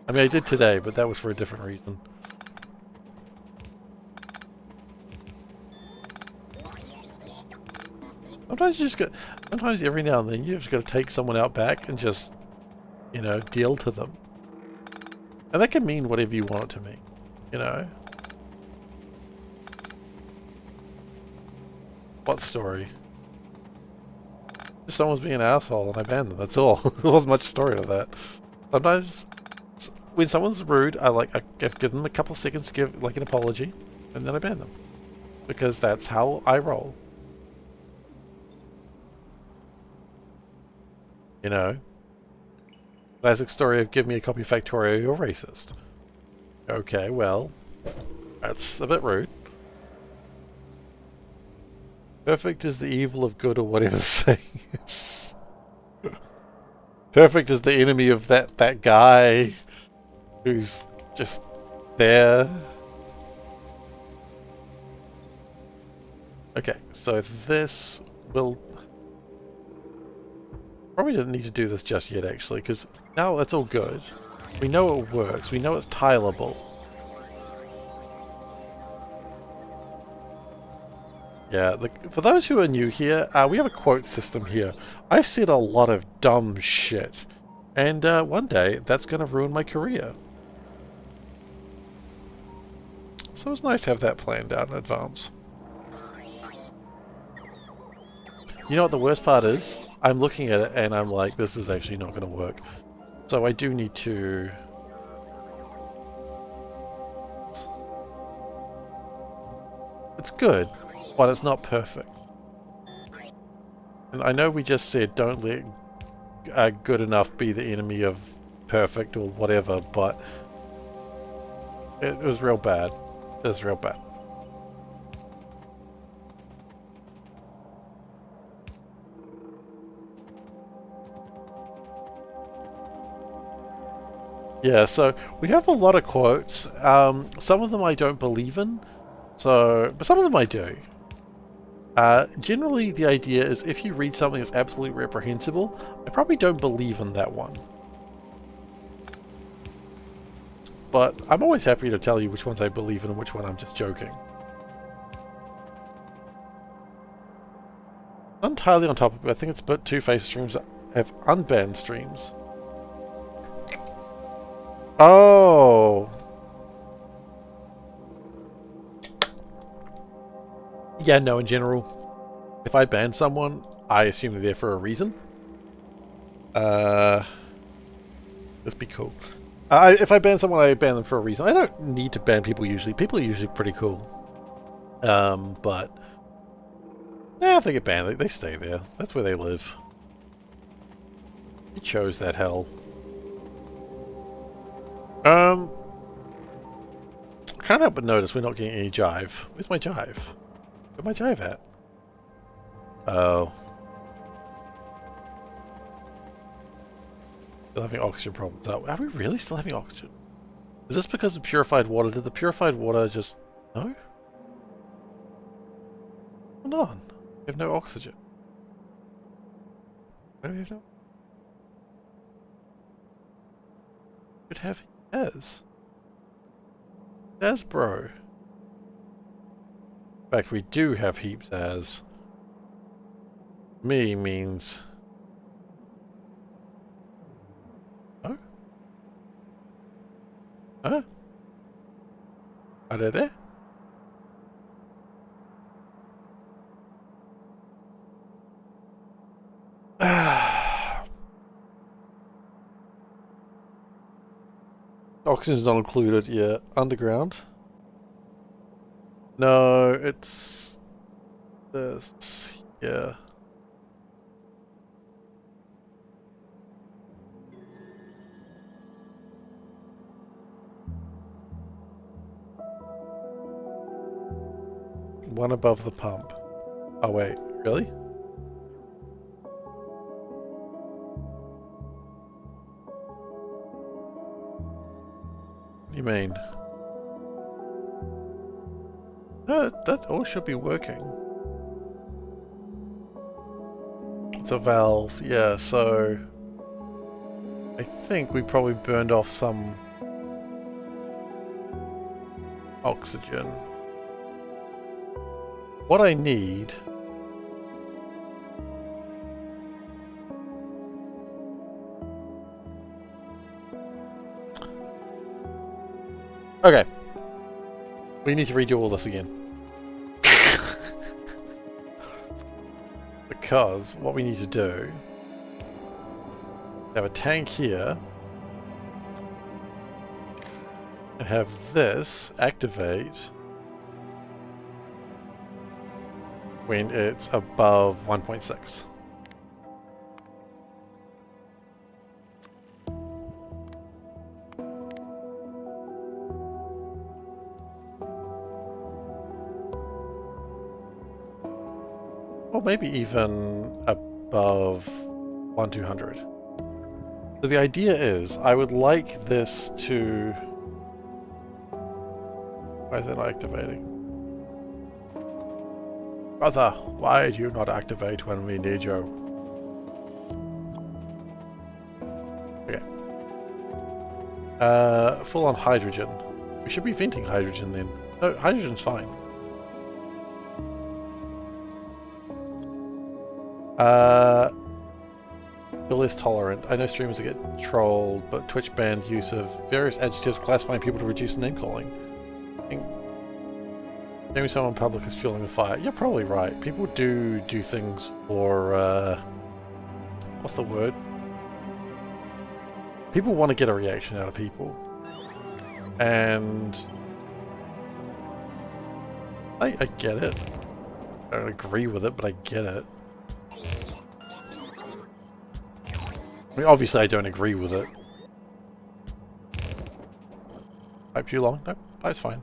I mean, I did today, but that was for a different reason. Sometimes you just got... Sometimes every now and then you just gotta take someone out back and just, you know, deal to them. And that can mean whatever you want it to mean, you know? What story? Just someone's being an asshole and I banned them, that's all. There wasn't much story to that. Sometimes, when someone's rude, I give them a couple of seconds to give, like, an apology, and then I ban them. Because that's how I roll. You know? Classic story of give me a copy of Factorio, you're racist. Okay, well, that's a bit rude. Perfect is the evil of good, or whatever the saying is. Perfect is the enemy of that guy who's just there. Okay, so this will... Probably didn't need to do this just yet, actually, because now that's all good. We know it works. We know it's tileable. Yeah, for those who are new here, we have a quote system here. I've said a lot of dumb shit, and one day that's going to ruin my career. So it's nice to have that planned out in advance. You know what the worst part is? I'm looking at it and I'm like, this is actually not going to work. So I do need to... It's good, but it's not perfect. And I know we just said don't let good enough be the enemy of perfect or whatever, but it was real bad. It was real bad. Yeah, so we have a lot of quotes. Some of them I don't believe in, but some of them I do. Generally, the idea is if you read something that's absolutely reprehensible, I probably don't believe in that one. But I'm always happy to tell you which ones I believe in and which one I'm just joking. Not entirely on topic, but I think it's about Two-Face streams that have unbanned streams. Oh! Yeah, no, in general, if I ban someone, I assume they're there for a reason. Let's be cool. If I ban someone, I ban them for a reason. I don't need to ban people usually. People are usually pretty cool. But yeah, if they get banned, they stay there. That's where they live. You chose that hell. Can't help but notice we're not getting any jive. Where's my jive? Where's my jive at? Oh. Still having oxygen problems. Are we really still having oxygen? Is this because of purified water? Did the purified water just... No? Hold on. We have no oxygen. Why do we have no... Could have... Yes. As bro. In fact, we do have heaps as. Me means. Oh? Huh? Are they there? Oxygen's not included, yeah. Underground. No, it's this, yeah. One above the pump. Oh wait, really? What do you mean? No, that all should be working. It's a valve, yeah, so... I think we probably burned off some... oxygen. What I need... Okay. We need to redo all this again. Because what we need to do... have a tank here. And have this activate when it's above 1.6. Or maybe even above 1200. So the idea is, I would like this to... Why is it not activating? Brother, why do you not activate when we need you? Okay. Full on hydrogen. We should be venting hydrogen then. No, hydrogen's fine. Feel less tolerant. I know streamers get trolled, but Twitch banned use of various adjectives classifying people to reduce name calling. Maybe someone public is fueling the fire. You're probably right. People do things for, what's the word? People want to get a reaction out of people. And... I get it. I don't agree with it, but I get it. I mean, obviously I don't agree with it. Pipe too long? Nope, pipe's fine.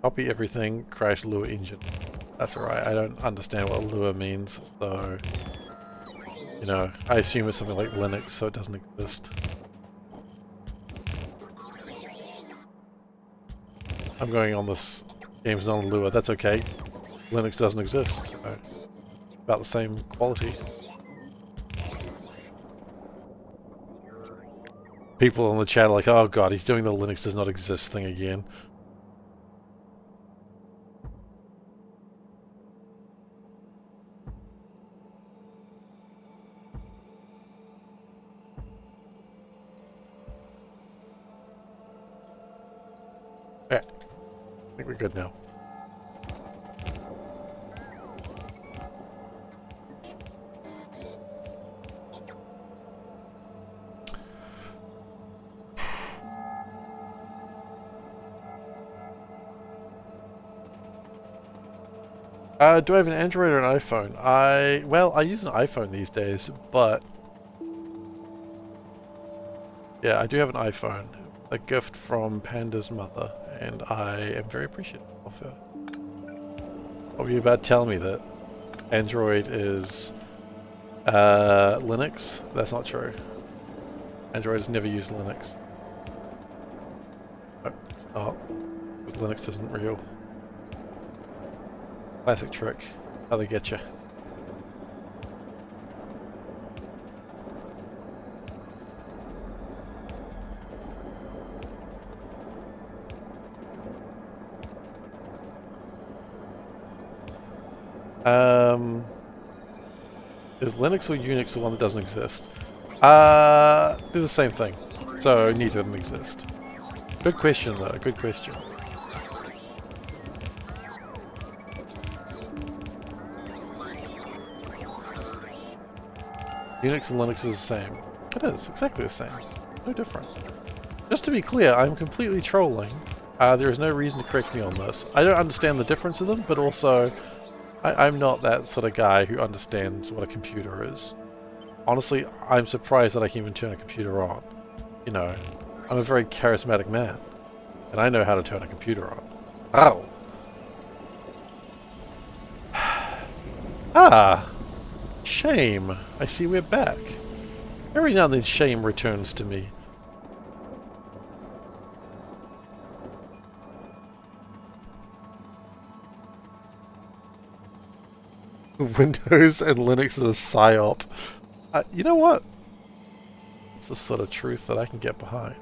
Copy everything, crash lure engine. That's alright, I don't understand what lure means, so... You know, I assume it's something like Linux, so it doesn't exist. I'm going on this game's not a lure, that's okay. Linux doesn't exist, so... About the same quality. People in the chat are like, oh god, he's doing the Linux does not exist thing again. Okay, I think we're good now. Do I have an Android or an iPhone? Well, I use an iPhone these days, but... Yeah, I do have an iPhone. A gift from Panda's mother, and I am very appreciative of her. What were you about to tell me that Android is Linux? That's not true. Android has never used Linux. No, it's not. Because Linux isn't real. Classic trick. How they get you. Is Linux or Unix the one that doesn't exist? They're the same thing. So neither of them exist. Good question though, good question. Unix and Linux is the same. It is, exactly the same. No different. Just to be clear, I'm completely trolling. There is no reason to correct me on this. I don't understand the difference of them, but also I'm not that sort of guy who understands what a computer is. Honestly, I'm surprised that I can even turn a computer on. You know, I'm a very charismatic man, and I know how to turn a computer on. Oh! Ah! Shame. I see we're back. Every now and then shame returns to me. Windows and Linux is a psyop. You know what? It's the sort of truth that I can get behind.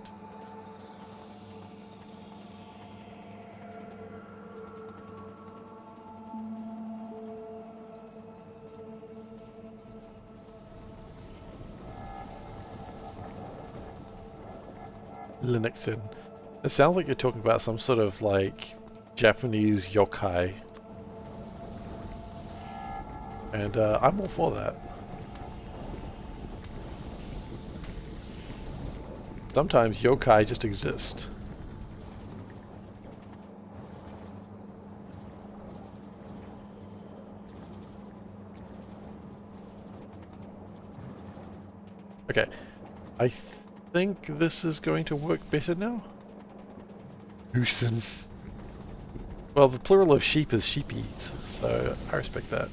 Linux in. It sounds like you're talking about some sort of like Japanese yokai. And I'm all for that. Sometimes yokai just exist. Okay. I think this is going to work better now. Hoosen. Well, the plural of sheep is sheepies, so I respect that.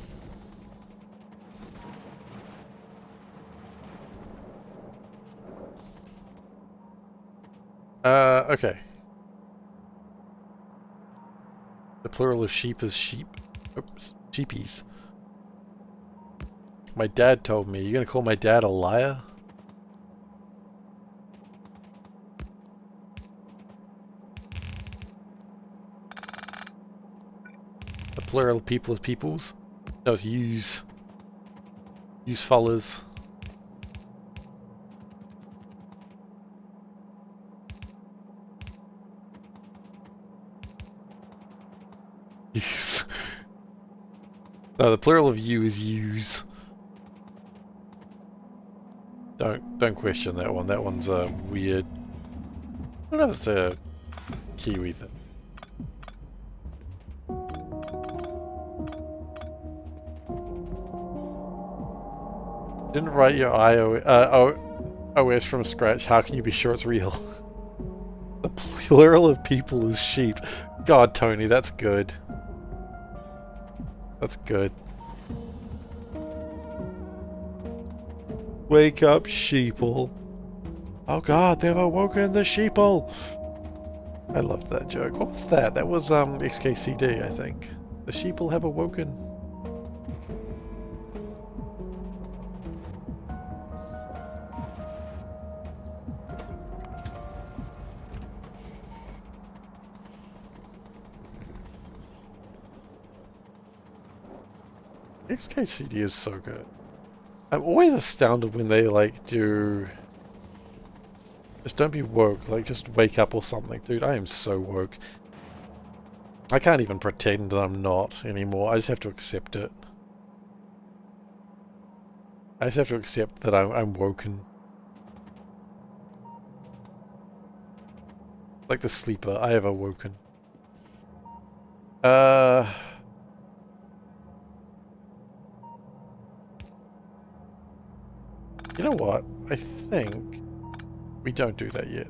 Okay. The plural of sheep is sheep. Oops, sheepies. My dad told me. You gonna call my dad a liar? The plural of people is peoples. No, it's yous. Yous fellas. Yous. No, the plural of you is yous. Don't question that one. That one's weird. I don't know if it's a Kiwi thing. Didn't write your OS from scratch. How can you be sure it's real? The plural of people is sheep. God, Tony, that's good. That's good. Wake up, sheeple. Oh god, they've awoken the sheeple. I loved that joke. What was that? That was XKCD, I think. The sheeple have awoken. XKCD is so good. I'm always astounded when they like do... Just don't be woke, like just wake up or something. Dude, I am so woke. I can't even pretend that I'm not anymore. I just have to accept it. I just have to accept that I'm woken. Like the sleeper, I have awoken. You know what? I think we don't do that yet.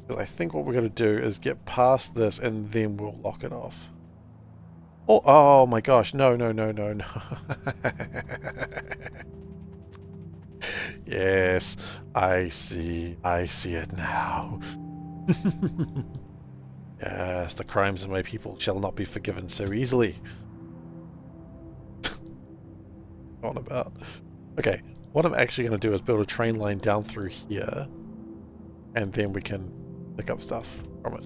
Because I think what we're going to do is get past this and then we'll lock it off. Oh, oh my gosh, no, no, no, no, no. Yes, I see it now. Yes, the crimes of my people shall not be forgiven so easily. On about. Okay, what I'm actually going to do is build a train line down through here, and then we can pick up stuff from it.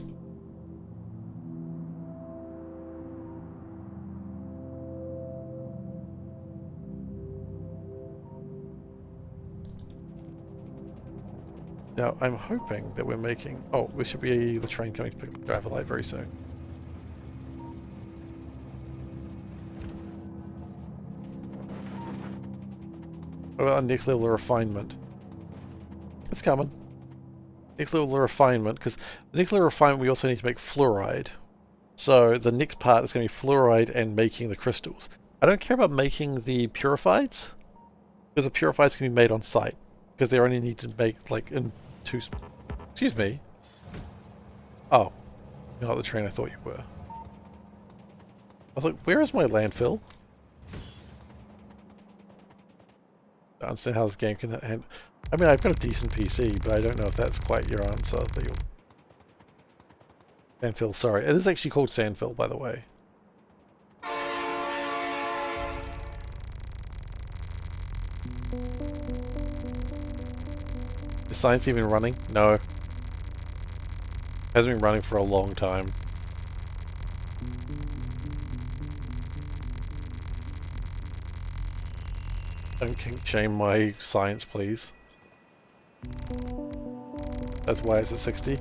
Now, I'm hoping that we're making... Oh, we should be the train coming to pick up the driver light very soon. What about our next level of refinement? It's coming. Next level of refinement, because the next level of refinement we also need to make fluoride. So the next part is going to be fluoride and making the crystals. I don't care about making the purifieds, because the purifieds can be made on site, because they only need to make like in two... Excuse me. Oh, you're not the train I thought you were. I was like, where is my landfill? I don't understand how this game can... I mean, I've got a decent PC, but I don't know if that's quite your answer. Sandfill, sorry. It is actually called Sandfill, by the way. Is science even running? No. It hasn't been running for a long time. Don't kink shame my science, please. That's why it's at 60?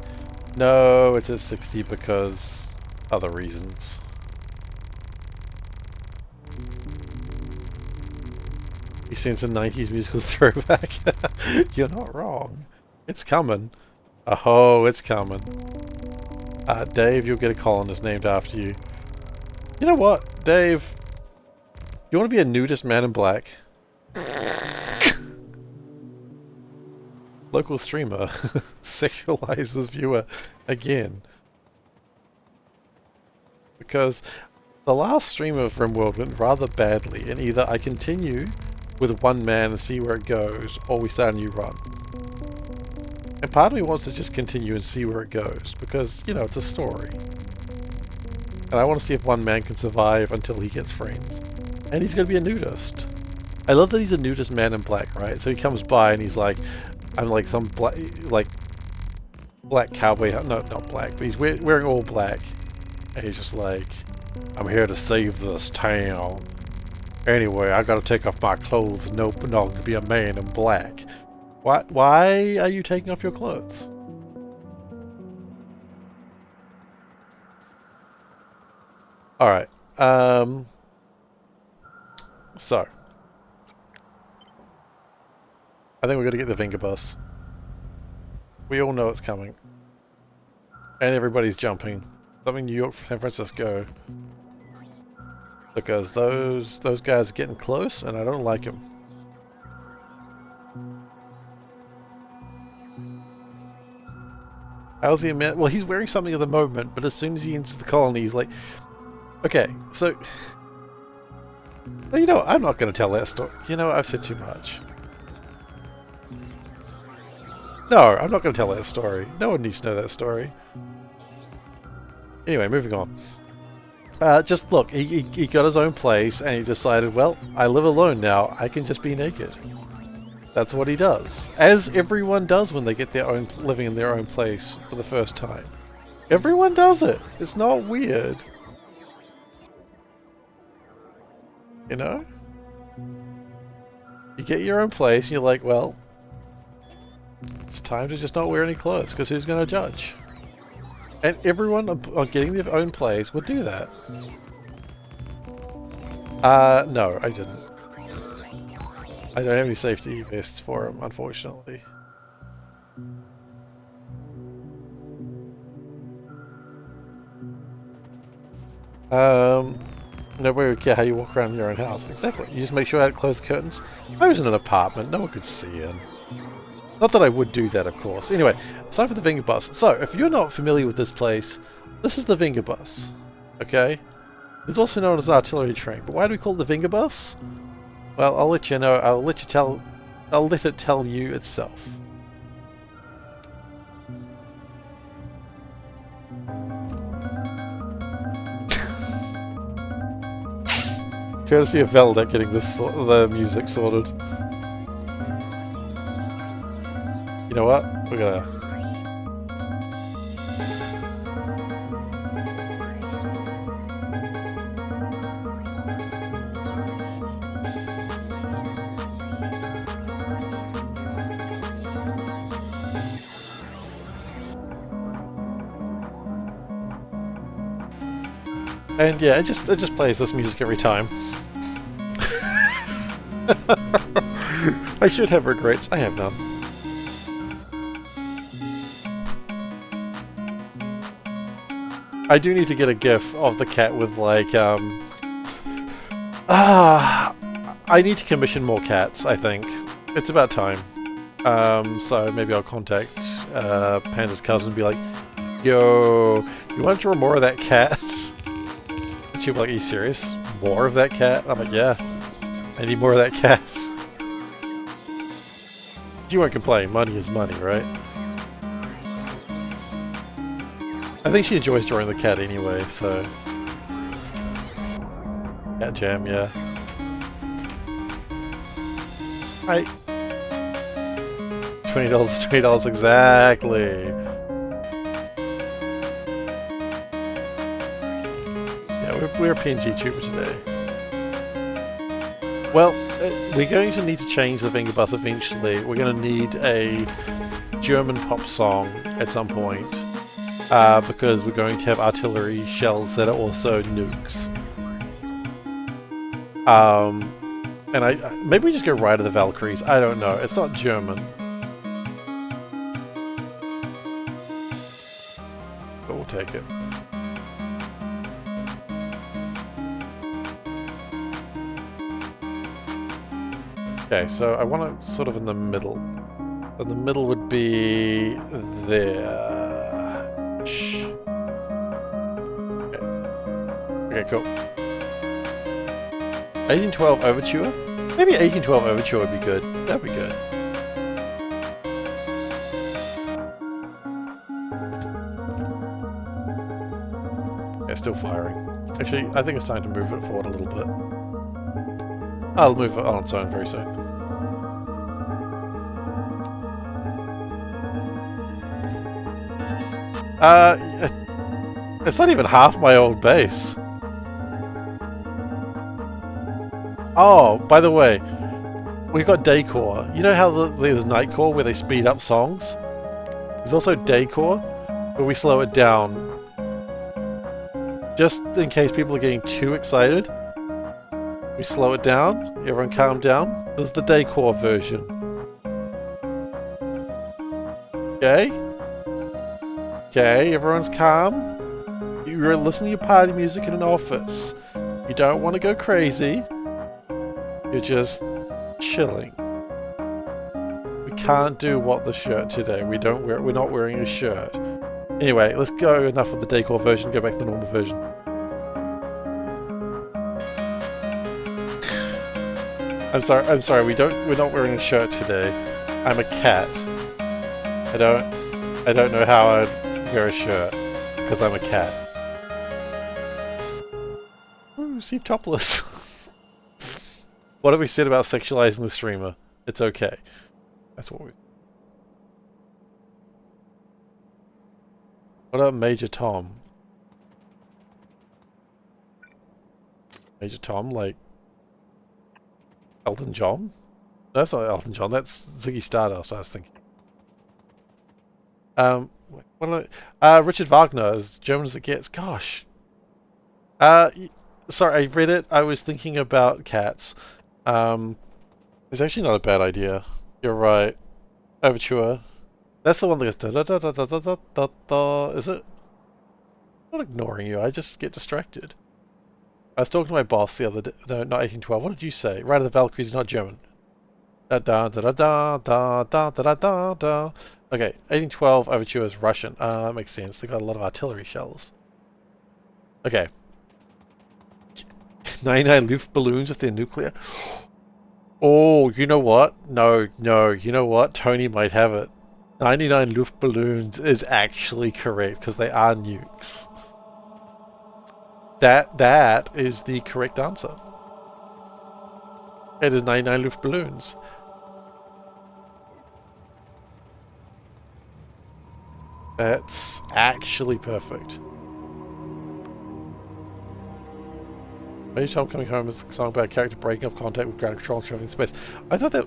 No, it's at 60 because other reasons. You sense a 90s musical throwback? You're not wrong. It's coming. Oh, it's coming. Dave, you'll get a colonist named after you. You know what, Dave? You want to be a nudist man in black? Local streamer sexualizes viewer again. Because the last stream of RimWorld went rather badly, and either I continue with one man and see where it goes, or we start a new run. And part of me wants to just continue and see where it goes, because, you know, it's a story. And I want to see if one man can survive until he gets friends. And he's going to be a nudist. I love that he's a nudist man in black, right? So he comes by and he's like, I'm like some black cowboy. No, not black, but he's wearing all black. And he's just like, I'm here to save this town. Anyway, I gotta take off my clothes. Nope, not to be a man in black. Why are you taking off your clothes? Alright, so. I think we're gonna get the Venga bus. We all know it's coming. And everybody's jumping. Something New York, San Francisco. Because those guys are getting close, and I don't like them. How's he a man? Well, he's wearing something at the moment, but as soon as he enters the colony, he's like, okay, so you know what? I'm not going to tell that story. You know what? I've said too much. No, I'm not going to tell that story. No one needs to know that story. Anyway, moving on. Just look, he got his own place and he decided, well, I live alone now. I can just be naked. That's what he does. As everyone does when they get their own, living in their own place for the first time. Everyone does it. It's not weird. You know? You get your own place and you're like, well, it's time to just not wear any clothes because who's going to judge? And everyone on getting their own place would do that. No, I didn't. I don't have any safety vests for him, unfortunately. Nobody would care how you walk around your own house. Exactly. You just make sure I had closed curtains. I was in an apartment. No one could see in. Not that I would do that, of course. Anyway, time for the Vinger Bus. So, if you're not familiar with this place, this is the Vinger Bus. Okay? It's also known as an artillery train. But why do we call it the Vinger Bus? Well, I'll let you know. I'll let it tell you itself. Courtesy of Veldet getting the music sorted. You know what? We're gonna... And yeah, it just plays this music every time. I should have regrets. I have none. I do need to get a gif of the cat with like I need to commission more cats, I think. It's about time. So maybe I'll contact Panda's cousin and be like, yo, you want to draw more of that cat? And she'll be like, are you serious? More of that cat? I'm like, yeah. I need more of that cat. You won't complain. Money is money, right? I think she enjoys drawing the cat anyway, so... Cat jam, yeah. Right. $20, $20 exactly. Yeah, we're a PNG tuber today. Well, we're going to need to change the Vinger Bus eventually. We're going to need a German pop song at some point. Because we're going to have artillery shells that are also nukes. And maybe we just go Ride of the Valkyries. I don't know. It's not German. But we'll take it. Okay, so I want to sort of in the middle. And the middle would be there. Okay, cool. 1812 Overture? Maybe 1812 Overture would be good. That'd be good. Yeah, still firing. Actually, I think it's time to move it forward a little bit. I'll move it on its own very soon. It's not even half my old base. Oh, by the way, we've got Daycore. You know how there's Nightcore where they speed up songs? There's also Daycore where we slow it down. Just in case people are getting too excited. We slow it down. Everyone calm down. There's the Daycore version. Okay? Okay, everyone's calm. You're listening to your party music in an office. You don't want to go crazy. You're just chilling. We can't do what the shirt today. We're not wearing a shirt. Anyway, let's go. Enough of the decor version. Go back to the normal version. I'm sorry. We're not wearing a shirt today. I'm a cat. I don't know how I'd wear a shirt because I'm a cat. Ooh, Steve topless. What have we said about sexualizing the streamer? It's okay. That's what we. What about Major Tom? Major Tom, like Elton John? No, that's not Elton John. That's Ziggy Stardust. I was thinking. Richard Wagner, as German as it gets. Gosh. Sorry, I read it. I was thinking about cats. It's actually not a bad idea. You're right. Overture. That's the one that goes da da da da da da da da. Is it? I'm not ignoring you. I just get distracted. I was talking to my boss the other day. No, not 1812. What did you say? Ride of the Valkyries is not German. Da da da da da da da da da da. Okay, 1812 Overture is Russian. That makes sense. They got a lot of artillery shells. Okay. 99 Luft balloons with their nuclear. Oh, you know what? No, you know what? Tony might have it. 99 Luft balloons is actually correct because they are nukes. That is the correct answer. It is 99 Luft balloons. That's actually perfect. Major Tom coming home is a song about a character breaking off contact with ground control and traveling in space. I thought that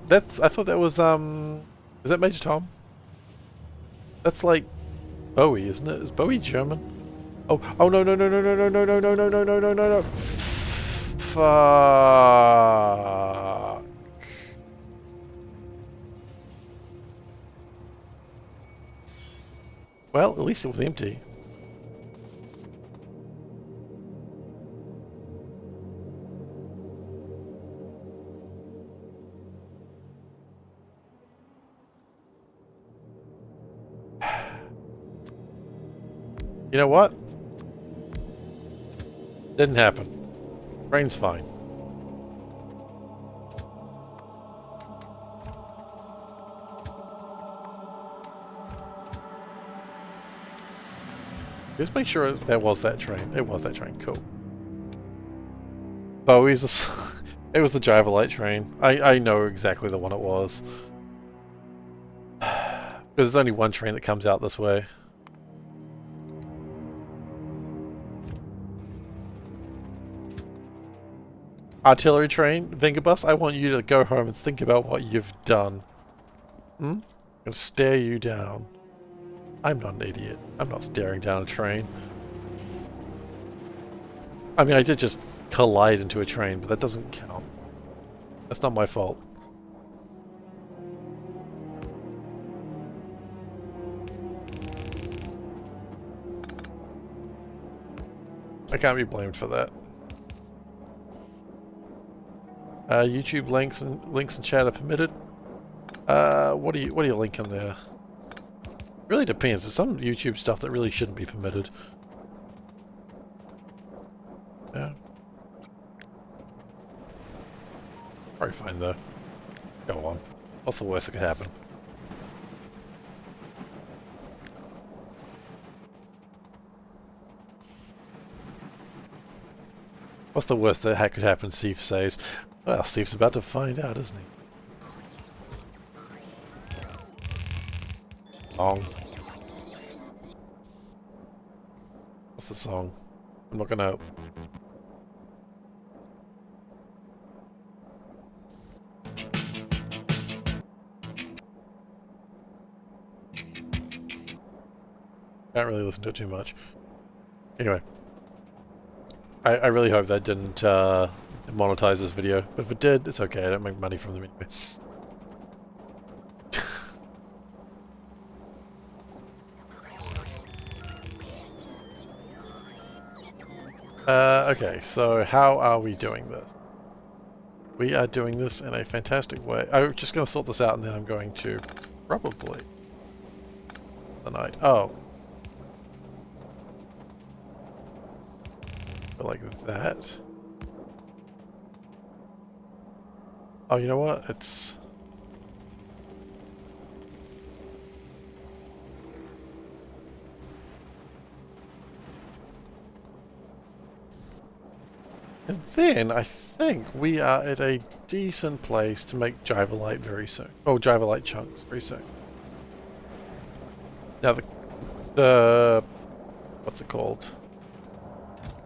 was is that Major Tom? That's like Bowie, isn't it? Is Bowie German? Oh no no no no no no no no no no no no no no no. Fuck. Well, at least it was empty. You know what? Didn't happen. Brain's fine. Just make sure there was that train. It was that train. Cool. Bowie's it was the Java Light train. I know exactly the one it was. Because there's only one train that comes out this way. Artillery train, Vingabus, I want you to go home and think about what you've done. I'm gonna stare you down. I'm not an idiot. I'm not staring down a train. I mean, I did just collide into a train, but that doesn't count. That's not my fault. I can't be blamed for that. YouTube links and chat are permitted. What are you linking there? Really depends. There's some YouTube stuff that really shouldn't be permitted. Yeah. Probably fine though. Go on. What's the worst that could happen? What's the worst that could happen, Steve says? Well, Steve's about to find out, isn't he? Song. What's the song? I'm not gonna... Can't really listen to it too much. Anyway. I really hope that didn't monetize this video, but if it did, it's okay. I don't make money from them anyway. Okay, so how are we doing this? We are doing this in a fantastic way. I'm just going to sort this out and then I'm going to probably tonight. Oh. Like that. Oh, you know what? It's... And then I think we are at a decent place to make Jivalite very soon. Oh, Jivalite chunks very soon. Now the what's it called?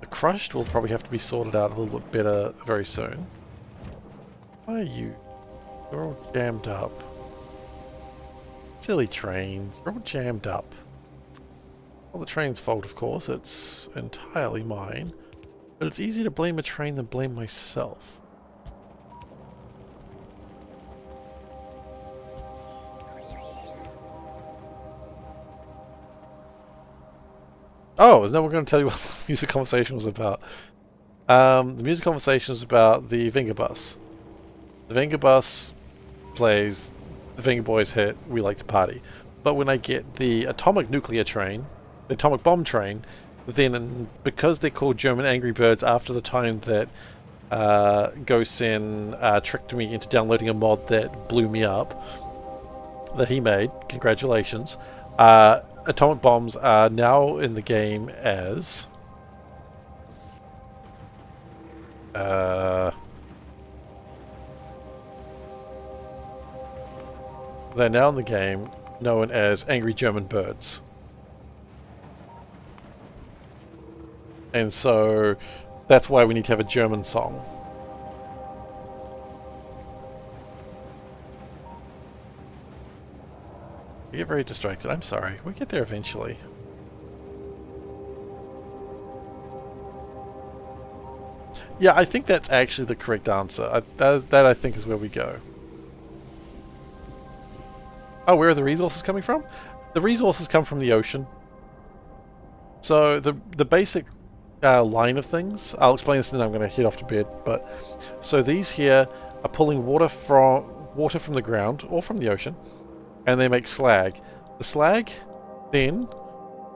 The crushed will probably have to be sorted out a little bit better very soon. Why are you? You're all jammed up. Silly trains. You're all jammed up. Well, the train's fault, of course. It's entirely mine. But it's easier to blame a train than blame myself. Oh, is that what we're going to tell you what the music conversation was about? The music conversation is about the Vinger Bus. The Vinger Bus plays, the Vinger Boys hit, we like to party. But when I get the atomic nuclear train, the atomic bomb train, then because they're called German Angry Birds after the time that Gosen tricked me into downloading a mod that blew me up, that he made, congratulations, atomic bombs are now in the game as... they're now in the game known as Angry German Birds. And so that's why we need to have a German song. I get very distracted. I'm sorry. We'll get there eventually. Yeah, I think that's actually the correct answer. That I think is where we go. Oh, where are the resources coming from? The resources come from the ocean. So the basic line of things, I'll explain this and then I'm going to head off to bed. But so these here are pulling water from the ground or from the ocean, and they make slag. The slag, then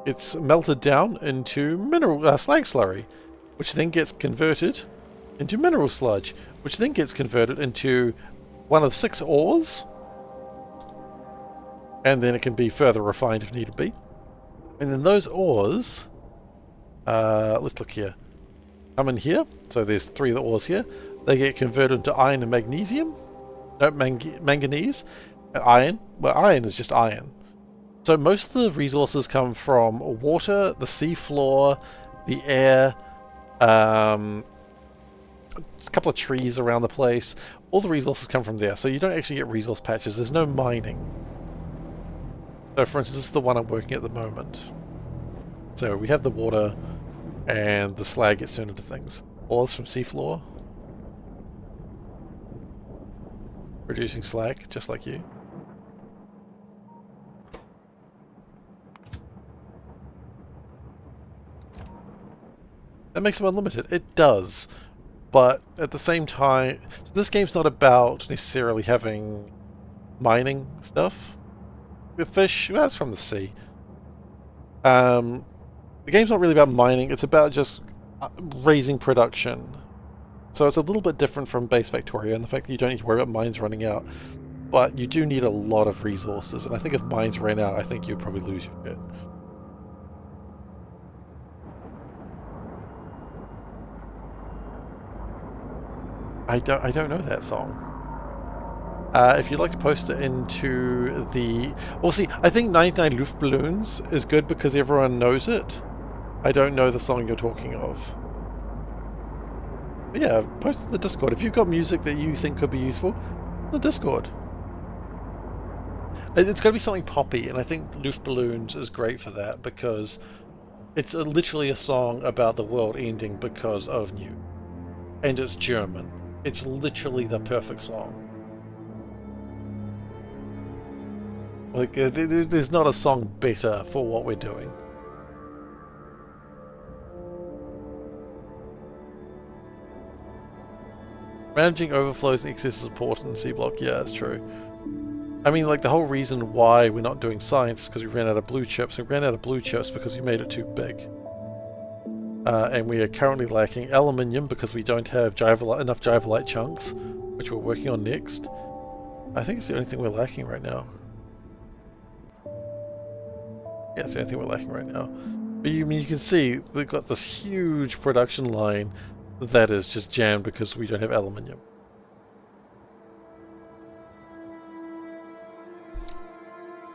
it's melted down into mineral slag slurry, which then gets converted into mineral sludge, which then gets converted into one of 6 ores, and then it can be further refined if need be. And then those ores, let's look here, come in here. So there's 3 of the ores here. They get converted into iron and magnesium. No, manganese. Iron. Well, iron is just iron. So most of the resources come from water, the sea floor, the air, a couple of trees around the place. All the resources come from there. So you don't actually get resource patches. There's no mining. So for instance, this is the one I'm working at the moment. So we have the water and the slag gets turned into things. Ores from seafloor. Producing slag, just like you. That makes them unlimited. It does. But at the same time, so this game's not about necessarily having mining stuff. The fish, well, that's from the sea. The game's not really about mining, it's about just raising production. So it's a little bit different from base Factorio and the fact that you don't need to worry about mines running out. But you do need a lot of resources, and I think if mines ran out, I think you'd probably lose your shit. I don't know that song. If you'd like to post it into the... Well, see, I think 99 Luftballons is good because everyone knows it. I don't know the song you're talking of. But yeah, post it in the Discord. If you've got music that you think could be useful, the Discord. It's got to be something poppy, and I think Luftballons is great for that because it's literally a song about the world ending because of nuke. And it's German. It's literally the perfect song. Like, there's not a song better for what we're doing. Managing overflows and excess is important in Seablock. Yeah, that's true. I mean, like, the whole reason why we're not doing science is because we ran out of blue chips. We ran out of blue chips because we made it too big. And we are currently lacking aluminium because we don't have enough Jivalite chunks, which we're working on next. I think it's the only thing we're lacking right now. Yeah, it's the only thing we're lacking right now. But you can see we've got this huge production line that is just jammed because we don't have aluminium.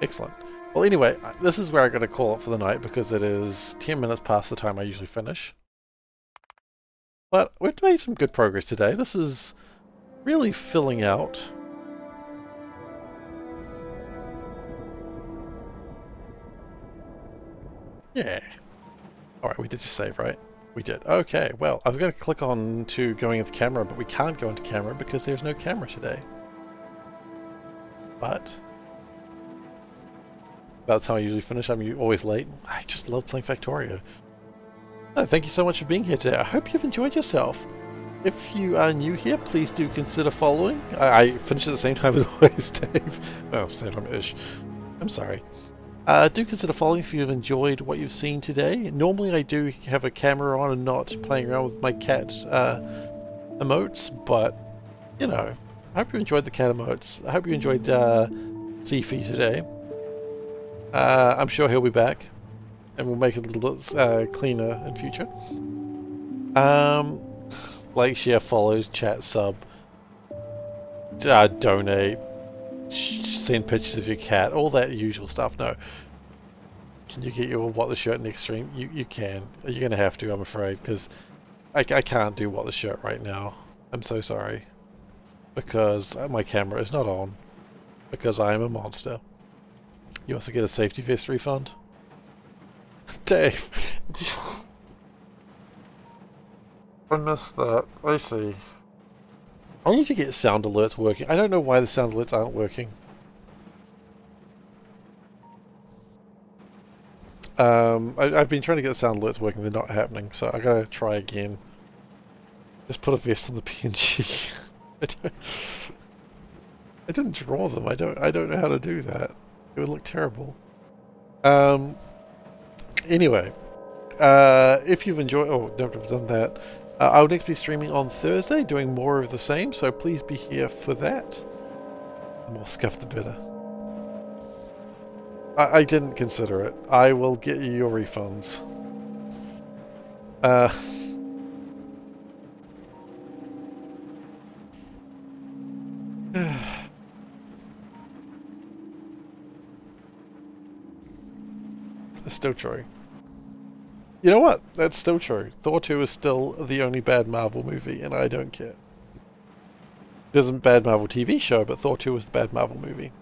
Excellent. Well, anyway, this is where I'm going to call it for the night because it is 10 minutes past the time I usually finish. But we've made some good progress today. This is really filling out. Yeah. Alright, we did just save, right? We did. Okay, well, I was going to click on to going into camera, but we can't go into camera because there's no camera today. But about the time I usually finish, I'm always late. I just love playing Factorio. Oh, thank you so much for being here today. I hope you've enjoyed yourself. If you are new here, please do consider following. I finished at the same time as always, Dave. Well, same time-ish. I'm sorry. Do consider following if you've enjoyed what you've seen today. Normally I do have a camera on and not playing around with my cat emotes, but, you know, I hope you enjoyed the cat emotes. I hope you enjoyed Seifi today. I'm sure he'll be back, and we'll make it a little bit cleaner in future. Like, share, follow, chat, sub, donate, send pictures of your cat, all that usual stuff. No. Can you get your What the Shirt next stream? You can. You're going to have to, I'm afraid, because I can't do What the Shirt right now. I'm so sorry. Because my camera is not on. Because I am a monster. You also get a safety vest refund? Dave! I missed that. I see. I need to get sound alerts working. I don't know why the sound alerts aren't working. I've been trying to get the sound alerts working, they're not happening, so I gotta try again. Just put a vest on the PNG. I didn't draw them. I don't know how to do that. It would look terrible. Anyway, if you've enjoyed, oh, don't have done that. I'll next be streaming on Thursday, doing more of the same, so please be here for that. The more scuffed, the better. I didn't consider it. I will get you your refunds. It's still true. You know what? That's still true. Thor 2 is still the only bad Marvel movie, and I don't care. There's a bad Marvel TV show, but Thor 2 is the bad Marvel movie.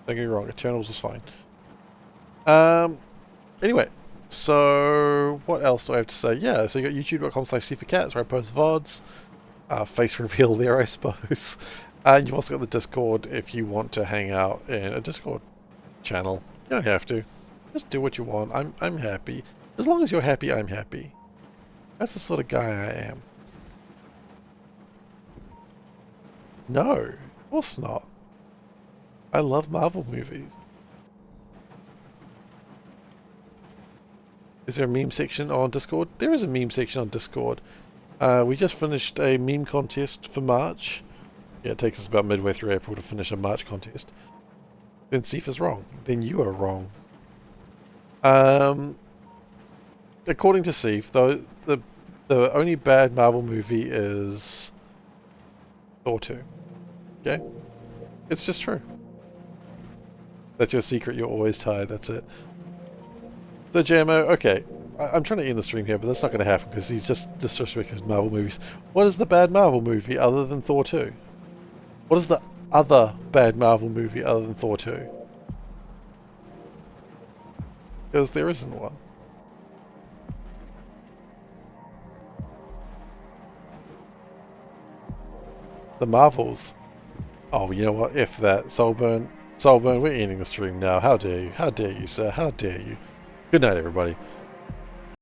Don't get me wrong, Eternals is fine. Anyway, so what else do I have to say? Yeah, so you got youtube.com/SeiferKatt, where I post VODs. Face reveal there, I suppose. And you've also got the Discord if you want to hang out in a Discord channel. You don't have to. Just do what you want. I'm happy. As long as you're happy, I'm happy. That's the sort of guy I am. No, of course not. I love Marvel movies. Is there a meme section on Discord? There is a meme section on Discord. We just finished a meme contest for March. Yeah, it takes us about midway through April to finish a March contest. Then Seif is wrong. Then you are wrong. According to Seif, though, the only bad Marvel movie is Thor 2. Okay? It's just true. That's your secret, you're always tired, that's it. So JMO, okay, I'm trying to end the stream here, but that's not going to happen because he's just disrespecting Marvel movies. What is the bad Marvel movie other than Thor 2? What is the other bad Marvel movie other than Thor 2? Because there isn't one. The Marvels. Oh, you know what? If that. Soulburn, we're ending the stream now. How dare you? How dare you, sir? How dare you? Good night, everybody.